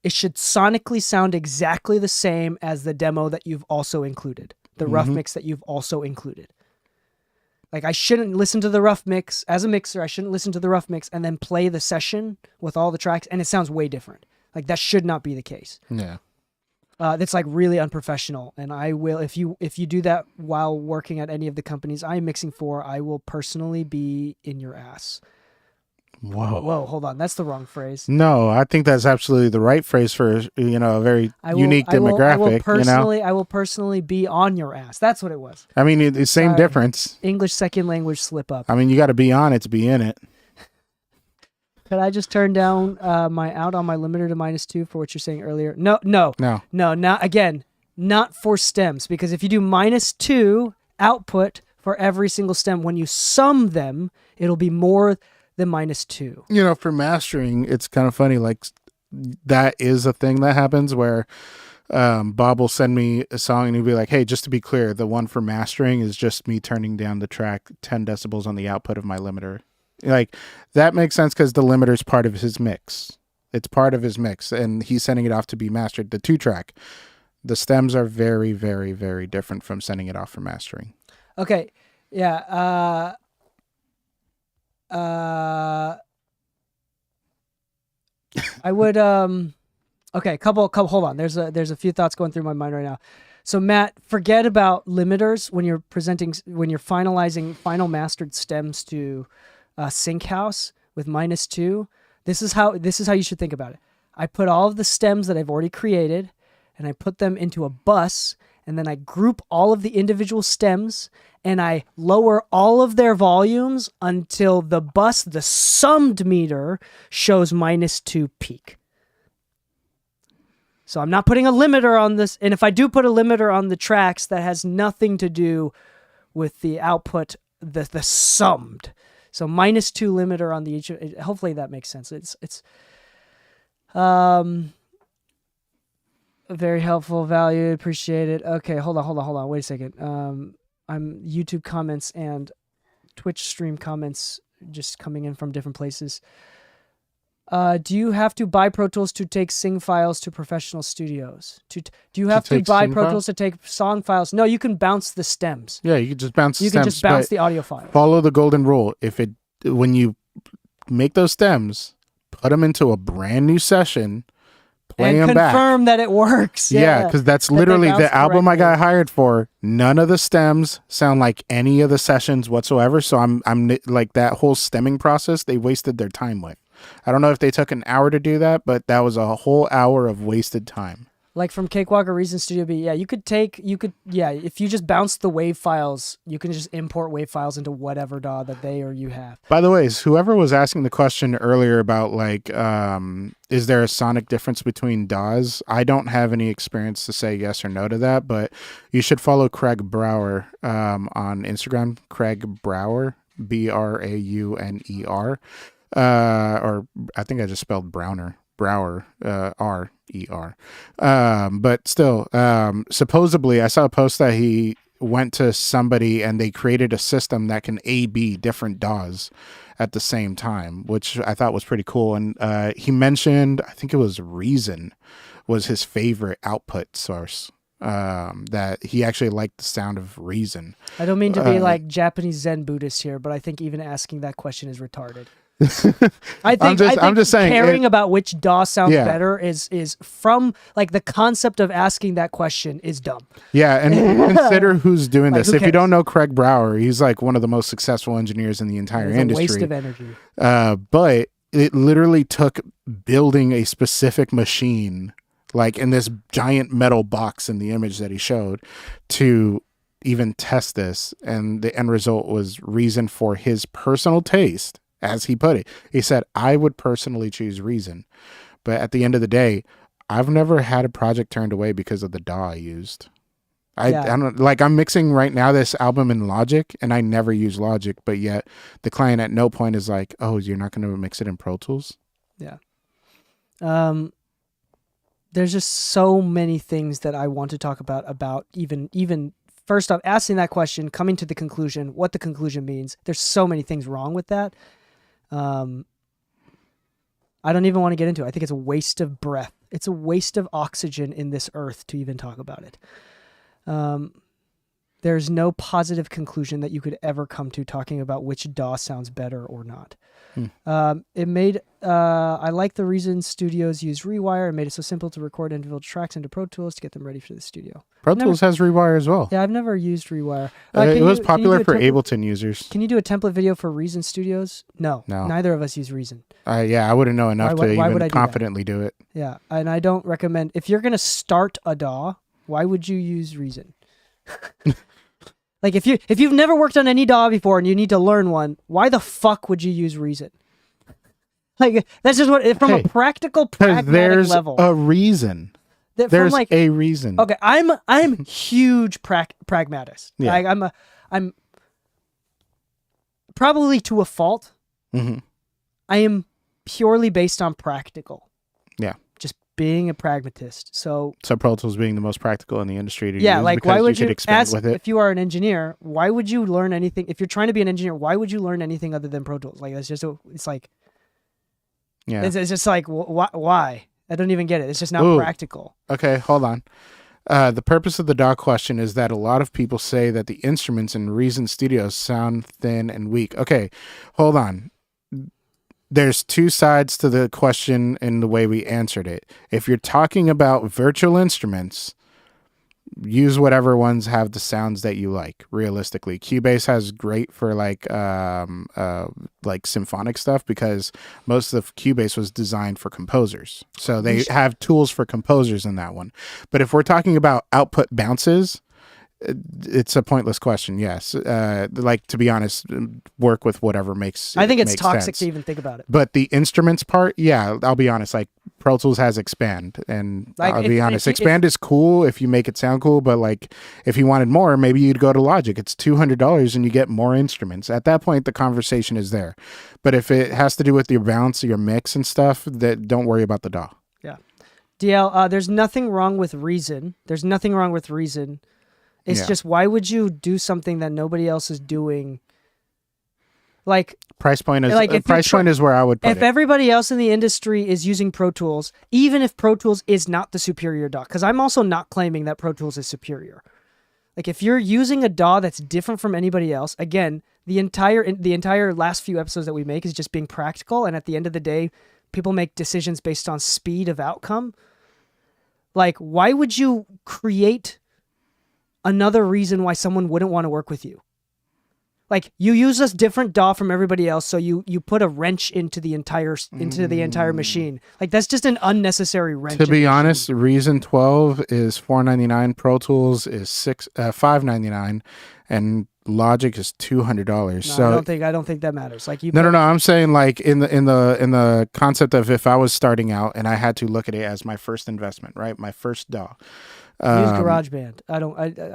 it should sonically sound exactly the same as the demo that you've also included, the rough mix that you've also included. Like I shouldn't listen to the rough mix as a mixer. I shouldn't listen to the rough mix and then play the session with all the tracks and it sounds way different. Like that should not be the case. Yeah. That's like really unprofessional. And I will, if you do that while working at any of the companies I'm mixing for, I will personally be in your ass. Whoa, hold on. That's the wrong phrase. No, I think that's absolutely the right phrase for, a very unique demographic. I will personally be on your ass. That's what it was. I mean, the same Sorry. difference. English second language slip up. I mean, you got to be on it to be in it. Could I just turn down my out on my limiter to -2 for what you're saying earlier? No, not again. Not for stems, because if you do -2 output for every single stem, when you sum them, it'll be more than -2. For mastering, it's kind of funny. Like that is a thing that happens where Bob will send me a song and he'll be like, "Hey, just to be clear, the one for mastering is just me turning down the track 10 decibels on the output of my limiter." Like that makes sense because the limiter is part of his mix. It's part of his mix, and he's sending it off to be mastered. The 2-track, the stems are very, very, very different from sending it off for mastering. Okay, yeah. I would okay, couple hold on. There's a few thoughts going through my mind right now. So Matt, forget about limiters when you're finalizing final mastered stems to Sync House with -2. This is how you should think about it. I put all of the stems that I've already created and I put them into a bus, and then I group all of the individual stems and I lower all of their volumes until the summed meter shows -2 peak. So I'm not putting a limiter on this. And if I do put a limiter on the tracks, that has nothing to do with the output, the summed. So -2 limiter on the each. Hopefully that makes sense. It's very helpful, valued, appreciated. Okay, hold on. Wait a second. I'm YouTube comments and Twitch stream comments just coming in from different places. Do you have to buy Pro Tools to take sing files to professional studios? Do you have to buy Pro Tools to take song files? No, you can bounce the stems. Yeah, you can just bounce the stems. You can just bounce the audio file. Follow the golden rule. When you make those stems, put them into a brand new session, play them back. Confirm that it works. Yeah, because that's literally the album I got hired for. None of the stems sound like any of the sessions whatsoever. So I'm like that whole stemming process, they wasted their time with. I don't know if they took an hour to do that, but that was a whole hour of wasted time. Like from Cakewalk or Reason Studio B, yeah, if you just bounce the wave files, you can just import wave files into whatever DAW that they or you have. By the way, whoever was asking the question earlier about like, is there a sonic difference between DAWs? I don't have any experience to say yes or no to that, but you should follow Craig Brower on Instagram. Craig Brower, Brauner, or I think I just spelled Browner. Brower, R-E-R. But still, supposedly I saw a post that he went to somebody and they created a system that can A/B different DAWs at the same time, which I thought was pretty cool. And he mentioned, I think it was Reason was his favorite output source. That he actually liked the sound of Reason. I don't mean to be like Japanese Zen Buddhist here, but I think even asking that question is retarded. I think I'm just saying, caring about which DAW sounds better is from like the concept of asking that question is dumb. Yeah, and consider who's doing Like, this. who If you cares? don't know Craig Brower, he's like one of the most successful engineers in the entire It's industry. a waste of energy. But it literally took building a specific machine, like in this giant metal box in the image that he showed, to even test this. And the end result was Reason for his personal taste, as he put it. He said, I would personally choose Reason. But at the end of the day, I've never had a project turned away because of the DAW I used. I don't like, I'm mixing right now this album in Logic, and I never use Logic, but yet the client at no point is like, oh, you're not going to mix it in Pro Tools? Yeah. There's just so many things that I want to talk about even first off, asking that question, coming to the conclusion, what the conclusion means. There's so many things wrong with that. I don't even want to get into it. I think it's a waste of breath. It's a waste of oxygen in this earth to even talk about it. There's no positive conclusion that you could ever come to talking about which DAW sounds better or not. I like the Reason Studios use Rewire and made it so simple to record individual tracks into Pro Tools to get them ready for the studio. Pro Tools has Rewire as well. Yeah, I've never used Rewire. It was popular for Ableton users. Can you do a template video for Reason Studios? No. Neither of us use Reason. Yeah, I wouldn't know enough to why would even I do confidently do it. Yeah, and I don't recommend, if you're going to start a DAW, why would you use Reason? Like if you've never worked on any DAW before and you need to learn one, why the fuck would you use Reason? Like that's just a practical, pragmatic level. There's a reason. There's a reason. Okay, I'm huge pragmatist. Yeah. Like, I'm probably to a fault. Mm-hmm. I am purely based on practical. Yeah. Just being a pragmatist. So Pro Tools being the most practical in the industry to use, like why would you could expand with it. If you are an engineer, why would you learn anything? If you're trying to be an engineer, why would you learn anything other than Pro Tools? Like it's like yeah, it's just like why? I don't even get it. It's just not practical. Okay, hold on. The purpose of the DAW question is that a lot of people say that the instruments in Reason Studios sound thin and weak. Okay, hold on. There's two sides to the question in the way we answered it. If you're talking about virtual instruments, use whatever ones have the sounds that you like. Realistically, Cubase has great for like symphonic stuff because most of Cubase was designed for composers, so they have tools for composers in that one. But if we're talking about output bounces, it's a pointless question. Yes, like to be honest, work with whatever makes. I think it's toxic sense. to even think about it. But the instruments part, yeah, I'll be honest. Like Pro Tools has Expand, and like I'll be honest, Expand is cool if you make it sound cool. But like, if you wanted more, maybe you'd go to Logic. It's $200 and you get more instruments. At that point, the conversation is there. But if it has to do with your balance, your mix, and stuff, that don't worry about the DAW. Yeah, DL. There's nothing wrong with Reason. There's nothing wrong with Reason. It's just, why would you do something that nobody else is doing? Like price point is point is where I would put it. If everybody else in the industry is using Pro Tools, even if Pro Tools is not the superior DAW, because I'm also not claiming that Pro Tools is superior. Like if you're using a DAW that's different from anybody else, again, the entire last few episodes that we make is just being practical, and at the end of the day, people make decisions based on speed of outcome. Like, why would you create another reason why someone wouldn't want to work with you? Like you use a different DAW from everybody else, so you put a wrench into the entire machine. Like that's just an unnecessary wrench. To be honest, Reason 12 is $499, Pro Tools is $599, and Logic is $200. No, So I don't think that matters. Like you. No. I'm saying like in the concept of if I was starting out and I had to look at it as my first investment, right? My first DAW. Use GarageBand. I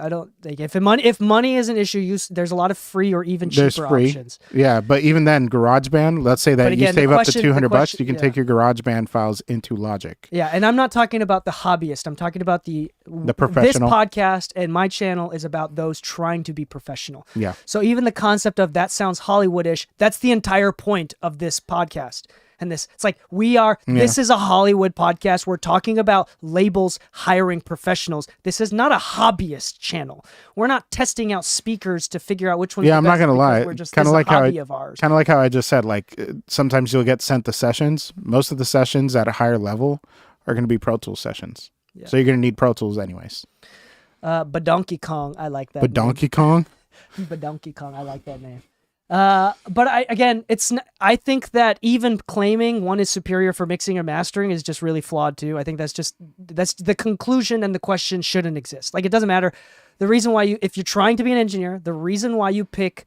don't think if money is an issue, there's a lot of free or even cheaper options. Yeah, but even then, GarageBand. Let's say that But again, you save the up to question- $200, you can yeah. take your GarageBand files into Logic. Yeah, and I'm not talking about the hobbyist. I'm talking about the professional. This podcast and my channel is about those trying to be professional. Yeah. So even the concept of that sounds Hollywoodish, that's the entire point of this podcast. And it's like this is a Hollywood podcast. We're talking about labels hiring professionals. This is not a hobbyist channel. We're not testing out speakers to figure out which one's Yeah, the I'm best not gonna because lie. We're just Kind of like how hobby of ours. kind of like how I just said. Like sometimes you'll get sent the sessions. Most of the sessions at a higher level are going to be Pro Tools sessions. Yeah. So you're going to need Pro Tools anyways. But Donkey Kong, I like that. But Donkey Kong. But Donkey Kong, I like that name. But I think that even claiming one is superior for mixing or mastering is just really flawed too. I think that's the conclusion, and the question shouldn't exist. Like it doesn't matter. The reason why if you're trying to be an engineer, the reason why you pick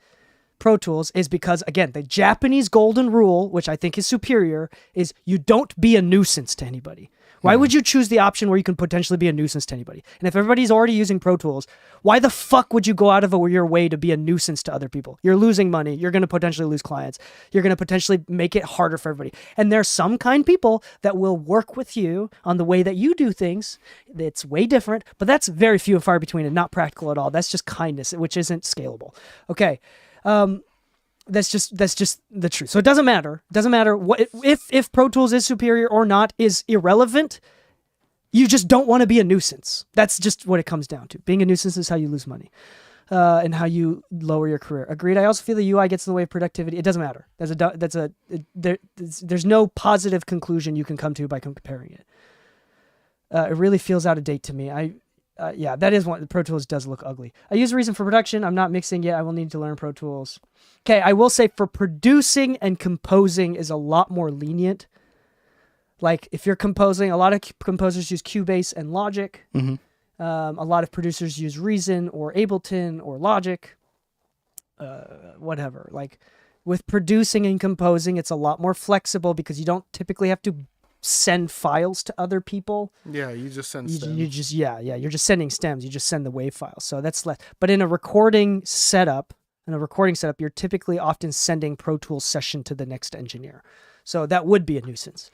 Pro Tools is because, again, the Japanese golden rule, which I think is superior, is you don't be a nuisance to anybody. Why would you choose the option where you can potentially be a nuisance to anybody? And if everybody's already using Pro Tools, why the fuck would you go out of your way to be a nuisance to other people? You're losing money. You're going to potentially lose clients. You're going to potentially make it harder for everybody. And there's some kind people that will work with you on the way that you do things. It's way different, but that's very few and far between and not practical at all. That's just kindness, which isn't scalable. Okay. That's just the truth. So it doesn't matter. It doesn't matter what if Pro Tools is superior or not is irrelevant. You just don't want to be a nuisance. That's just what it comes down to. Being a nuisance is how you lose money, and how you lower your career. Agreed. I also feel the UI gets in the way of productivity. It doesn't matter. There's no positive conclusion you can come to by comparing it. It really feels out of date to me. Yeah, that is one. The Pro Tools does look ugly. I use Reason for production. I'm not mixing yet. I will need to learn Pro Tools. Okay, I will say for producing and composing is a lot more lenient. Like if you're composing, a lot of composers use Cubase and Logic. Mm-hmm. A lot of producers use Reason or Ableton or Logic. Whatever. Like with producing and composing, it's a lot more flexible because you don't typically have to send files to other people. Yeah, you just send You're just sending stems. You just send the WAV files. So that's less. But in a recording setup, you're typically often sending Pro Tools session to the next engineer. So that would be a nuisance.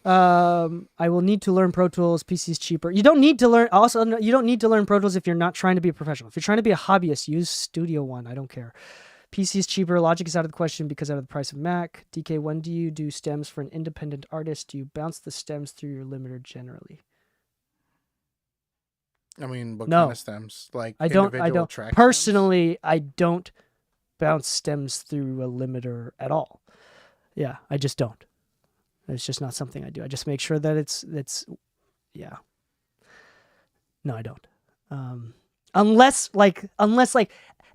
I will need to learn Pro Tools. PC is cheaper. You don't need to learn. Also, you don't need to learn Pro Tools if you're not trying to be a professional. If you're trying to be a hobbyist, use Studio One. I don't care. PC is cheaper. Logic is out of the question because out of the price of Mac. DK, when do you do stems for an independent artist? Do you bounce the stems through your limiter generally? I mean, what No. kind of stems? Like I don't. individual track Personally, I don't bounce stems through a limiter at all. Yeah, I just don't. It's just not something I do. I just make sure that it's yeah. No, I don't. Unless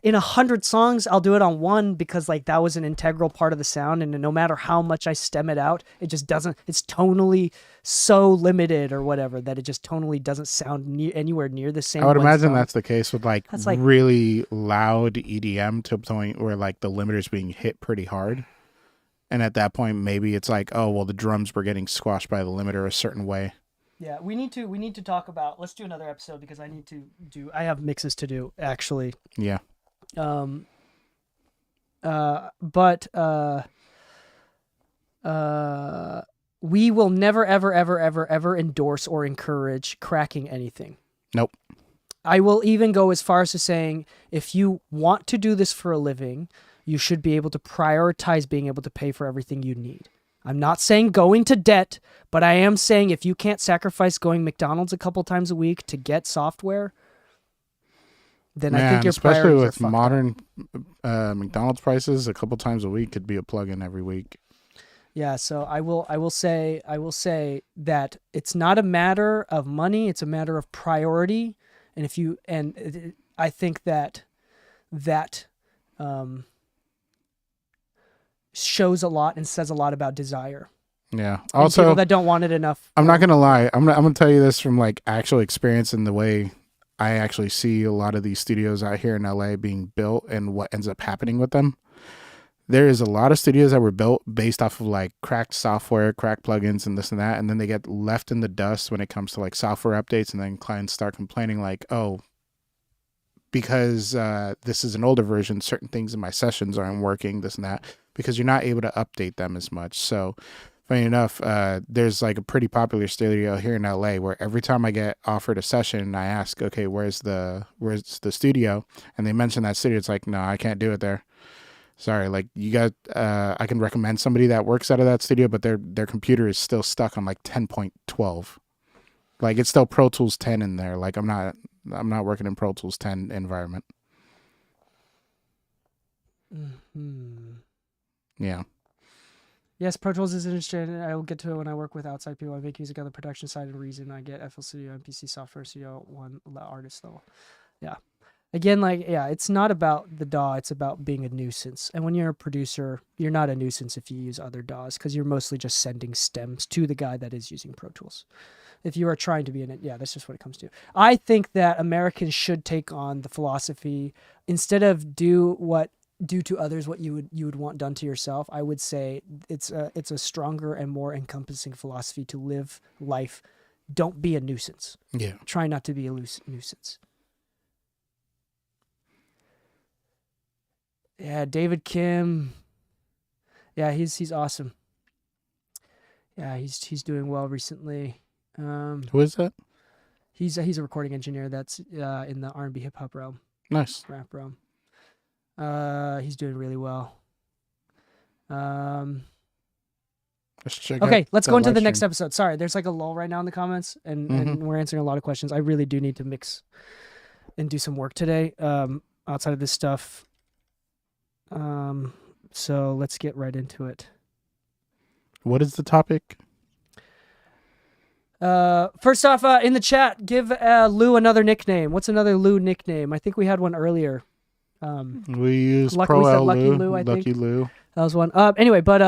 in 100 songs, I'll do it on one because like that was an integral part of the sound, and no matter how much I stem it out, it just doesn't. It's tonally so limited or whatever that it just tonally doesn't sound anywhere near the same. I would one imagine song. that's the case with like really loud EDM to a point where like the limiter's being hit pretty hard. And at that point, maybe it's like, oh, well, the drums were getting squashed by the limiter a certain way. Yeah, we need to talk about. Let's do another episode because I need to do. I have mixes to do actually. Yeah. We will never, ever, ever, ever, ever endorse or encourage cracking anything. Nope. I will even go as far as to saying, if you want to do this for a living, you should be able to prioritize being able to pay for everything you need. I'm not saying go into debt, but I am saying if you can't sacrifice going McDonald's a couple times a week to get software, then I think your especially priorities with are fucked modern McDonald's prices, a couple times a week could be a plug-in every week. Yeah, so I will say that it's not a matter of money, it's a matter of priority. And I think that shows a lot and says a lot about desire. Yeah. And Also, people that don't want it enough. I'm not gonna lie. I'm gonna tell you this from like actual experience in the way I actually see a lot of these studios out here in LA being built and what ends up happening with them. There is a lot of studios that were built based off of like cracked software, cracked plugins, and this and that, and then they get left in the dust when it comes to like software updates, and then clients start complaining like, "Oh, because this is an older version, certain things in my sessions aren't working, this and that," because you're not able to update them as much. So, funny enough, there's like a pretty popular studio here in LA where every time I get offered a session, I ask, "Okay, where's the studio?" And they mention that studio. It's like, "No, I can't do it there. Sorry, like you got, I can recommend somebody that works out of that studio, but their computer is still stuck on like 10.12. Like it's still Pro Tools 10 in there. Like I'm not working in Pro Tools 10 environment." Yeah. Yes, Pro Tools is interesting. I will get to it when I work with outside people. I make music on the production side and Reason. I get FL Studio, MPC Software Studio 1 artist level. Yeah. Again, like, yeah, it's not about the DAW. It's about being a nuisance. And when you're a producer, you're not a nuisance if you use other DAWs because you're mostly just sending stems to the guy that is using Pro Tools. If you are trying to be in it, yeah, that's just what it comes to. I think that Americans should take on the philosophy instead of do to others what you would want done to yourself. I would say it's a stronger and more encompassing philosophy to live life. Don't be a nuisance. Yeah. Try not to be a nuisance. Yeah, David Kim. Yeah, he's awesome. Yeah, he's doing well recently. Who is that? He's a recording engineer that's in the R&B hip hop realm, Nice. rap realm. He's doing really well. Let's check Okay, out let's that go into live the next stream. episode. Sorry, there's like a lull right now in the comments, and we're answering a lot of questions. I really do need to mix and do some work today outside of this stuff. So let's get right into it. What is the topic? First off, in the chat, give Lou another nickname. What's another Lou nickname? I think we had one earlier. We use we Pro said L Lucky Lou. Lou, I think. Lucky Lou. That was one. Anyway, but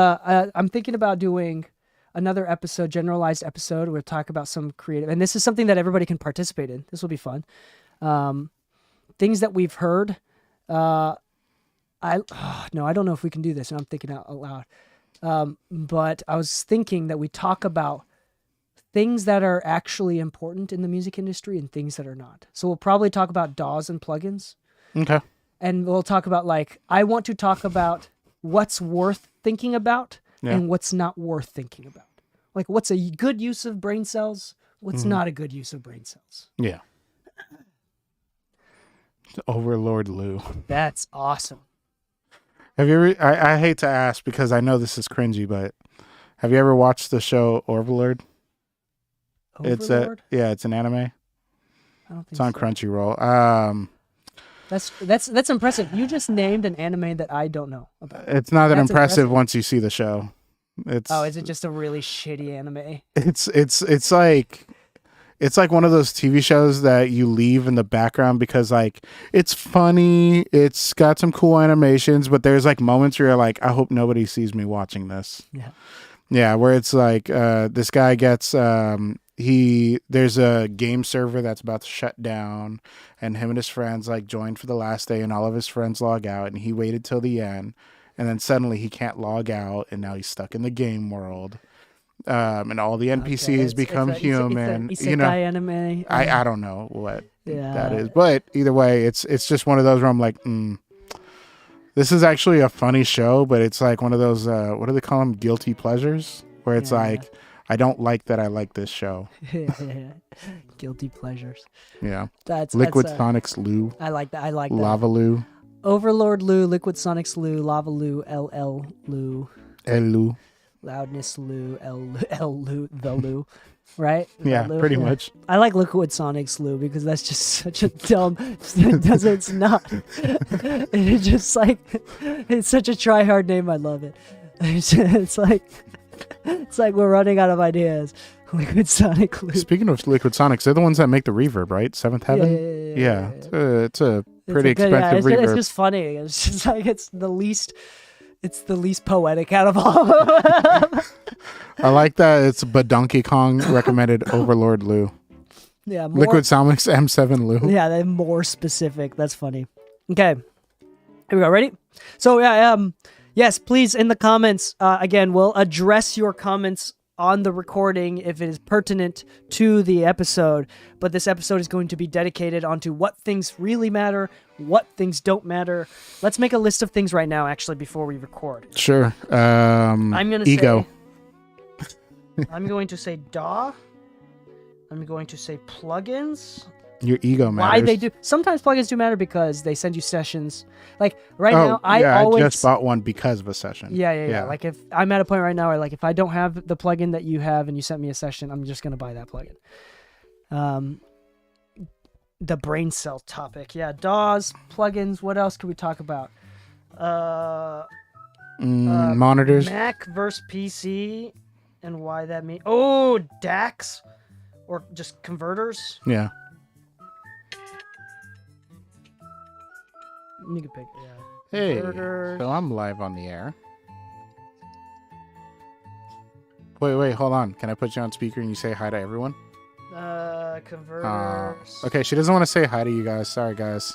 I'm thinking about doing another episode, generalized episode, where we talk about some creative, and this is something that everybody can participate in. This will be fun. Things that we've heard. No, I don't know if we can do this, and I'm thinking out loud. But I was thinking that we talk about things that are actually important in the music industry and things that are not. So we'll probably talk about DAWs and plugins. Okay. And we'll talk about, like, I want to talk about what's worth thinking about and what's not worth thinking about. Like, what's a good use of brain cells? What's not a good use of brain cells? Yeah. Overlord Lou. That's awesome. Have you ever? I hate to ask because I know this is cringy, but have you ever watched the show Overlord? Overlord? It's an anime. I don't think It's on so. Crunchyroll. That's impressive. You just named an anime that I don't know about. It's not that That's impressive once you see the show. Is it just a really shitty anime? It's like one of those TV shows that you leave in the background because like it's funny, it's got some cool animations, but there's like moments where you're like, I hope nobody sees me watching this. Yeah. Yeah, where it's like this guy gets there's a game server that's about to shut down, and him and his friends like joined for the last day, and all of his friends log out, and he waited till the end, and then suddenly he can't log out, and now he's stuck in the game world. And all the NPCs become human. It's a isekai anime. I don't know what Yeah. that is, but either way, it's just one of those where I'm like, this is actually a funny show, but it's like one of those what do they call them, guilty pleasures, where it's like I don't like that I like this show. Guilty pleasures. Yeah, That's Liquid that's, Sonics Lou, I like that. I like that. Lava Lou, Overlord Lou, Liquid Sonics Lou, Lava Lou, LL Lou, El Lou. Loudness Lou, L Lou, the Lou, right? Is Yeah, that Lou? pretty much. I like Liquid Sonics Lou because that's just such a dumb. It's not. It's just like it's such a try hard name. I love it. It's like we're running out of ideas. Liquid Sonic Lou. Speaking of Liquid Sonics, they're the ones that make the reverb, right? Seventh Heaven. Yeah. It's a pretty expensive it's reverb. just funny. It's just like it's the least poetic out of all of them. I like that it's but Donkey Kong recommended Overlord Lou. Yeah, more, Liquid Sound Mix M7 Lou. yeah, they're more specific. That's funny. Okay, here we go. Ready? So yes, please in the comments. Again, we'll address your comments on the recording if it is pertinent to the episode. But this episode is going to be dedicated onto what things really matter, what things don't matter. Let's make a list of things right now, actually, before we record. Sure. I'm gonna Ego. I'm going to say DAW. I'm going to say plugins. Your ego matters. Why they do? Sometimes plugins do matter because they send you sessions. Like now, I I just bought one because of a session. Yeah. Like if I'm at a point right now where like if I don't have the plugin that you have and you sent me a session, I'm just gonna buy that plugin. The brain cell topic. Yeah, DAWs, plugins. What else could we talk about? Monitors. Mac versus PC and why that means. Oh, DACs or just converters. Yeah. You can pick. Yeah. Hey, Converters. so I'm live on the air. Wait, hold on. Can I put you on speaker and you say hi to everyone? Converters. Okay, she doesn't want to say hi to you guys. Sorry, guys.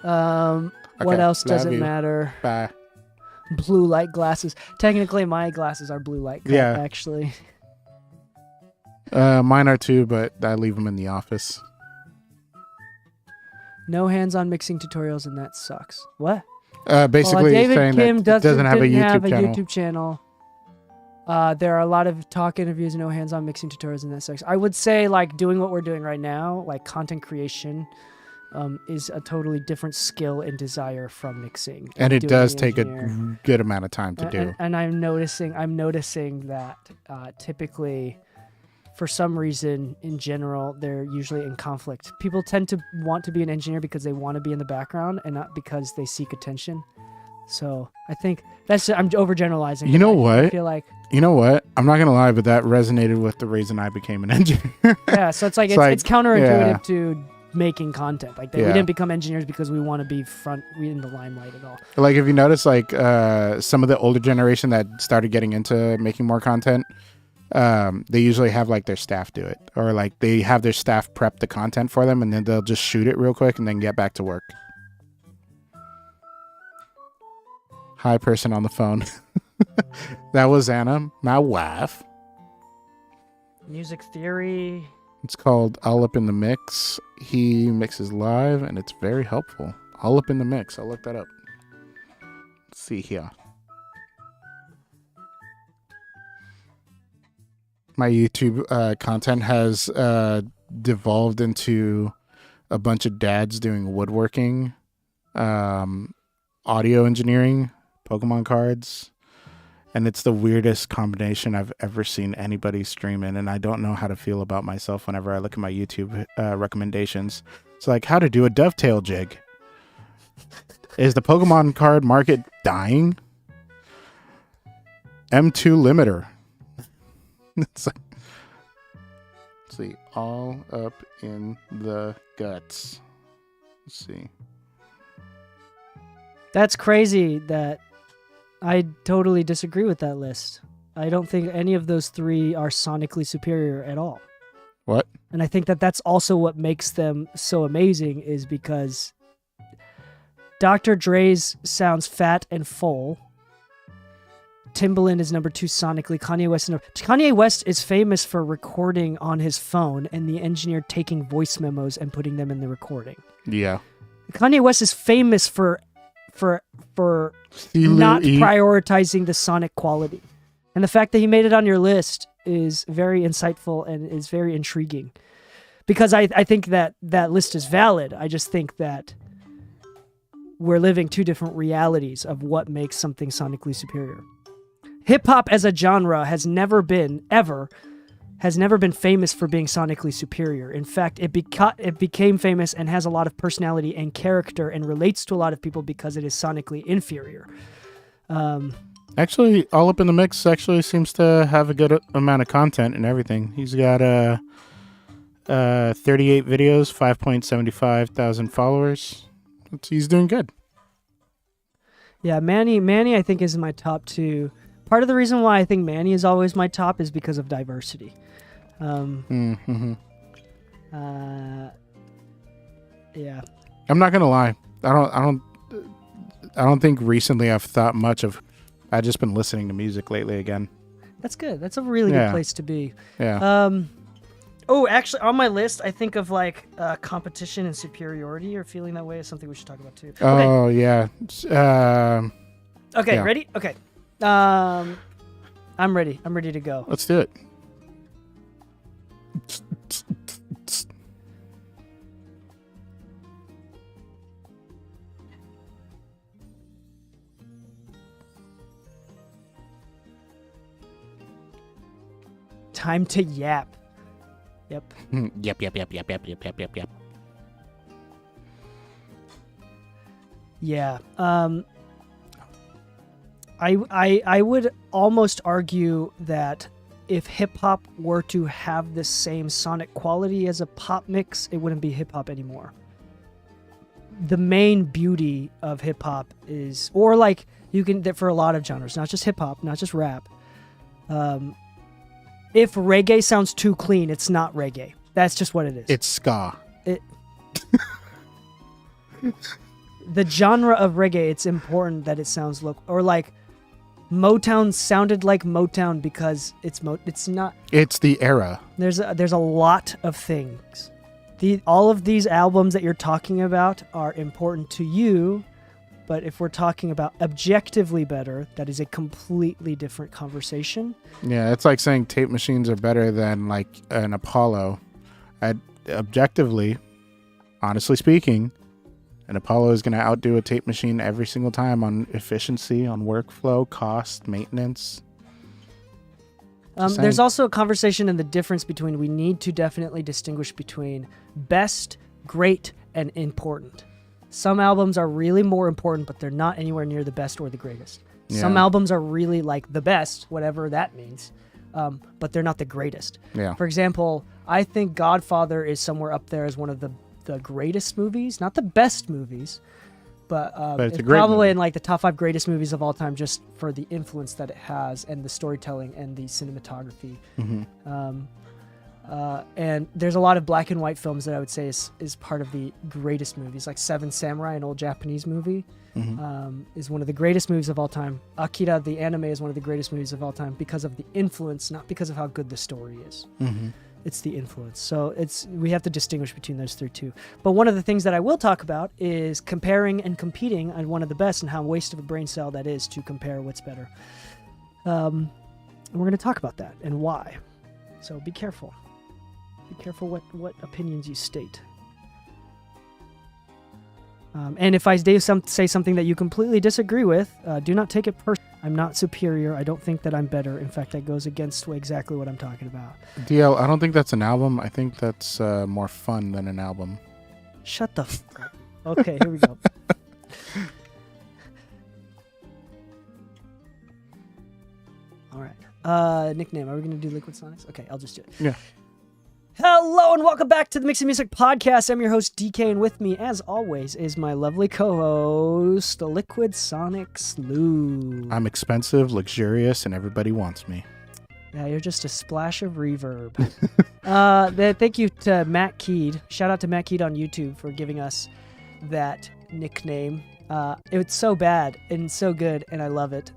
What Okay, else doesn't love you. matter? Bye. Blue light glasses. Technically, my glasses are blue light. Yeah. Actually. Mine are too, but I leave them in the office. No hands-on mixing tutorials, and that sucks. What? Basically, David saying Kim that it doesn't have a didn't have YouTube channel. There are a lot of talk interviews, no hands-on mixing tutorials, and that sucks. I would say, like, doing what we're doing right now, like content creation, is a totally different skill and desire from mixing. And it doing does the take engineer. a good amount of time to do. And I'm noticing that typically, for some reason, in general, they're usually in conflict. People tend to want to be an engineer because they want to be in the background and not because they seek attention. So I think I'm overgeneralizing. You know but what? I feel like You know what? I'm not gonna lie, but that resonated with the reason I became an engineer. yeah. So it's counterintuitive yeah. to making content. Like we Yeah. didn't become engineers because we want to be in the limelight at all. Like if you notice, like some of the older generation that started getting into making more content, they usually have like their staff do it, or like they have their staff prep the content for them, and then they'll just shoot it real quick and then get back to work. Hi, person on the phone. That was Anna, my wife. Music theory. It's called All Up in the Mix. He mixes live, and it's very helpful. All Up in the Mix. I'll look that up. Let's see here. My YouTube content has devolved into a bunch of dads doing woodworking, audio engineering, Pokemon cards, and it's the weirdest combination I've ever seen anybody stream in, and I don't know how to feel about myself whenever I look at my YouTube recommendations. It's like how to do a dovetail jig. Is the Pokemon card market dying? M2 limiter. It's like, let's see, all up in the guts. Let's see. That's crazy that I totally disagree with that list. I don't think any of those three are sonically superior at all. What? And I think that that's also what makes them so amazing is because Dr. Dre's sounds fat and full. Timbaland is number 2 sonically. Kanye West is famous for recording on his phone and the engineer taking voice memos and putting them in the recording. Yeah. Kanye West is famous for not prioritizing the sonic quality. And the fact that he made it on your list is very insightful and is very intriguing. Because I think that list is valid. I just think that we're living two different realities of what makes something sonically superior. Hip-hop as a genre has never been famous for being sonically superior. In fact, it became famous and has a lot of personality and character and relates to a lot of people because it is sonically inferior. Actually, All Up in the Mix actually seems to have a good amount of content and everything. He's got 38 videos, 5.75 thousand followers. He's doing good. Yeah, Manny I think is in my top 2. Part of the reason why I think Manny is always my top is because of diversity. Yeah. I'm not gonna lie. I don't think recently I've thought much of. I've just been listening to music lately again. That's good. That's a really good place to be. Yeah. Oh, actually, on my list, I think of like competition and superiority, or feeling that way is something we should talk about too. Okay. Oh yeah. Okay. yeah. Ready? Okay. I'm ready. I'm ready to go. Let's do it. Time to yap. Yep. Yep. Yeah. I would almost argue that if hip hop were to have the same sonic quality as a pop mix, it wouldn't be hip hop anymore. The main beauty of hip hop is, or like you can, for a lot of genres, not just hip hop, not just rap. If reggae sounds too clean, it's not reggae. That's just what it is. It's ska. The genre of reggae, it's important that it sounds local. Or like Motown sounded like Motown because it's not. It's the era. There's a lot of things. All of these albums that you're talking about are important to you, but if we're talking about objectively better, that is a completely different conversation. Yeah, it's like saying tape machines are better than like an Apollo. Objectively, honestly speaking, an Apollo is going to outdo a tape machine every single time on efficiency, on workflow, cost, maintenance. There's also a conversation in the difference between, we need to definitely distinguish between best, great, and important. Some albums are really more important, but they're not anywhere near the best or the greatest. Yeah. Some albums are really like the best, whatever that means, but they're not the greatest. Yeah. For example, I think Godfather is somewhere up there as one of the greatest movies, not the best movies, but it's a great probably movie. in like the top 5 greatest movies of all time, just for the influence that it has and the storytelling and the cinematography. Mm-hmm. And there's a lot of black and white films that I would say is part of the greatest movies, like Seven Samurai, an old Japanese movie, is one of the greatest movies of all time. Akira, the anime, is one of the greatest movies of all time because of the influence, not because of how good the story is. Mm-hmm. It's the influence. So we have to distinguish between those three. But one of the things that I will talk about is comparing and competing on one of the best, and how waste of a brain cell that is to compare what's better. And we're going to talk about that and why. So be careful. Be careful what opinions you state. And if I say something that you completely disagree with, do not take it personally. I'm not superior. I don't think that I'm better. In fact, that goes against exactly what I'm talking about. DL, I don't think that's an album. I think that's more fun than an album. Shut the fuck up. Okay, here we go. All right. Nickname. Are we going to do Liquid Sonics? Okay, I'll just do it. Yeah. Hello and welcome back to the Mixing Music Podcast. I'm your host, DK, and with me, as always, is my lovely co-host, the Liquid Sonics Lou. I'm expensive, luxurious, and everybody wants me. Yeah, you're just a splash of reverb. Thank you to Matt Keed. Shout out to Matt Keed on YouTube for giving us that nickname. It's so bad and so good, and I love it.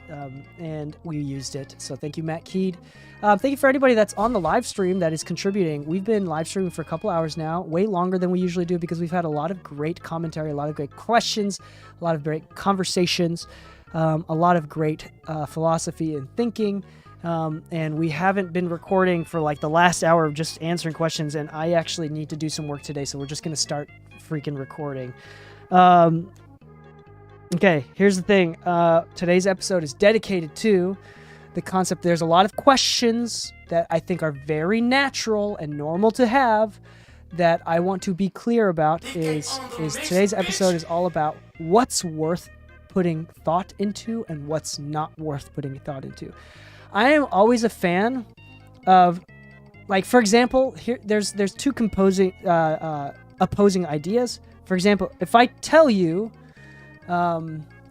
And we used it. So thank you, Matt Keed. Thank you for anybody that's on the live stream that is contributing. We've been live streaming for a couple hours now, way longer than we usually do, because we've had a lot of great commentary, a lot of great questions, a lot of great conversations, a lot of great philosophy and thinking. And we haven't been recording for like the last hour of just answering questions, and I actually need to do some work today, so we're just going to start freaking recording. Okay, here's the thing. Today's episode is dedicated to the concept. There's a lot of questions that I think are very natural and normal to have that I want to be clear about. Is today's episode is all about what's worth putting thought into and what's not worth putting thought into. I am always a fan of like for example, here there's two opposing ideas. For example, if I tell you,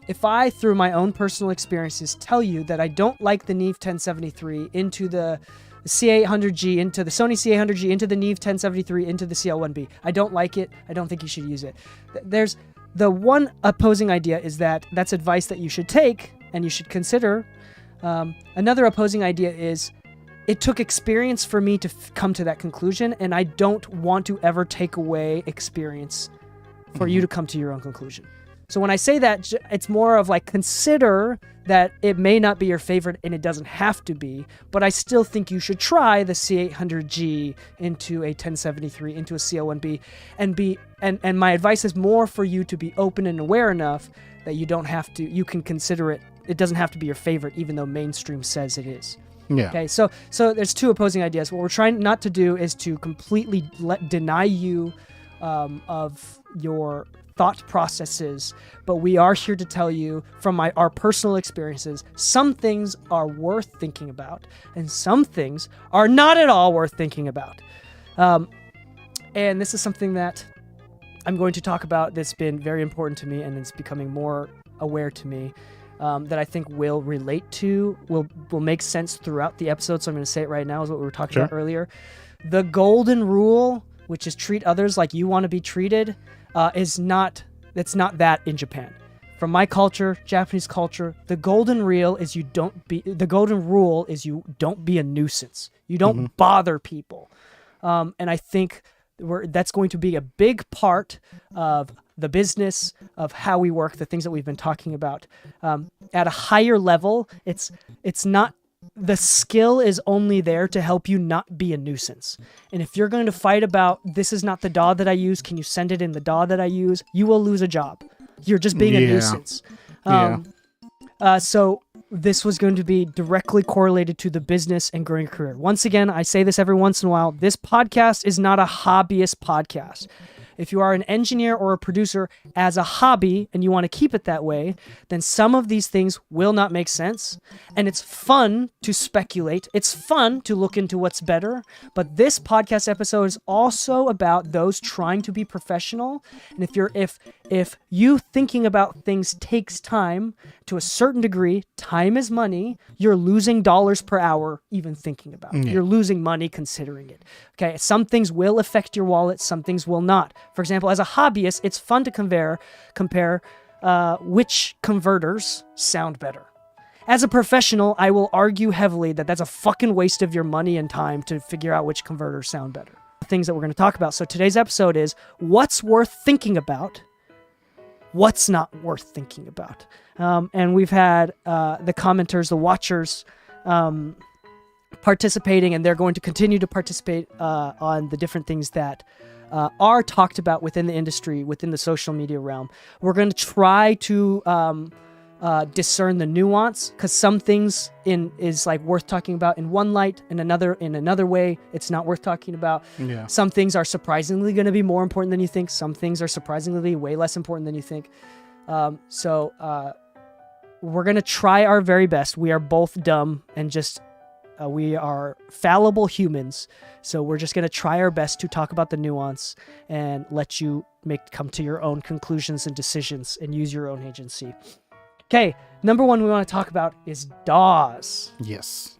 if I through my own personal experiences tell you that I don't like the Neve 1073 into the C800G, into the Sony C800G, into the Neve 1073, into the CL1B, I don't like it. I don't think you should use it. There's the one opposing idea is that that's advice that you should take and you should consider. Another opposing idea is it took experience for me to come to that conclusion, and I don't want to ever take away experience for you to come to your own conclusion. So when I say that, it's more of like consider that it may not be your favorite and it doesn't have to be, but I still think you should try the C800G into a 1073, into a CL1B, and my advice is more for you to be open and aware enough that you can consider it. It doesn't have to be your favorite, even though mainstream says it is. Yeah. Okay, so there's two opposing ideas. What we're trying not to do is to completely deny you of your thought processes, but we are here to tell you from our personal experiences, some things are worth thinking about, and some things are not at all worth thinking about. And this is something that I'm going to talk about that's been very important to me, and it's becoming more aware to me. That I think will make sense throughout the episode. So I'm going to say it right now, is what we were talking about earlier. The golden rule, which is treat others like you want to be treated, it's not that in Japan. From my culture, Japanese culture, the golden rule is you don't be a nuisance. You don't bother people. And I think that's going to be a big part of the business, of how we work, the things that we've been talking about. At a higher level, it's not, the skill is only there to help you not be a nuisance. And if you're going to fight about, this is not the DAW that I use, can you send it in the DAW that I use? You will lose a job. You're just being a nuisance. So this was going to be directly correlated to the business and growing a career. Once again, I say this every once in a while, this podcast is not a hobbyist podcast. If you are an engineer or a producer as a hobby and you want to keep it that way, then some of these things will not make sense. And it's fun to speculate. It's fun to look into what's better. But this podcast episode is also about those trying to be professional. And if you thinking about things takes time, to a certain degree, time is money, you're losing dollars per hour even thinking about it. You're losing money considering it. Okay, some things will affect your wallet, some things will not. For example, as a hobbyist, it's fun to compare which converters sound better. As a professional, I will argue heavily that that's a fucking waste of your money and time to figure out which converters sound better. Things that we're going to talk about. So today's episode is what's worth thinking about, what's not worth thinking about. And we've had the commenters, the watchers, participating, and they're going to continue to participate on the different things that are talked about within the industry, within the social media realm. We're going to try to discern the nuance, because some things is like worth talking about in one light, and another way it's not worth talking about. Yeah. Some things are surprisingly going to be more important than you think. Some things are surprisingly way less important than you think. So we're going to try our very best. We are both dumb and just we are fallible humans, so we're just going to try our best to talk about the nuance and let you come to your own conclusions and decisions and use your own agency. Okay, number one we want to talk about is DAWs. Yes.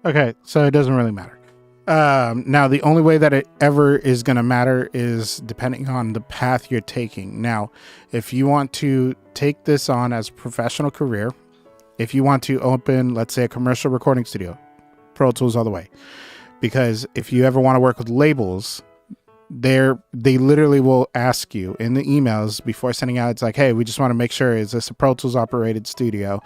Okay, so it doesn't really matter. Now, the only way that it ever is going to matter is depending on the path you're taking. Now, if you want to take this on as a professional career, if you want to open, let's say, a commercial recording studio, Pro Tools all the way. Because if you ever want to work with labels, they literally will ask you in the emails before sending out, it's like, hey, we just want to make sure, is this a Pro Tools operated studio?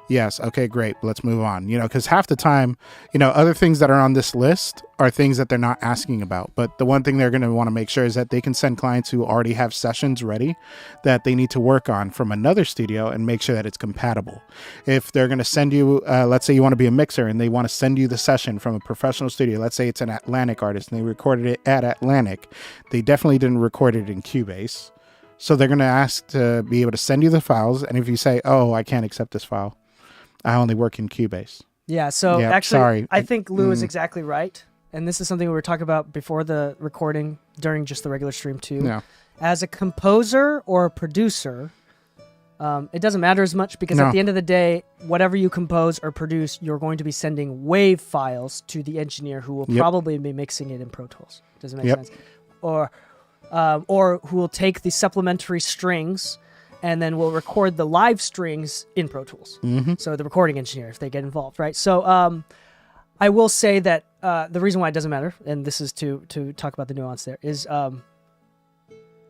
Yes. Okay, great. Let's move on. Because half the time, other things that are on this list are things that they're not asking about. But the one thing they're going to want to make sure is that they can send clients who already have sessions ready that they need to work on from another studio and make sure that it's compatible. If they're going to send you, let's say you want to be a mixer and they want to send you the session from a professional studio, let's say it's an Atlantic artist and they recorded it at Atlantic, they definitely didn't record it in Cubase. So they're going to ask to be able to send you the files. And if you say, oh, I can't accept this file, I only work in Cubase. Yeah, so actually, sorry. I think Lou is exactly right. and this is something we were talking about before the recording, during just the regular stream too. Yeah. As a composer or a producer, it doesn't matter as much because No. at the end of the day, whatever you compose or produce, you're going to be sending WAV files to the engineer who will Yep. probably be mixing it in Pro Tools. Does it make Yep. sense? Or who will take the supplementary strings and then will record the live strings in Pro Tools. Mm-hmm. So the recording engineer, if they get involved, right? So I will say that the reason why it doesn't matter, and this is to talk about the nuance there, is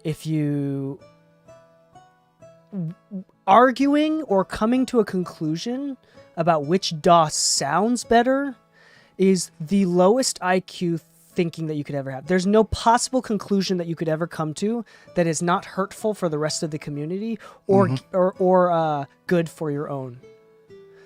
if you arguing or coming to a conclusion about which DAW sounds better is the lowest IQ thinking that you could ever have. There's no possible conclusion that you could ever come to that is not hurtful for the rest of the community or good for your own.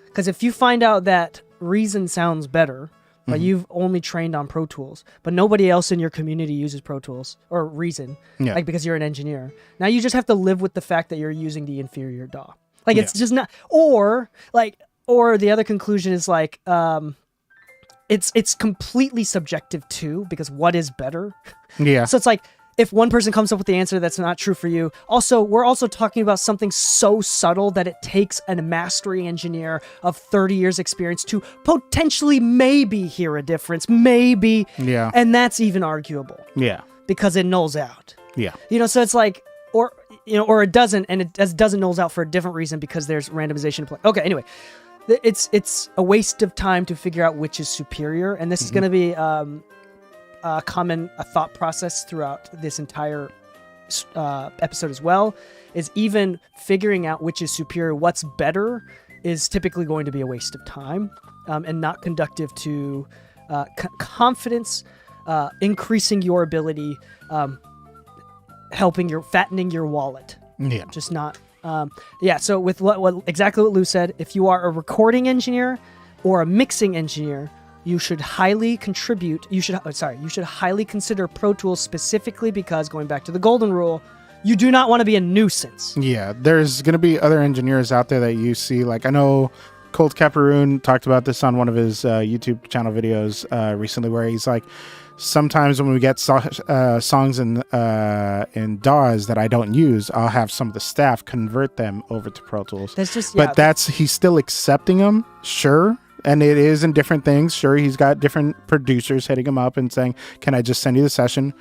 Because if you find out that Reason sounds better, but you've only trained on Pro Tools, but nobody else in your community uses Pro Tools or Reason, Yeah. like because you're an engineer. Now you just have to live with the fact that you're using the inferior DAW. Like it's just not, or the other conclusion is like, it's completely subjective too, because what is better? Yeah. So it's like, if one person comes up with the answer that's not true for you. Also, we're also talking about something so subtle that it takes a mastering engineer of 30 years experience to potentially maybe hear a difference, maybe. Yeah. And that's even arguable Yeah. because it nulls out. Yeah. So it's like, or it doesn't, and it doesn't nulls out for a different reason because there's randomization play. Okay, anyway. It's a waste of time to figure out which is superior, and this is going to be a thought process throughout this entire episode as well. Is even figuring out which is superior, what's better, is typically going to be a waste of time and not conductive to confidence, increasing your ability, fattening your wallet. Yeah. Just not. So with exactly what Lou said, if you are a recording engineer or a mixing engineer, you should highly contribute. You should highly consider Pro Tools specifically because, going back to the golden rule, you do not want to be a nuisance. Yeah, there's going to be other engineers out there that you see. Like, I know Colt Caparoon talked about this on one of his YouTube channel videos recently, where he's like, sometimes when we get songs in DAWs that I don't use, I'll have some of the staff convert them over to Pro Tools. That's just, But he's still accepting them, sure. And it is in different things. Sure, he's got different producers hitting him up and saying, can I just send you the session?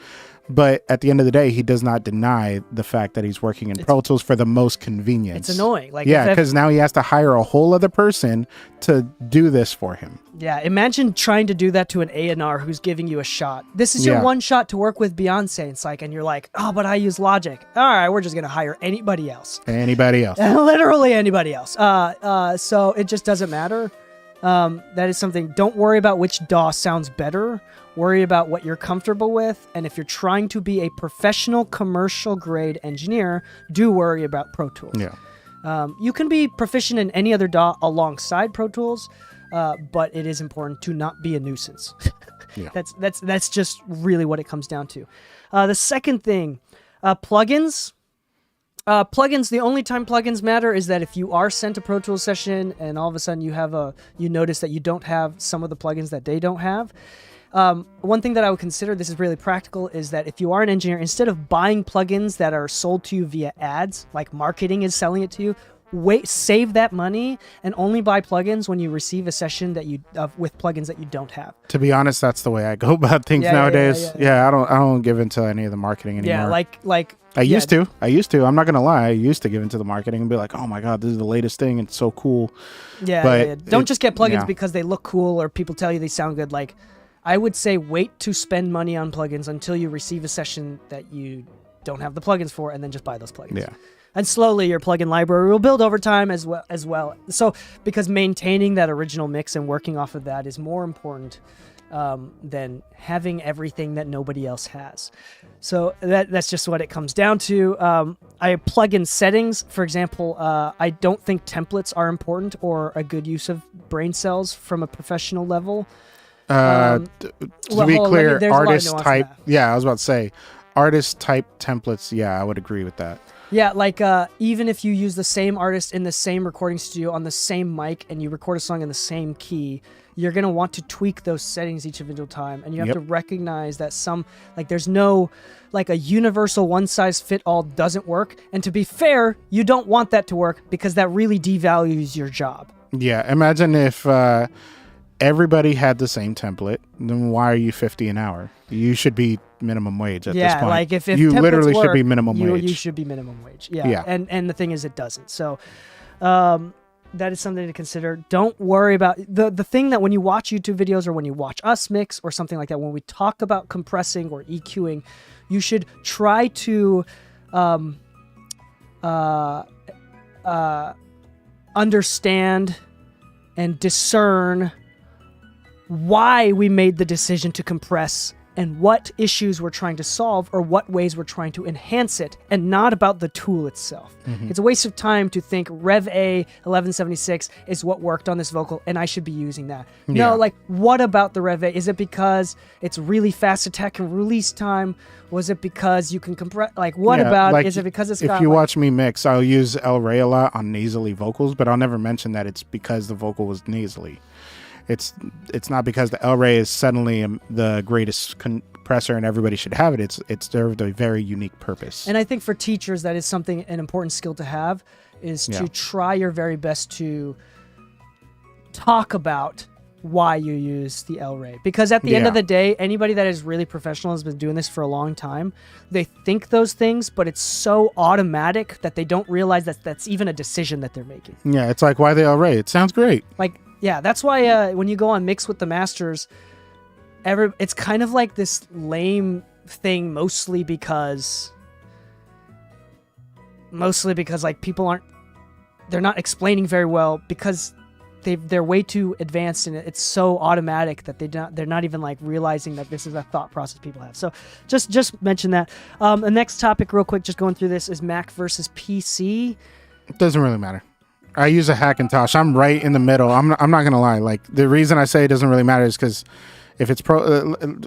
But at the end of the day, he does not deny the fact that he's working in Pro Tools for the most convenience. It's annoying. Like, yeah, because now he has to hire a whole other person to do this for him. Yeah, imagine trying to do that to an A&R who's giving you a shot. This is your one shot to work with Beyonce. It's like, and you're like, oh, but I use Logic. All right, we're just going to hire anybody else. Anybody else. Literally anybody else. So it just doesn't matter. That is something. Don't worry about which DAW sounds better. Worry about what you're comfortable with. And if you're trying to be a professional commercial grade engineer, do worry about Pro Tools. Yeah. You can be proficient in any other DAW alongside Pro Tools, but it is important to not be a nuisance. Yeah. That's just really what it comes down to. The second thing, plugins. Plugins, the only time plugins matter is that if you are sent a Pro Tools session and all of a sudden you notice that you don't have some of the plugins that they don't have. One thing that I would consider, this is really practical, is that if you are an engineer, instead of buying plugins that are sold to you via ads, like marketing is selling it to you, save that money and only buy plugins when you receive a session that with plugins that you don't have. To be honest, that's the way I go about things nowadays. I don't give into any of the marketing anymore. Yeah, like I used to. I'm not gonna lie. I used to give into the marketing and be like, "Oh my god, this is the latest thing. It's so cool." But don't just get plugins because they look cool or people tell you they sound good. Like, I would say wait to spend money on plugins until you receive a session that you don't have the plugins for, and then just buy those plugins. Yeah. And slowly your plugin library will build over time as well. So because maintaining that original mix and working off of that is more important than having everything that nobody else has. So that's just what it comes down to. I plug in settings. For example, I don't think templates are important or a good use of brain cells from a professional level. To be clear, artist type. Yeah, I was about to say, artist type templates. Yeah, I would agree with that. Yeah, like even if you use the same artist in the same recording studio on the same mic and you record a song in the same key, you're going to want to tweak those settings each individual time. And you have Yep. to recognize that there's no, like, a universal one-size-fit-all doesn't work. And to be fair, you don't want that to work because that really devalues your job. Yeah, imagine if everybody had the same template, then why are you 50 an hour? You should be minimum wage at this point. Like if you templates literally should work, be minimum you wage. should be minimum wage. Yeah. Yeah. And the thing is, it doesn't. So that is something to consider. Don't worry about the thing that when you watch YouTube videos or when you watch us mix or something like that, when we talk about compressing or EQing, you should try to understand and discern why we made the decision to compress and what issues we're trying to solve or what ways we're trying to enhance it, and not about the tool itself. It's a waste of time to think Rev A 1176 is what worked on this vocal and I should be using that. Yeah. No, like, what about the Rev A? Is it because it's really fast attack and release time? Was it because you can compress? Like, what Yeah, about like, is it because it's if got, you like, watch me mix, I'll use El Rey a lot on nasally vocals, but I'll never mention that it's because the vocal was nasally. It's not because the El Rey is suddenly the greatest compressor and everybody should have it. It's served a very unique purpose. And I think for teachers, that is an important skill to have, is Yeah. to try your very best to talk about why you use the El Rey. Because at the end Yeah. of the day, anybody that is really professional has been doing this for a long time. They think those things, but it's so automatic that they don't realize that that's even a decision that they're making. Yeah, it's like, why the El Rey? It sounds great. Like, yeah, that's why when you go on Mix with the Masters, it's kind of like this lame thing, mostly because like people they're not explaining very well because they're way too advanced and it's so automatic that they're not even like realizing that this is a thought process people have. So just mention that. The next topic real quick, just going through this, is Mac versus PC. It doesn't really matter. I use a Hackintosh. I'm right in the middle. I'm not gonna lie. Like, the reason I say it doesn't really matter is because if it's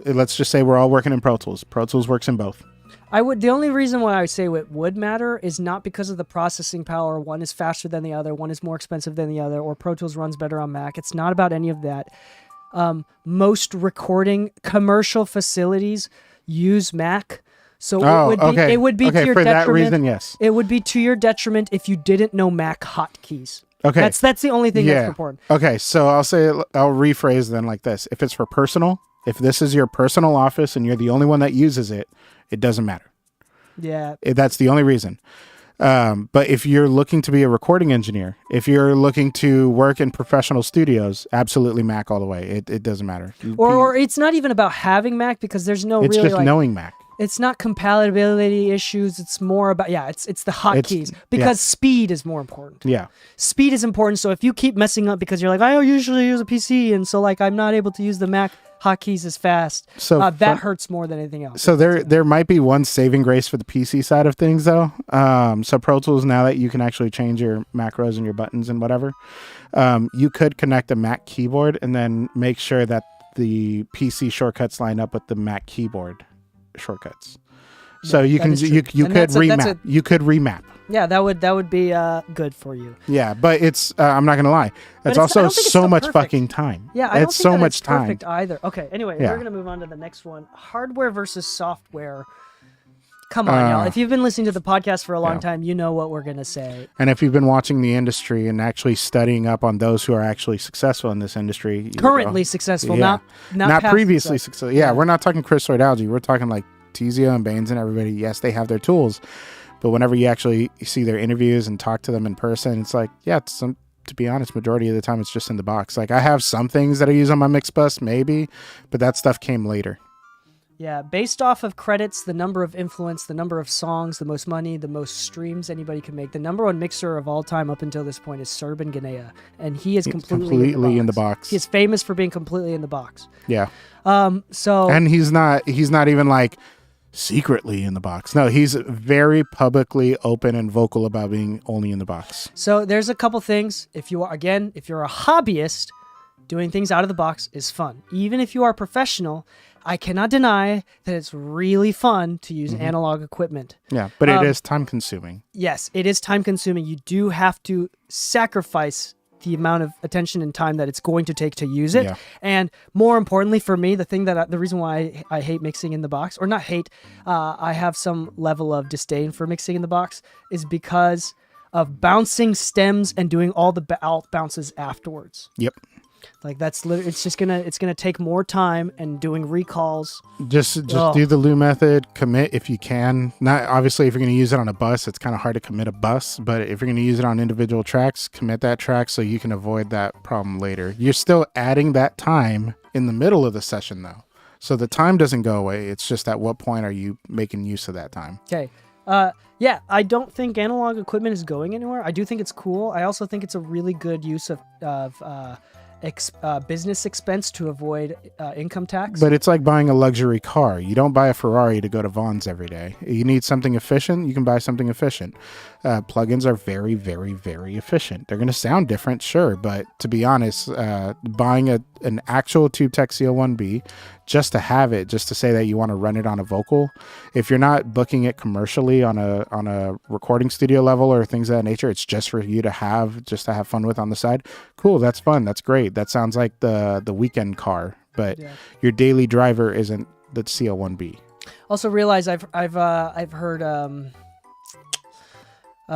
let's just say we're all working in Pro Tools. Pro Tools works in both. The only reason why I would say it would matter is not because of the processing power. One is faster than the other, one is more expensive than the other, or Pro Tools runs better on Mac. It's not about any of that. Most recording commercial facilities use Mac. So it would be to your for detriment. that reason, yes. It would be to your detriment if you didn't know Mac hotkeys. Okay. That's the only thing that's important. Okay, so I'll rephrase then like this. If it's for personal, if this is your personal office and you're the only one that uses it, it doesn't matter. Yeah. That's the only reason. But if you're looking to be a recording engineer, if you're looking to work in professional studios, absolutely Mac all the way. It doesn't matter. Or it's not even about having Mac because there's no it's really just like, knowing Mac. it's not compatibility issues. It's more about, it's the hotkeys because speed is more important. Yeah. Speed is important. So if you keep messing up because you're like, I usually use a PC and so like I'm not able to use the Mac hotkeys as fast, So that hurts more than anything else. So there might be one saving grace for the PC side of things though. So Pro Tools, now that you can actually change your macros and your buttons and whatever, you could connect a Mac keyboard and then make sure that the PC shortcuts line up with the Mac keyboard shortcuts. So you can you could remap. You could remap. Yeah, that would be good for you. Yeah, but it's I'm not gonna lie. That's I also don't think it's so still much perfect. fucking time. Yeah, I don't it's think so that much it's time. perfect either. Okay, anyway, Yeah. we're gonna move on to the next one: hardware versus software. Come on, y'all. If you've been listening to the podcast for a long time, you know what we're gonna say. And if you've been watching the industry and actually studying up on those who are actually successful in this industry, Currently successful, yeah. not past previously success. successful. Yeah, we're not talking Chris Algae. We're talking like Tizio and Baines and everybody. Yes, they have their tools, but whenever you actually see their interviews and talk to them in person, it's like, to be honest, majority of the time it's just in the box. Like, I have some things that I use on my mix bus, maybe, but that stuff came later. Yeah, based off of credits, the number of influence, the number of songs, the most money, the most streams anybody can make. The number one mixer of all time up until this point is Serban Ganea, and he is completely in the box. He is famous for being completely in the box. Yeah. So And he's not even like secretly in the box. No, he's very publicly open and vocal about being only in the box. So there's a couple things. If you're a hobbyist, doing things out of the box is fun. Even if you are a professional, I cannot deny that it's really fun to use analog equipment. Yeah, but it is time consuming. Yes, it is time consuming. You do have to sacrifice the amount of attention and time that it's going to take to use it. Yeah. And more importantly for me, the reason why I hate mixing in the box, or not hate, I have some level of disdain for mixing in the box, is because of bouncing stems and doing all the bounces afterwards. Yep. Like that's literally, it's gonna take more time and doing recalls. Just do the Lou method, commit if you can. Not obviously if you're going to use it on a bus, it's kind of hard to commit a bus, but if you're going to use it on individual tracks, commit that track so you can avoid that problem later. You're still adding that time in the middle of the session though. So the time doesn't go away. It's just at what point are you making use of that time? Okay. Yeah, I don't think analog equipment is going anywhere. I do think it's cool. I also think it's a really good use of business expense to avoid income tax. But it's like buying a luxury car. You don't buy a Ferrari to go to Vaughn's every day. You need something efficient, you can buy something efficient. Plugins are very, very, very efficient. They're going to sound different, sure, but to be honest, buying an actual TubeTech CL1B just to have it, just to say that you want to run it on a vocal, if you're not booking it commercially on a recording studio level or things of that nature, it's just for you to have fun with on the side. Cool, that's fun, that's great. That sounds like the weekend car, but your daily driver isn't the CL1B. Also realize I've heard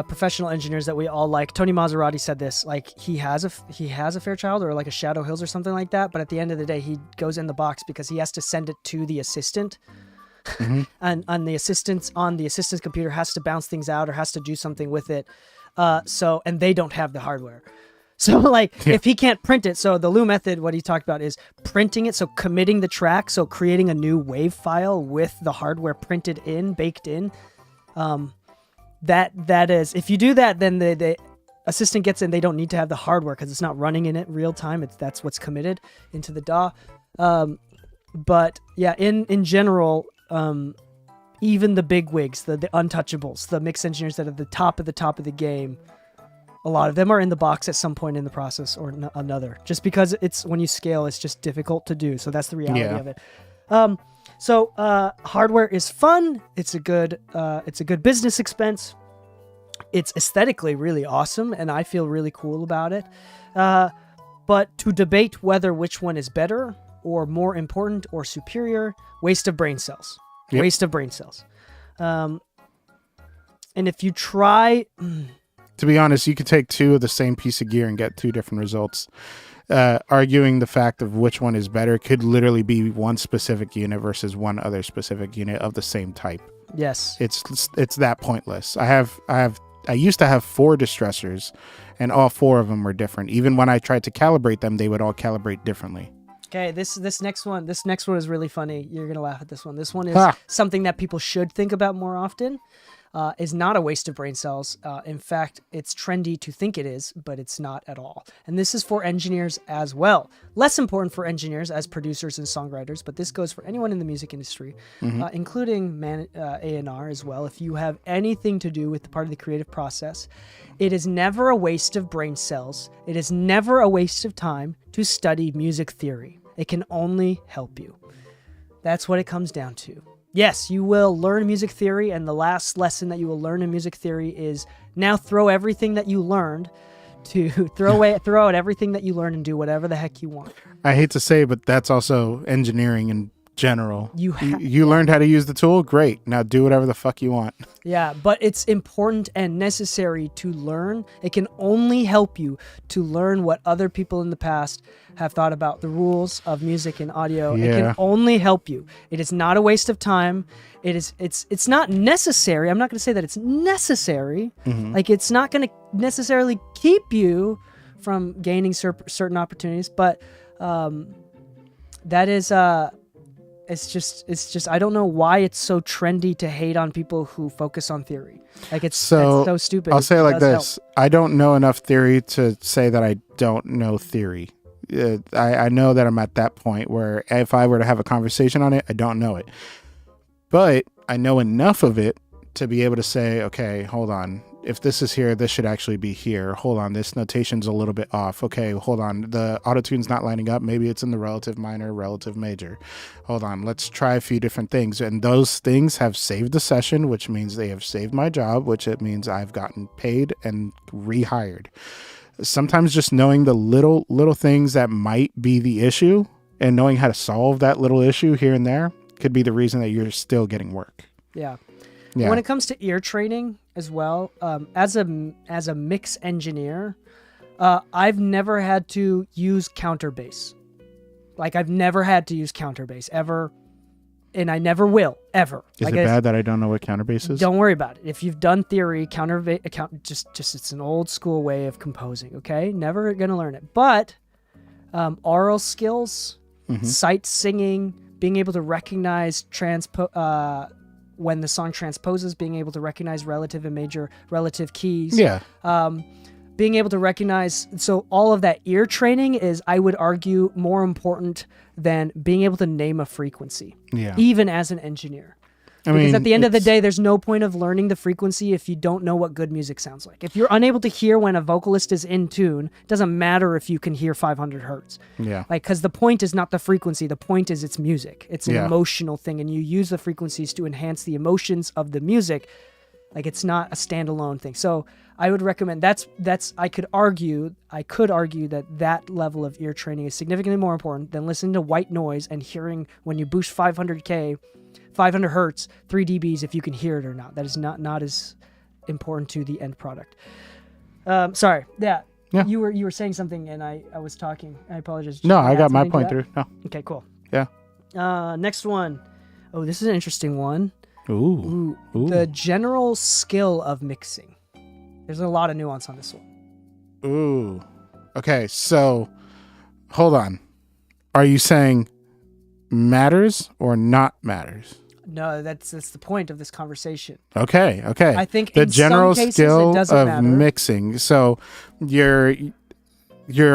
professional engineers that we all like. Tony Maserati said this, like he has a Fairchild or like a Shadow Hills or something like that, but at the end of the day he goes in the box because he has to send it to the assistant. Mm-hmm. and the assistant's computer has to bounce things out or has to do something with it. And they don't have the hardware. So like if he can't print it, so the Lou method, what he talked about is printing it. So committing the track, so creating a new WAV file with the hardware baked in. That is, if you do that, then the assistant gets in. They don't need to have the hardware because it's not running in it real time. That's what's committed into the DAW. But yeah, in general, even the big wigs, the untouchables, the mix engineers that are the top of the game, a lot of them are in the box at some point in the process or another. Just because it's when you scale, it's just difficult to do. So that's the reality of it. So hardware is fun. It's a good business expense. It's aesthetically really awesome, and I feel really cool about it. But to debate which one is better or more important or superior, waste of brain cells. Yep. Waste of brain cells. And if you try... To be honest, you could take two of the same piece of gear and get two different results. Arguing the fact of which one is better could literally be one specific unit versus one other specific unit of the same type. Yes. It's that pointless. I used to have 4 distressors, and all 4 of them were different. Even when I tried to calibrate them, they would all calibrate differently. Okay, this next one is really funny. You're gonna laugh at this one. This one is something that people should think about more often. Is not a waste of brain cells. In fact, it's trendy to think it is, but it's not at all. And this is for engineers as well. Less important for engineers as producers and songwriters, but this goes for anyone in the music industry, including A&R as well. If you have anything to do with the part of the creative process, it is never a waste of brain cells. It is never a waste of time to study music theory. It can only help you. That's what it comes down to. Yes, you will learn music theory, and the last lesson that you will learn in music theory is now throw everything that you learned to throw out everything that you learned and do whatever the heck you want. I hate to say, but that's also engineering in general. You learned how to use the tool? Great. Now do whatever the fuck you want. Yeah, but it's important and necessary to learn. It can only help you to learn what other people in the past have thought about the rules of music and audio. Yeah. It can only help you. It is not a waste of time. It's not necessary. I'm not going to say that it's necessary. Like it's not going to necessarily keep you from gaining certain opportunities, but that is it's just I don't know why it's so trendy to hate on people who focus on theory. Like it's so stupid. I'll say it like this. I don't know enough theory to say that I don't know theory. I know that I'm at that point where if I were to have a conversation on it, I don't know it. But I know enough of it to be able to say, okay, hold on. If this is here, this should actually be here. Hold on, this notation's a little bit off. Okay, hold on. The autotune's not lining up. Maybe it's in the relative minor, relative major. Hold on, let's try a few different things. And those things have saved the session, which means they have saved my job, which it means I've gotten paid and rehired. sometimes just knowing the little things that might be the issue and knowing how to solve that little issue here and there could be the reason that you're still getting work. Yeah. Yeah. When it comes to ear training as well, as a mix engineer, I've never had to use counterbass. Like I've never had to use counterbass ever, and I never will ever. Is it bad that I don't know what counterbass is? Don't worry about it. If you've done theory, just it's an old school way of composing. Okay, never gonna learn it. But aural skills, sight singing, being able to recognize when the song transposes, being able to recognize relative and major relative keys. Yeah. Being able to recognize, so all of that ear training is, I would argue, more important than being able to name a frequency. Yeah. Even as an engineer. I Because mean, at the end of the day, there's no point of learning the frequency if you don't know what good music sounds like. If you're unable to hear when a vocalist is in tune, it doesn't matter if you can hear 500 hertz. Yeah. Like, because the point is not the frequency. The point is it's music. It's an Yeah. emotional thing, and you use the frequencies to enhance the emotions of the music. Like, it's not a standalone thing. So I would recommend I could argue that level of ear training is significantly more important than listening to white noise and hearing when you boost 500 hertz, 3 dBs, if you can hear it or not. That is not as important to the end product. Sorry. Yeah. You were saying something and I was talking. I apologize. No, I got my something to point that? through. No. Okay, cool. Yeah. Next one. Oh, this is an interesting one. Ooh. The general skill of mixing. There's a lot of nuance on this one. Ooh. Okay, so hold on. Are you saying matters or not matters? No, that's the point of this conversation. Okay. I think the in general some cases skill it doesn't of matter. mixing. So your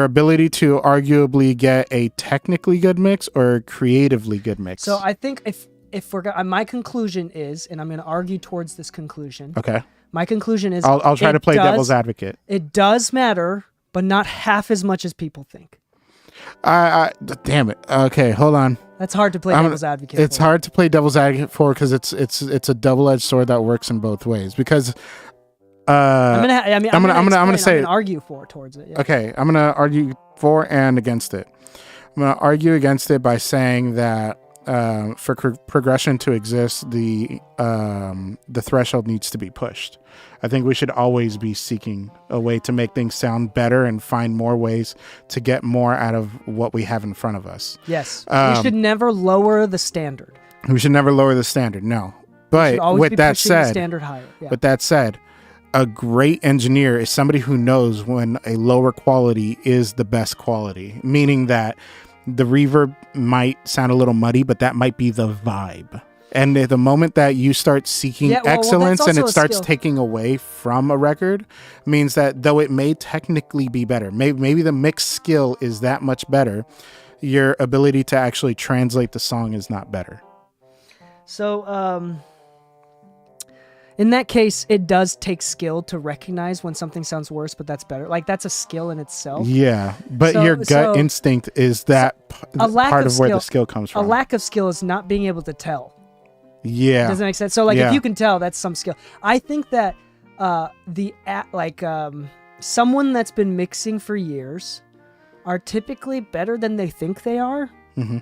ability to arguably get a technically good mix or a creatively good mix. So I think if we're my conclusion is, and I'm going to argue towards this conclusion. Okay. My conclusion is I'll try to play devil's advocate. It does matter, but not half as much as people think. Damn it. Okay, hold on. That's hard to play devil's advocate. It's for. hard to play devil's advocate for because it's a double-edged sword that works in both ways. Because I'm gonna argue towards it. Yeah. Okay, I'm gonna argue for and against it. I'm gonna argue against it by saying that for progression to exist, the threshold needs to be pushed. I think we should always be seeking a way to make things sound better and find more ways to get more out of what we have in front of us. Yes, we should never lower the standard. We should never lower the standard. No, but with that said, the standard higher. Yeah. With that said, a great engineer is somebody who knows when a lower quality is the best quality, meaning that the reverb might sound a little muddy, but that might be the vibe. And the moment that you start seeking excellence and it starts taking away from a record, means that though it may technically be better, maybe the mix skill is that much better, your ability to actually translate the song is not better. So, in that case, it does take skill to recognize when something sounds worse, but that's better. Like, that's a skill in itself. Yeah, but your gut instinct is that part of where the skill comes from. A lack of skill is not being able to tell. Yeah. Doesn't make sense. So, like, if you can tell, that's some skill. I think that someone that's been mixing for years are typically better than they think they are. Mm-hmm.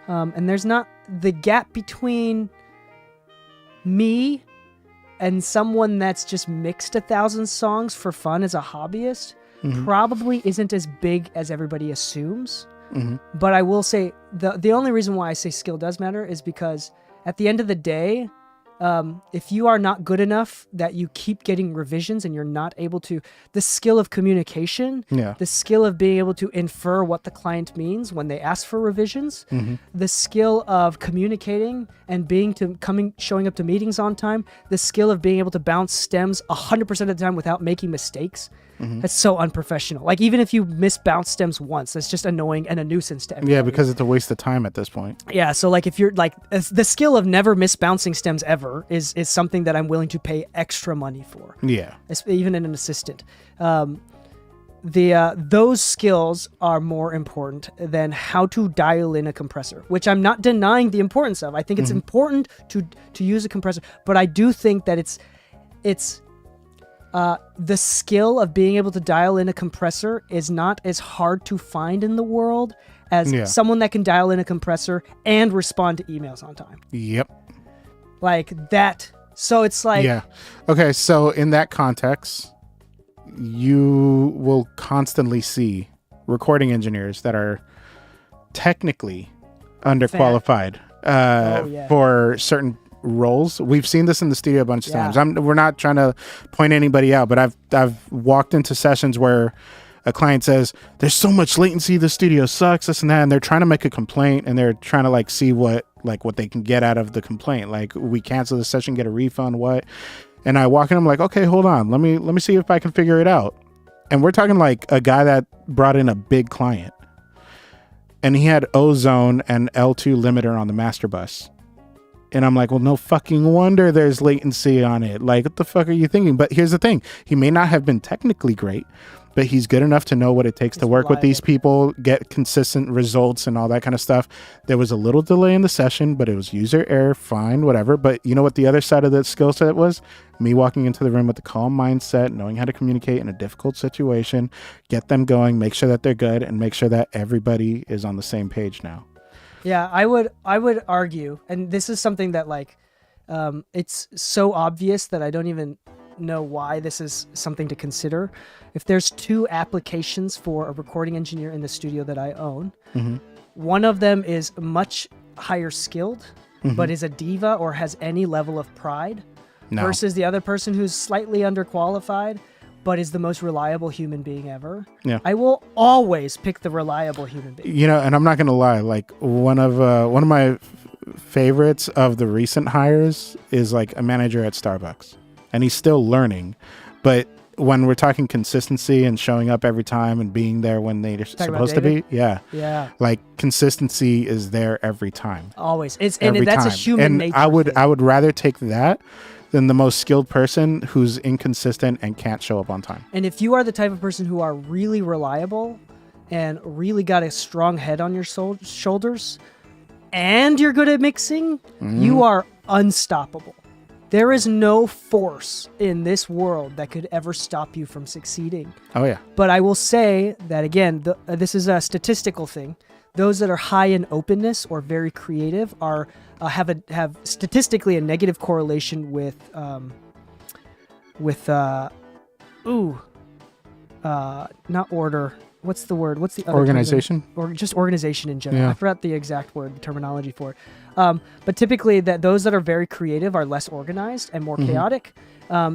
And there's not the gap between me and someone that's just mixed 1,000 songs for fun as a hobbyist probably isn't as big as everybody assumes. Mm-hmm. But I will say the only reason why I say skill does matter is because at the end of the day, if you are not good enough that you keep getting revisions and you're not able to, the skill of communication, the skill of being able to infer what the client means when they ask for revisions, the skill of communicating and showing up to meetings on time, the skill of being able to bounce stems 100% of the time without making mistakes. That's so unprofessional. Like, even if you miss bounce stems once, that's just annoying and a nuisance to everybody. Yeah, because it's a waste of time at this point. Yeah, so like if you're like the skill of never miss bouncing stems ever is something that I'm willing to pay extra money for. Yeah, even in an assistant. Those skills are more important than how to dial in a compressor, which I'm not denying the importance of. I think it's important to use a compressor, but I do think that it's the skill of being able to dial in a compressor is not as hard to find in the world as someone that can dial in a compressor and respond to emails on time. Yep. Like that. So it's like, Yeah. Okay. So in that context, you will constantly see recording engineers that are technically underqualified for certain roles. We've seen this in the studio a bunch of times. We're not trying to point anybody out, but I've walked into sessions where a client says, "There's so much latency, the studio sucks, this and that," and they're trying to make a complaint, and they're trying to like see what they can get out of the complaint. Like, we cancel the session, get a refund, what? And I walk in, I'm like, okay, hold on, let me see if I can figure it out. And we're talking like a guy that brought in a big client, and he had Ozone and L2 limiter on the master bus. And I'm like, well, no fucking wonder there's latency on it. Like, what the fuck are you thinking? But here's the thing. He may not have been technically great, but he's good enough to know what it takes to work with these people, get consistent results and all that kind of stuff. There was a little delay in the session, but it was user error, fine, whatever. But you know what the other side of that skill set was? Me walking into the room with a calm mindset, knowing how to communicate in a difficult situation, get them going, make sure that they're good, and make sure that everybody is on the same page now. Yeah, I would argue, and this is something that like, it's so obvious that I don't even know why this is something to consider. If there's two applications for a recording engineer in the studio that I own, one of them is much higher skilled, but is a diva or has any level of pride, versus the other person who's slightly underqualified, but is the most reliable human being ever. Yeah. I will always pick the reliable human being. You know, and I'm not going to lie, like one of my favorites of the recent hires is like a manager at Starbucks, and he's still learning. But when we're talking consistency and showing up every time and being there when they're supposed to be, like consistency is there every time. Always. That's a human nature. I would rather take that than the most skilled person who's inconsistent and can't show up on time. And if you are the type of person who are really reliable and really got a strong head on your shoulders and you're good at mixing, you are unstoppable. There is no force in this world that could ever stop you from succeeding. Oh, yeah. But I will say that, again, this is a statistical thing. Those that are high in openness or very creative are have statistically a negative correlation with not order. What's the word? What's the other organization? Or just organization in general. Yeah. I forgot the exact word, the terminology for it. But typically, those that are very creative are less organized and more chaotic.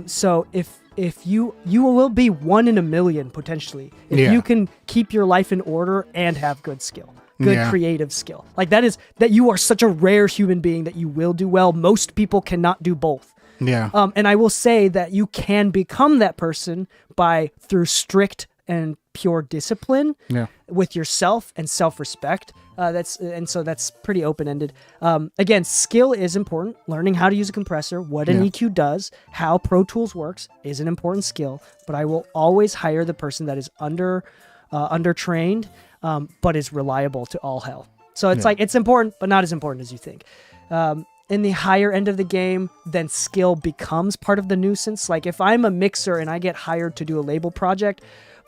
So if you will be 1 in a million potentially if you can keep your life in order and have good skill. Good creative skill. Like that you are such a rare human being that you will do well. Most people cannot do both. Yeah. And I will say that you can become that person through strict and pure discipline with yourself and self-respect. That's pretty open-ended. Again, skill is important. Learning how to use a compressor, what an EQ does, how Pro Tools works is an important skill. But I will always hire the person that is undertrained, but is reliable to all hell. So it's like, it's important, but not as important as you think. In the higher end of the game, then skill becomes part of the nuisance. Like if I'm a mixer and I get hired to do a label project,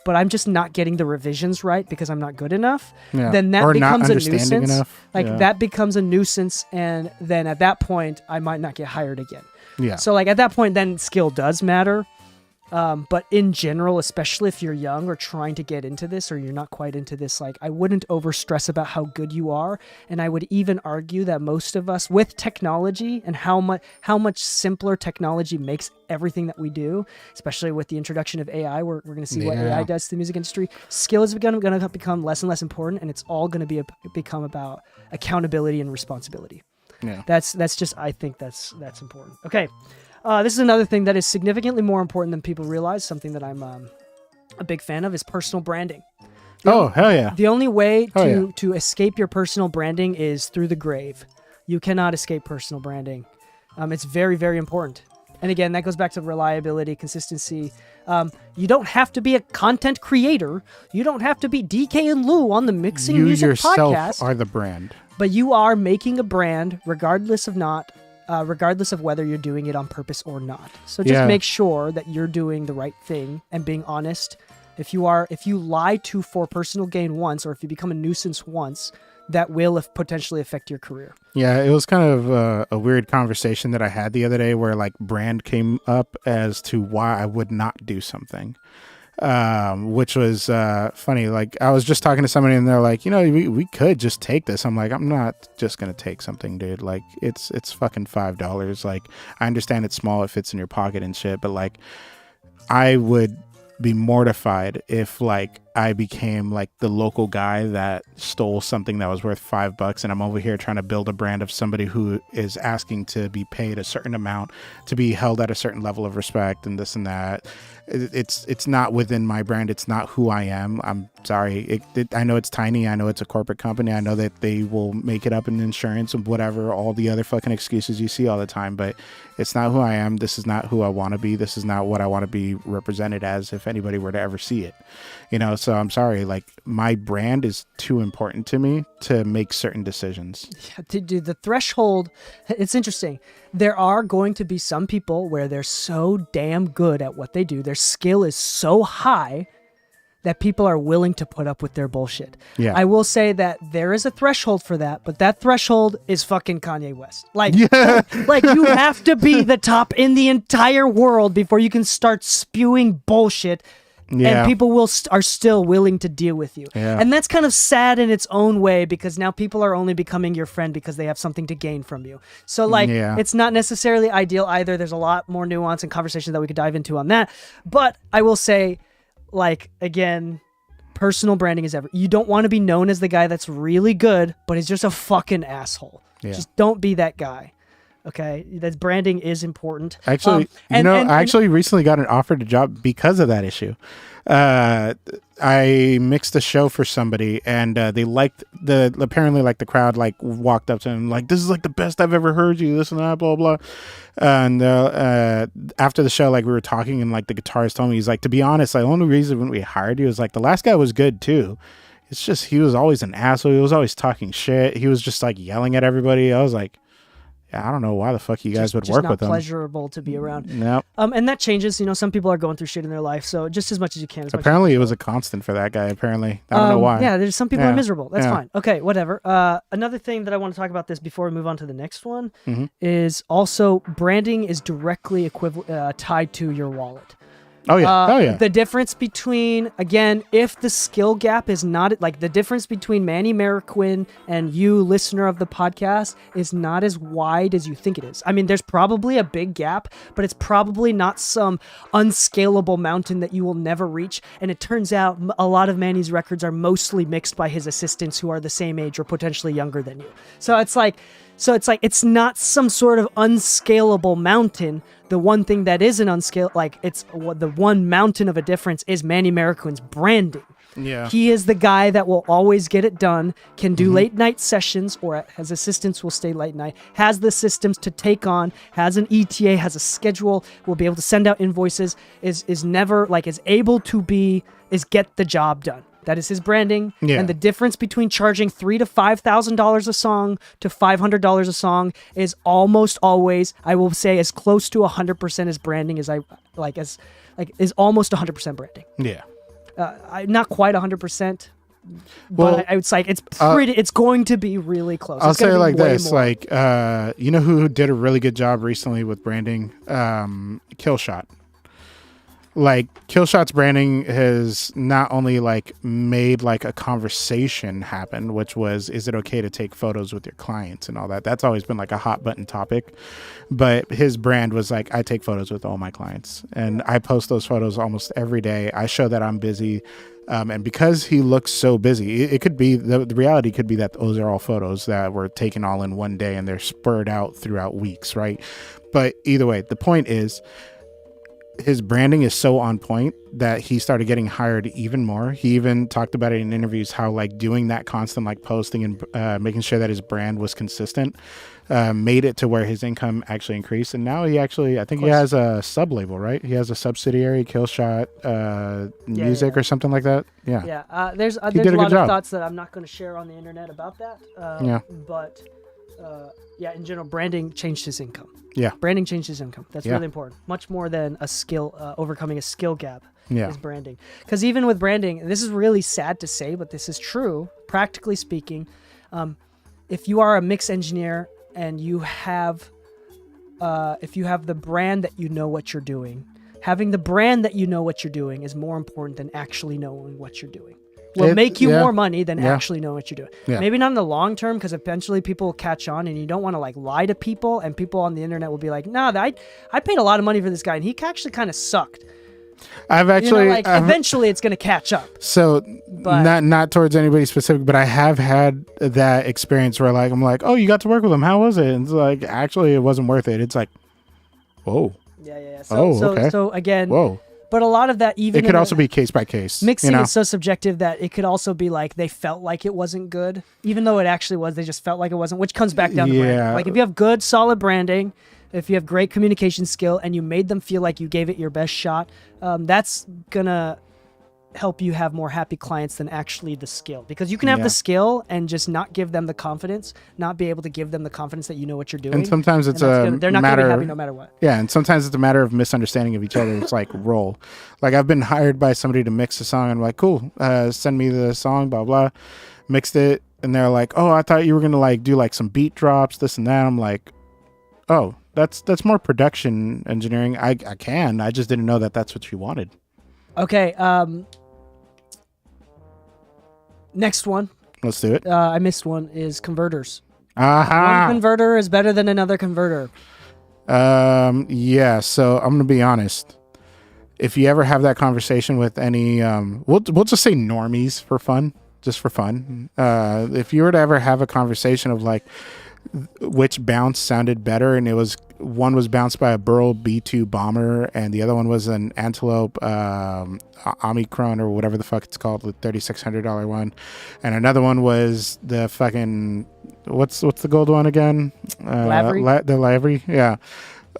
but I'm just not getting the revisions right because I'm not good enough, then that becomes a nuisance. That becomes a nuisance, and then at that point, I might not get hired again. Yeah. So like at that point, then skill does matter. But in general, especially if you're young or trying to get into this, or you're not quite into this, like I wouldn't overstress about how good you are. And I would even argue that most of us, with technology and how much simpler technology makes everything that we do, especially with the introduction of AI, we're going to see what AI does to the music industry. Skill is going to become less and less important, and it's all going to become about accountability and responsibility. Yeah, that's just, I think that's important. Okay. This is another thing that is significantly more important than people realize. Something that I'm a big fan of is personal branding. Hell yeah. The only way to escape your personal branding is through the grave. You cannot escape personal branding. It's very, very important. And again, that goes back to reliability, consistency. You don't have to be a content creator. You don't have to be DK and Lou on the Mixing Music podcast. You yourself are the brand. But you are making a brand, regardless of not regardless of whether you're doing it on purpose or not. So just Yeah. make sure that you're doing the right thing and being honest. If you lie for personal gain once, or if you become a nuisance once, that will potentially affect your career. Yeah, it was kind of a weird conversation that I had the other day where like brand came up as to why I would not do something, which was funny. Like I was just talking to somebody and they're like, we could just take this. I'm like, I'm not just going to take something, dude. Like it's fucking $5. Like I understand it's small, it fits in your pocket and shit, but like I would be mortified if like I became like the local guy that stole something that was worth $5 and I'm over here trying to build a brand of somebody who is asking to be paid a certain amount, to be held at a certain level of respect and this and that. It's not within my brand. It's not who I am. I'm sorry. I know it's tiny. I know it's a corporate company. I know that they will make it up in insurance and whatever, all the other fucking excuses you see all the time, but it's not who I am. This is not who I want to be. This is not what I want to be represented as if anybody were to ever see it, so I'm sorry, like my brand is too important to me to make certain decisions. Yeah, dude, the threshold, it's interesting. There are going to be some people where they're so damn good at what they do. Their skill is so high that people are willing to put up with their bullshit. Yeah. I will say that there is a threshold for that, but that threshold is fucking Kanye West. Like, like you have to be the top in the entire world before you can start spewing bullshit. Yeah. And people are still willing to deal with you. Yeah. And that's kind of sad in its own way because now people are only becoming your friend because they have something to gain from you. So like, it's not necessarily ideal either. There's a lot more nuance and conversation that we could dive into on that. But I will say, like, again, personal branding is you don't want to be known as the guy that's really good, but he's just a fucking asshole. Yeah. Just don't be that guy. Okay, that branding is important. Actually, I actually recently got an offer to job because of that issue. I mixed a show for somebody, and they apparently the crowd like walked up to him like, "This is like the best I've ever heard you." This and that, blah blah. And after the show, like we were talking, and like the guitarist told me, he's like, "To be honest, the only reason when we hired you is like the last guy was good too. It's just he was always an asshole. He was always talking shit. He was just like yelling at everybody." I was like, I don't know why the fuck you guys would work with them. Just not pleasurable to be around. Nope. And that changes. Some people are going through shit in their life, so just as much as you can. Apparently, it was a constant for that guy. Apparently, I don't know why. Yeah, there's some people are miserable. That's fine. Okay, whatever. Another thing that I want to talk about this before we move on to the next one is also branding is directly tied to your wallet. Oh yeah. The difference between, again, if the skill gap is not like the difference between Manny Marroquin and you, listener of the podcast, is not as wide as you think it is. I mean, there's probably a big gap, but it's probably not some unscalable mountain that you will never reach. And it turns out a lot of Manny's records are mostly mixed by his assistants who are the same age or potentially younger than you. So it's like it's not some sort of unscalable mountain. The one thing that is an the one mountain of a difference is Manny Marroquin's branding. Yeah. He is the guy that will always get it done, can do late night sessions, or his assistants will stay late night, has the systems to take on, has an ETA, has a schedule, will be able to send out invoices, is able to get the job done. That is his branding. Yeah. And the difference between charging $3,000 to $5,000 a song to $500 a song is almost always, I will say, as close to 100% as branding as is almost 100% branding. Yeah. Not quite 100%. But I would say it's going to be really close. I'll say it like this, like, you know who did a really good job recently with branding? Killshot. Like, Killshot's branding has not only like made like a conversation happen, which was, is it okay to take photos with your clients and all that? That's always been like a hot button topic. But his brand was like, I take photos with all my clients and I post those photos almost every day. I show that I'm busy. And because he looks so busy, it could be, the reality could be that those are all photos that were taken all in one day and they're spurred out throughout weeks, right? But either way, the point is, his branding is so on point that he started getting hired even more. He even talked about it in interviews, how like doing that constant like posting and making sure that his brand was consistent made it to where his income actually increased. And now he actually, I think he has a sub label, right? He has a subsidiary, Killshot Music or something like that. Yeah. Yeah. There's a lot of thoughts that I'm not going to share on the internet about that. But in general, branding changed his income. Yeah. Branding changed his income. That's Yeah. really important. Much more than a skill, overcoming a skill gap Yeah. is branding. Because even with branding, and this is really sad to say, but this is true, practically speaking, if you are a mix engineer and you have, if you have the brand that you know what you're doing, having the brand that you know what you're doing is more important than actually knowing what you're doing. Will make you more money than actually know what you're doing. Yeah. Maybe not in the long term, because eventually people will catch on, and you don't want to like lie to people, and people on the internet will be like, "No, I paid a lot of money for this guy, and he actually kind of sucked." I've actually Eventually it's going to catch up. So But- not towards anybody specific, but I have had that experience where like I'm like, oh, you got to work with him. How was it? And it's like, actually, it wasn't worth it. It's like, whoa, Yeah. okay. So again, whoa. but a lot of that even It could in also be case by case. mixing you know? is so subjective that it could also be like they felt like it wasn't good, even though it actually was. They just felt like it wasn't, which comes back down to branding. Yeah. Like if you have good, solid branding, if you have great communication skill, and you made them feel like you gave it your best shot, that's gonna help you have more happy clients than actually the skill. Because you can have Yeah. the skill and just not give them the confidence, not be able to give them the confidence that you know what you're doing. And sometimes it's and that's a they're not matter. gonna be happy no matter what. Yeah, and sometimes it's a matter of misunderstanding of each other. It's like role. Like I've been hired by somebody to mix a song. I'm like, cool, send me the song, blah blah. Mixed it, and they're like, oh, I thought you were gonna like do like some beat drops, this and that. I'm like, oh, that's more production engineering. I can. I just didn't know that that's what you wanted. Okay. Next one. Let's do it. I missed one. Is converters. Aha. One converter is better than another converter. Yeah. So I'm gonna be honest. If you ever have that conversation with any, we'll just say normies for fun, just for fun. If you were to ever have a conversation of like which bounce sounded better, and it was one was bounced by a Burl B2 bomber, and the other one was an Antelope Omicron or whatever the fuck it's called, the $3,600 one, and another one was the fucking what's the gold one again? Lavery? The Lavery, yeah.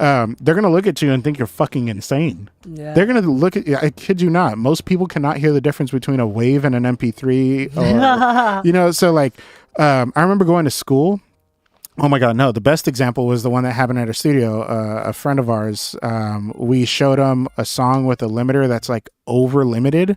They're gonna look at you and think you're fucking insane. Yeah. They're gonna look at you. I kid you not. Most people cannot hear the difference between a wave and an MP3. Or, so like, I remember going to school. Oh my God, no. The best example was the one that happened at our studio. A friend of ours, we showed him a song with a limiter that's like over limited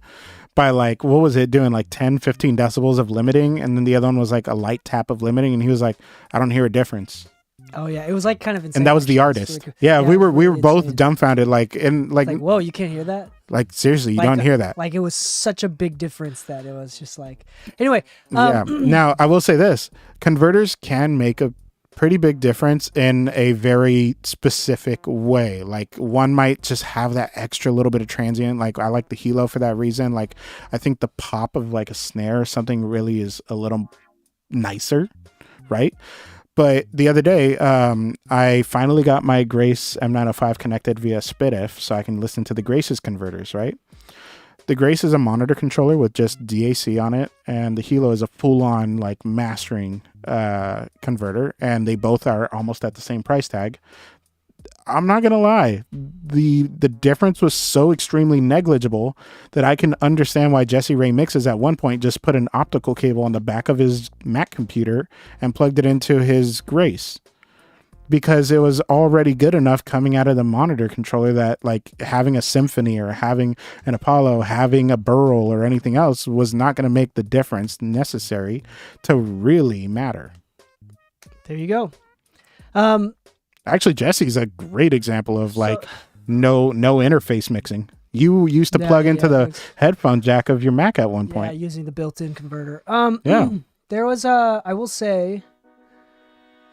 by like, what was it doing? Like 10, 15 decibels of limiting. And then the other one was like a light tap of limiting. And he was like, I don't hear a difference. Oh yeah, it was like kind of insane. And that was the actually. artist. It's really cool. Yeah, we it was were really both insane. dumbfounded. Like, and like Whoa, you can't hear that? seriously, you Like, don't hear that. Like it was such a big difference that it was just like. Anyway. Yeah. Now I will say this: converters can make a pretty big difference in a very specific way. Like one might just have that extra little bit of transient. Like I like the Hilo for that reason. Like I think the pop of like a snare or something really is a little nicer, right? But the other day, I finally got my Grace M905 connected via SPDIF, so I can listen to the Grace's converters, right? The Grace is a monitor controller with just DAC on it, and the Hilo is a full-on like mastering converter, and they both are almost at the same price tag. I'm not gonna lie, the difference was so extremely negligible that I can understand why Jesse Ray Mixes at one point just put an optical cable on the back of his Mac computer and plugged it into his Grace, because it was already good enough coming out of the monitor controller that like having a Symphony or having an Apollo, having a Burl or anything else was not going to make the difference necessary to really matter. There you go. Actually, Jesse's a great example of like no interface mixing. You used to plug into the headphone jack of your Mac at one point. Yeah, using the built-in converter. Yeah. There was I will say,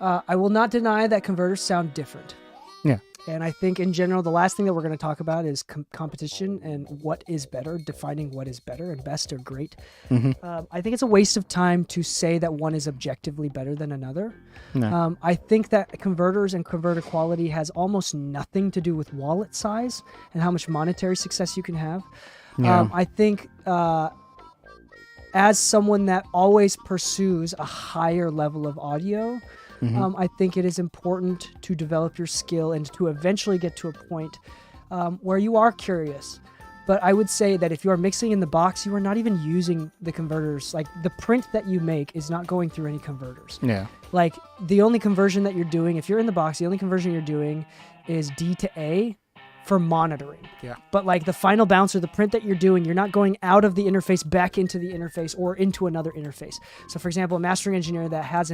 I will not deny that converters sound different. Yeah. And I think in general, the last thing that we're going to talk about is competition and what is better, defining what is better and best or great. I think it's a waste of time to say that one is objectively better than another. No. I think that converters and converter quality has almost nothing to do with wallet size and how much monetary success you can have. Yeah. I think as someone that always pursues a higher level of audio, I think it is important to develop your skill and to eventually get to a point where you are curious. But I would say that if you are mixing in the box, you are not even using the converters. Like the print that you make is not going through any converters. Yeah. Like the only conversion that you're doing, if you're in the box, the only conversion you're doing is D to A for monitoring. Yeah. But like the final bounce or the print that you're doing, you're not going out of the interface back into the interface or into another interface. So for example, a mastering engineer that has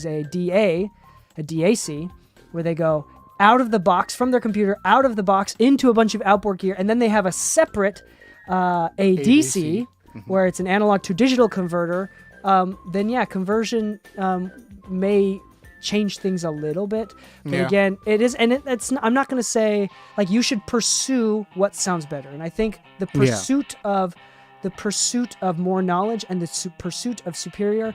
a DA, a DAC, where they go out of the box from their computer, out of the box into a bunch of outboard gear, and then they have a separate ADC, where it's an analog to digital converter. Then yeah, conversion may change things a little bit, but again, it is, and it's. I'm not going to say like you should pursue what sounds better, and I think the pursuit of more knowledge and the pursuit of superior.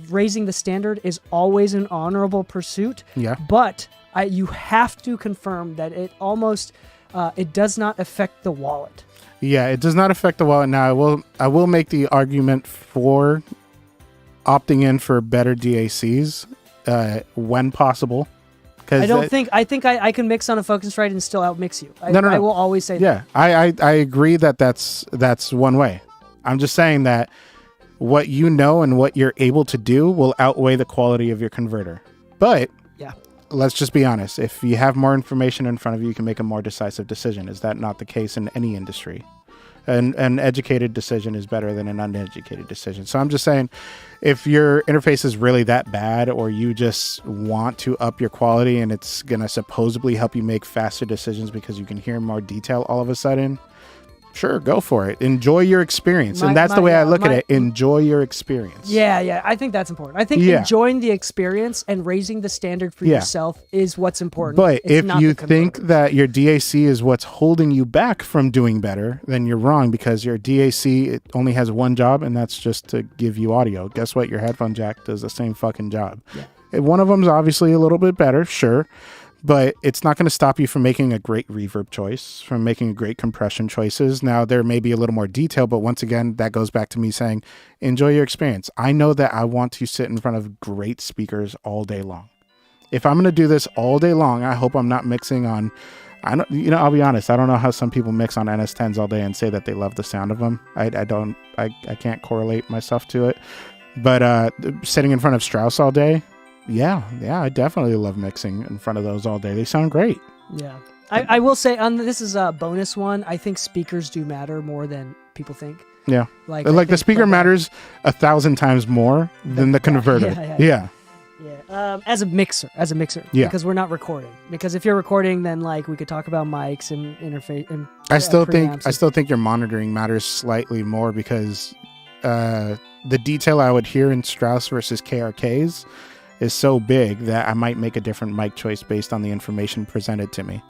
Raising the standard is always an honorable pursuit. Yeah. But you have to confirm that it almost it does not affect the wallet. Yeah, it does not affect the wallet. Now, I will make the argument for opting in for better DACs when possible. I think I can mix on a Focusrite and still outmix you. No. I will always say that. Yeah, I agree that's one way. I'm just saying that what you know and what you're able to do will outweigh the quality of your converter. But let's just be honest. If you have more information in front of you, you can make a more decisive decision. Is that not the case in any industry? An educated decision is better than an uneducated decision. So I'm just saying, if your interface is really that bad, or you just want to up your quality and it's going to supposedly help you make faster decisions because you can hear more detail all of a sudden, sure, go for it. Enjoy your experience. And that's the way I look at it. Enjoy your experience. Yeah. I think that's important. I think enjoying the experience and raising the standard for yourself is what's important. But if you think that your DAC is what's holding you back from doing better, then you're wrong, because your DAC, it only has one job, and that's just to give you audio. Guess what? Your headphone jack does the same fucking job. Yeah. One of them's obviously a little bit better, sure. But it's not going to stop you from making a great reverb choice, from making great compression choices. Now, there may be a little more detail, but once again, that goes back to me saying, enjoy your experience. I know that I want to sit in front of great speakers all day long. If I'm going to do this all day long, I hope I'm not mixing on, I'll be honest, I don't know how some people mix on NS10s all day and say that they love the sound of them. I can't correlate myself to it. But sitting in front of Strauss all day, yeah, I definitely love mixing in front of those all day. They sound great. Yeah. I will say, this is a bonus one, I think speakers do matter more than people think. Yeah. Like the speaker matters 1,000 times more than the converter. Yeah. As a mixer. Yeah. Because we're not recording. Because if you're recording, then like we could talk about mics and interface. And I still think your monitoring matters slightly more, because the detail I would hear in Strauss versus KRKs is so big that I might make a different mic choice based on the information presented to me.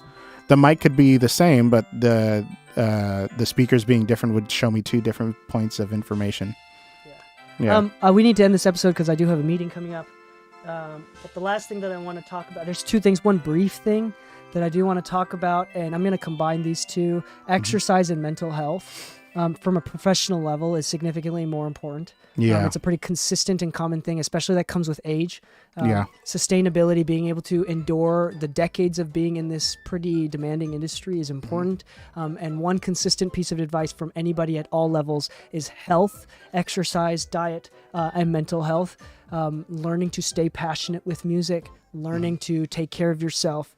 The mic could be the same, but the speakers being different would show me two different points of information. Yeah. We need to end this episode because I do have a meeting coming up. But the last thing that I want to talk about, there's two things. One brief thing that I do want to talk about, and I'm going to combine these two. Exercise and mental health. From a professional level is significantly more important. Yeah. It's a pretty consistent and common thing, especially that comes with age. Sustainability, being able to endure the decades of being in this pretty demanding industry is important. And one consistent piece of advice from anybody at all levels is health, exercise, diet, and mental health. Learning to stay passionate with music, learning to take care of yourself.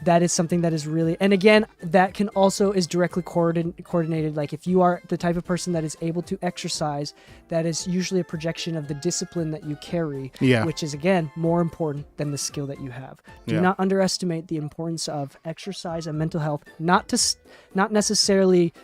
That is something that is really, and again, that can also is directly coordinated. Like if you are the type of person that is able to exercise, that is usually a projection of the discipline that you carry, which is again more important than the skill that you have. Do not underestimate the importance of exercise and mental health. Not necessarily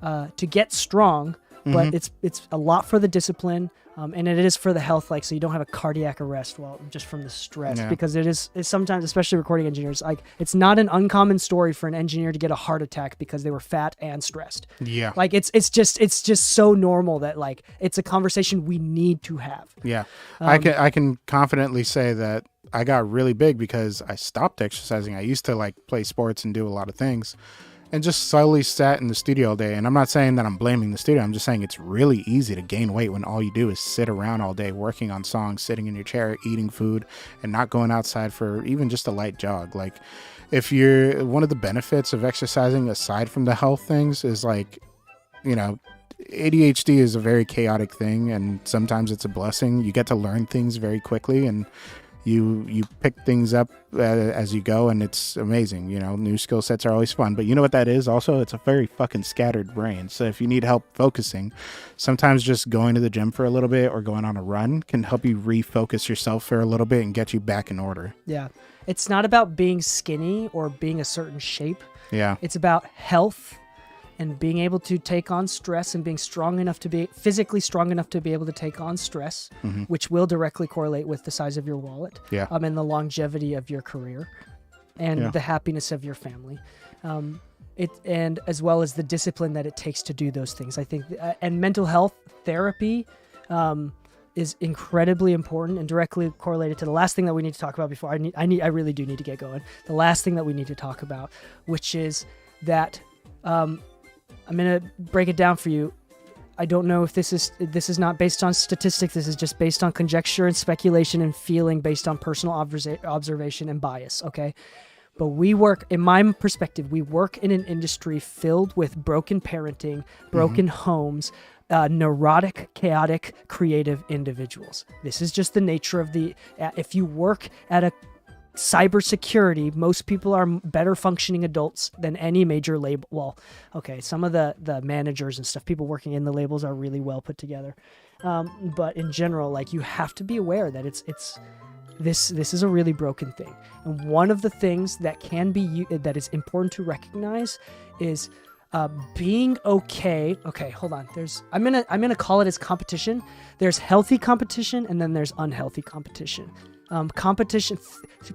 to get strong, but it's a lot for the discipline. And it is for the health, like, so you don't have a cardiac arrest just from the stress, because it's sometimes, especially recording engineers, like it's not an uncommon story for an engineer to get a heart attack because they were fat and stressed. Yeah. Like it's just so normal that like, it's a conversation we need to have. Yeah. I can confidently say that I got really big because I stopped exercising. I used to like play sports and do a lot of things. and just slowly sat in the studio all day. And I'm not saying that I'm blaming the studio. I'm just saying it's really easy to gain weight when all you do is sit around all day working on songs, sitting in your chair, eating food, and not going outside for even just a light jog. Like, if you're one of the benefits of exercising aside from the health things is like, you know, ADHD is a very chaotic thing, and sometimes it's a blessing. You get to learn things very quickly, and you pick things up as you go, and it's amazing. You know, new skill sets are always fun, but you know what that is also? It's a very fucking scattered brain. So if you need help focusing, sometimes just going to the gym for a little bit or going on a run can help you refocus yourself for a little bit and get you back in order. Yeah. It's not about being skinny or being a certain shape. Yeah. It's about health and being able to take on stress and being strong enough to be physically strong enough to be able to take on stress, which will directly correlate with the size of your wallet, and the longevity of your career and the happiness of your family. And as well as the discipline that it takes to do those things. I think, and mental health therapy is incredibly important and directly correlated to the last thing that we need to talk about before I really do need to get going. The last thing that we need to talk about, which is that, I'm going to break it down for you. I don't know if this is not based on statistics. This is just based on conjecture and speculation and feeling based on personal observation and bias, okay? But in my perspective, we work in an industry filled with broken parenting, broken homes, neurotic, chaotic, creative individuals. This is just the nature of if you work at a cybersecurity, most people are better functioning adults than any major label. Well, okay, some of the managers and stuff, people working in the labels are really well put together. But in general, like, you have to be aware that this is a really broken thing. And one of the things that that is important to recognize is being okay. Okay, hold on. I'm gonna call it as competition. There's healthy competition, and then there's unhealthy competition. Competition,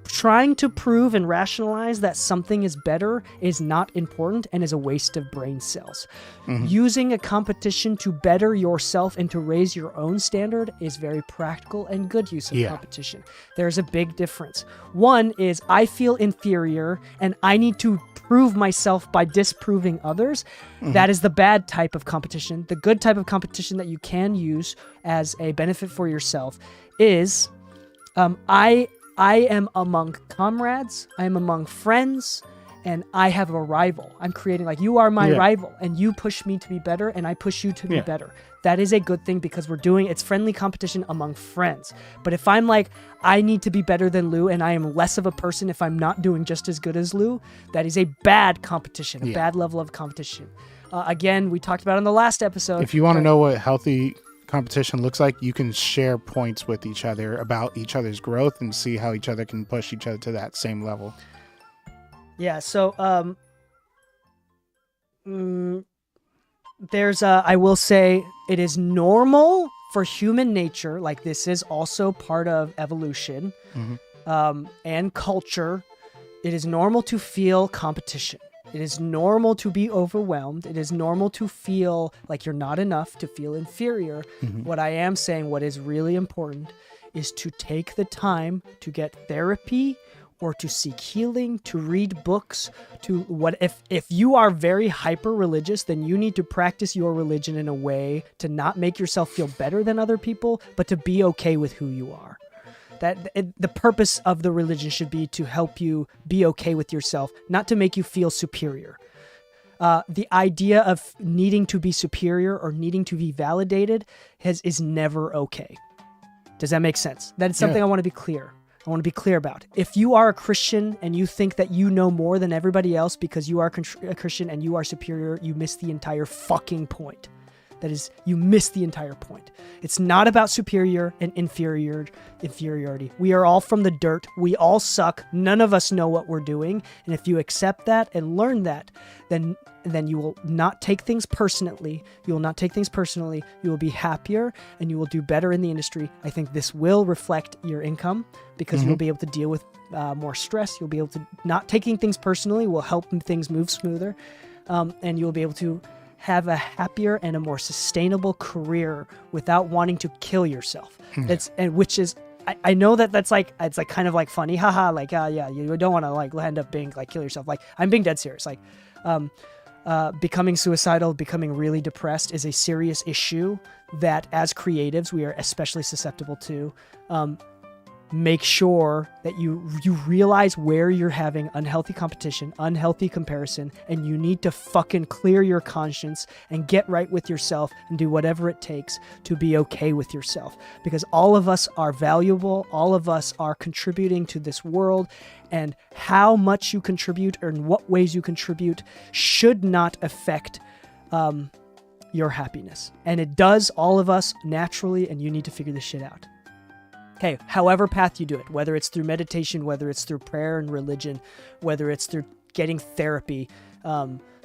trying to prove and rationalize that something is better is not important and is a waste of brain cells. Using a competition to better yourself and to raise your own standard is very practical and good use of competition. There's a big difference. One is I feel inferior and I need to prove myself by disproving others. That is the bad type of competition. The good type of competition that you can use as a benefit for yourself is I am among comrades, I am among friends, and I have a rival. I'm creating, like, you are my rival, and you push me to be better, and I push you to be better. That is a good thing because it's friendly competition among friends. But if I'm like, I need to be better than Lou, and I am less of a person if I'm not doing just as good as Lou, that is a bad competition, a bad level of competition. Again, we talked about it in the last episode. If you want to know what healthy competition looks like, you can share points with each other about each other's growth and see how each other can push each other to that same level. Yeah, so I will say it is normal for human nature, like this is also part of evolution and culture. It is normal to feel competition. It is normal to be overwhelmed. It is normal to feel like you're not enough, to feel inferior. What I am saying, what is really important, is to take the time to get therapy or to seek healing, to read books, if you are very hyper religious, then you need to practice your religion in a way to not make yourself feel better than other people, but to be okay with who you are. The purpose of the religion should be to help you be okay with yourself, not to make you feel superior. The idea of needing to be superior or needing to be validated is never okay. Does that make sense? That is something I want to be clear. I want to be clear about. If you are a Christian and you think that you know more than everybody else because you are a Christian and you are superior, you miss the entire fucking point. That is, you miss the entire point. It's not about superior and inferiority. We are all from the dirt. We all suck. None of us know what we're doing. And if you accept that and learn that, then you will not take things personally. You will not take things personally. You will be happier and you will do better in the industry. I think this will reflect your income because you'll be able to deal with more stress. You'll be able to not taking things personally will help things move smoother. And you'll be able to have a happier and a more sustainable career without wanting to kill yourself. Which is I know that that's like, it's like kind of like funny, haha, like, yeah, you don't want to like end up being like kill yourself. Like, I'm being dead serious. Like, becoming suicidal, becoming really depressed is a serious issue that as creatives we are especially susceptible to. Make sure that you realize where you're having unhealthy competition, unhealthy comparison, and you need to fucking clear your conscience and get right with yourself and do whatever it takes to be okay with yourself. Because all of us are valuable, all of us are contributing to this world, and how much you contribute or in what ways you contribute should not affect your happiness. And it does all of us naturally, and you need to figure this shit out. Okay, however path you do it, whether it's through meditation, whether it's through prayer and religion, whether it's through getting therapy,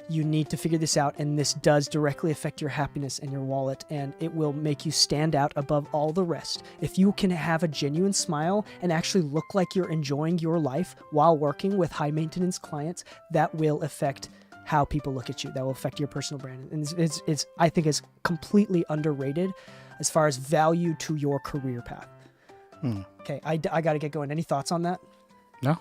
you need to figure this out, and this does directly affect your happiness and your wallet, and it will make you stand out above all the rest. If you can have a genuine smile and actually look like you're enjoying your life while working with high-maintenance clients, that will affect how people look at you. That will affect your personal brand, and it's I think it's completely underrated as far as value to your career path. Okay, I got to get going. Any thoughts on that? No.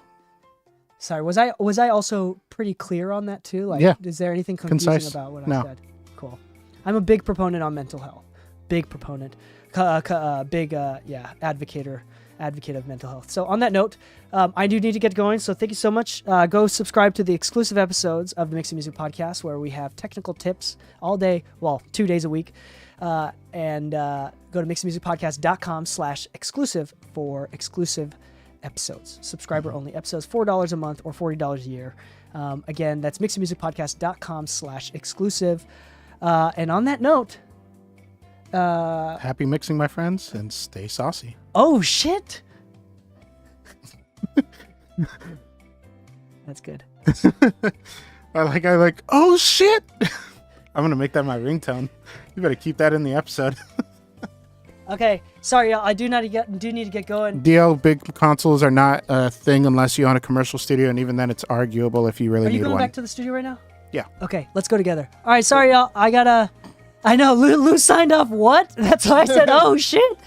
Sorry, was I also pretty clear on that too? Like, yeah. Is there anything confusing Concise. about what No. I said? Cool. I'm a big proponent on mental health. Big proponent. Big advocate of mental health. So on that note, I do need to get going. So thank you so much. Go subscribe to the exclusive episodes of the Mixing Music Podcast, where we have technical tips all day, well, 2 days a week. And go to mixingmusicpodcast.com/exclusive for exclusive episodes, subscriber only episodes, $4 a month or $40 a year. Again, that's mixingmusicpodcast.com/exclusive. And on that note, Happy mixing, my friends, and stay saucy. oh shit. That's good. I like, oh shit. I'm going to make that my ringtone. You better keep that in the episode. Okay, sorry, y'all. I do need to get going. DL big consoles are not a thing unless you own a commercial studio, and even then it's arguable if you really Are you need going one. back to the studio right now? Yeah. Okay, let's go together. All right, sorry, y'all. I know Lou signed off. What? That's why I said, oh shit.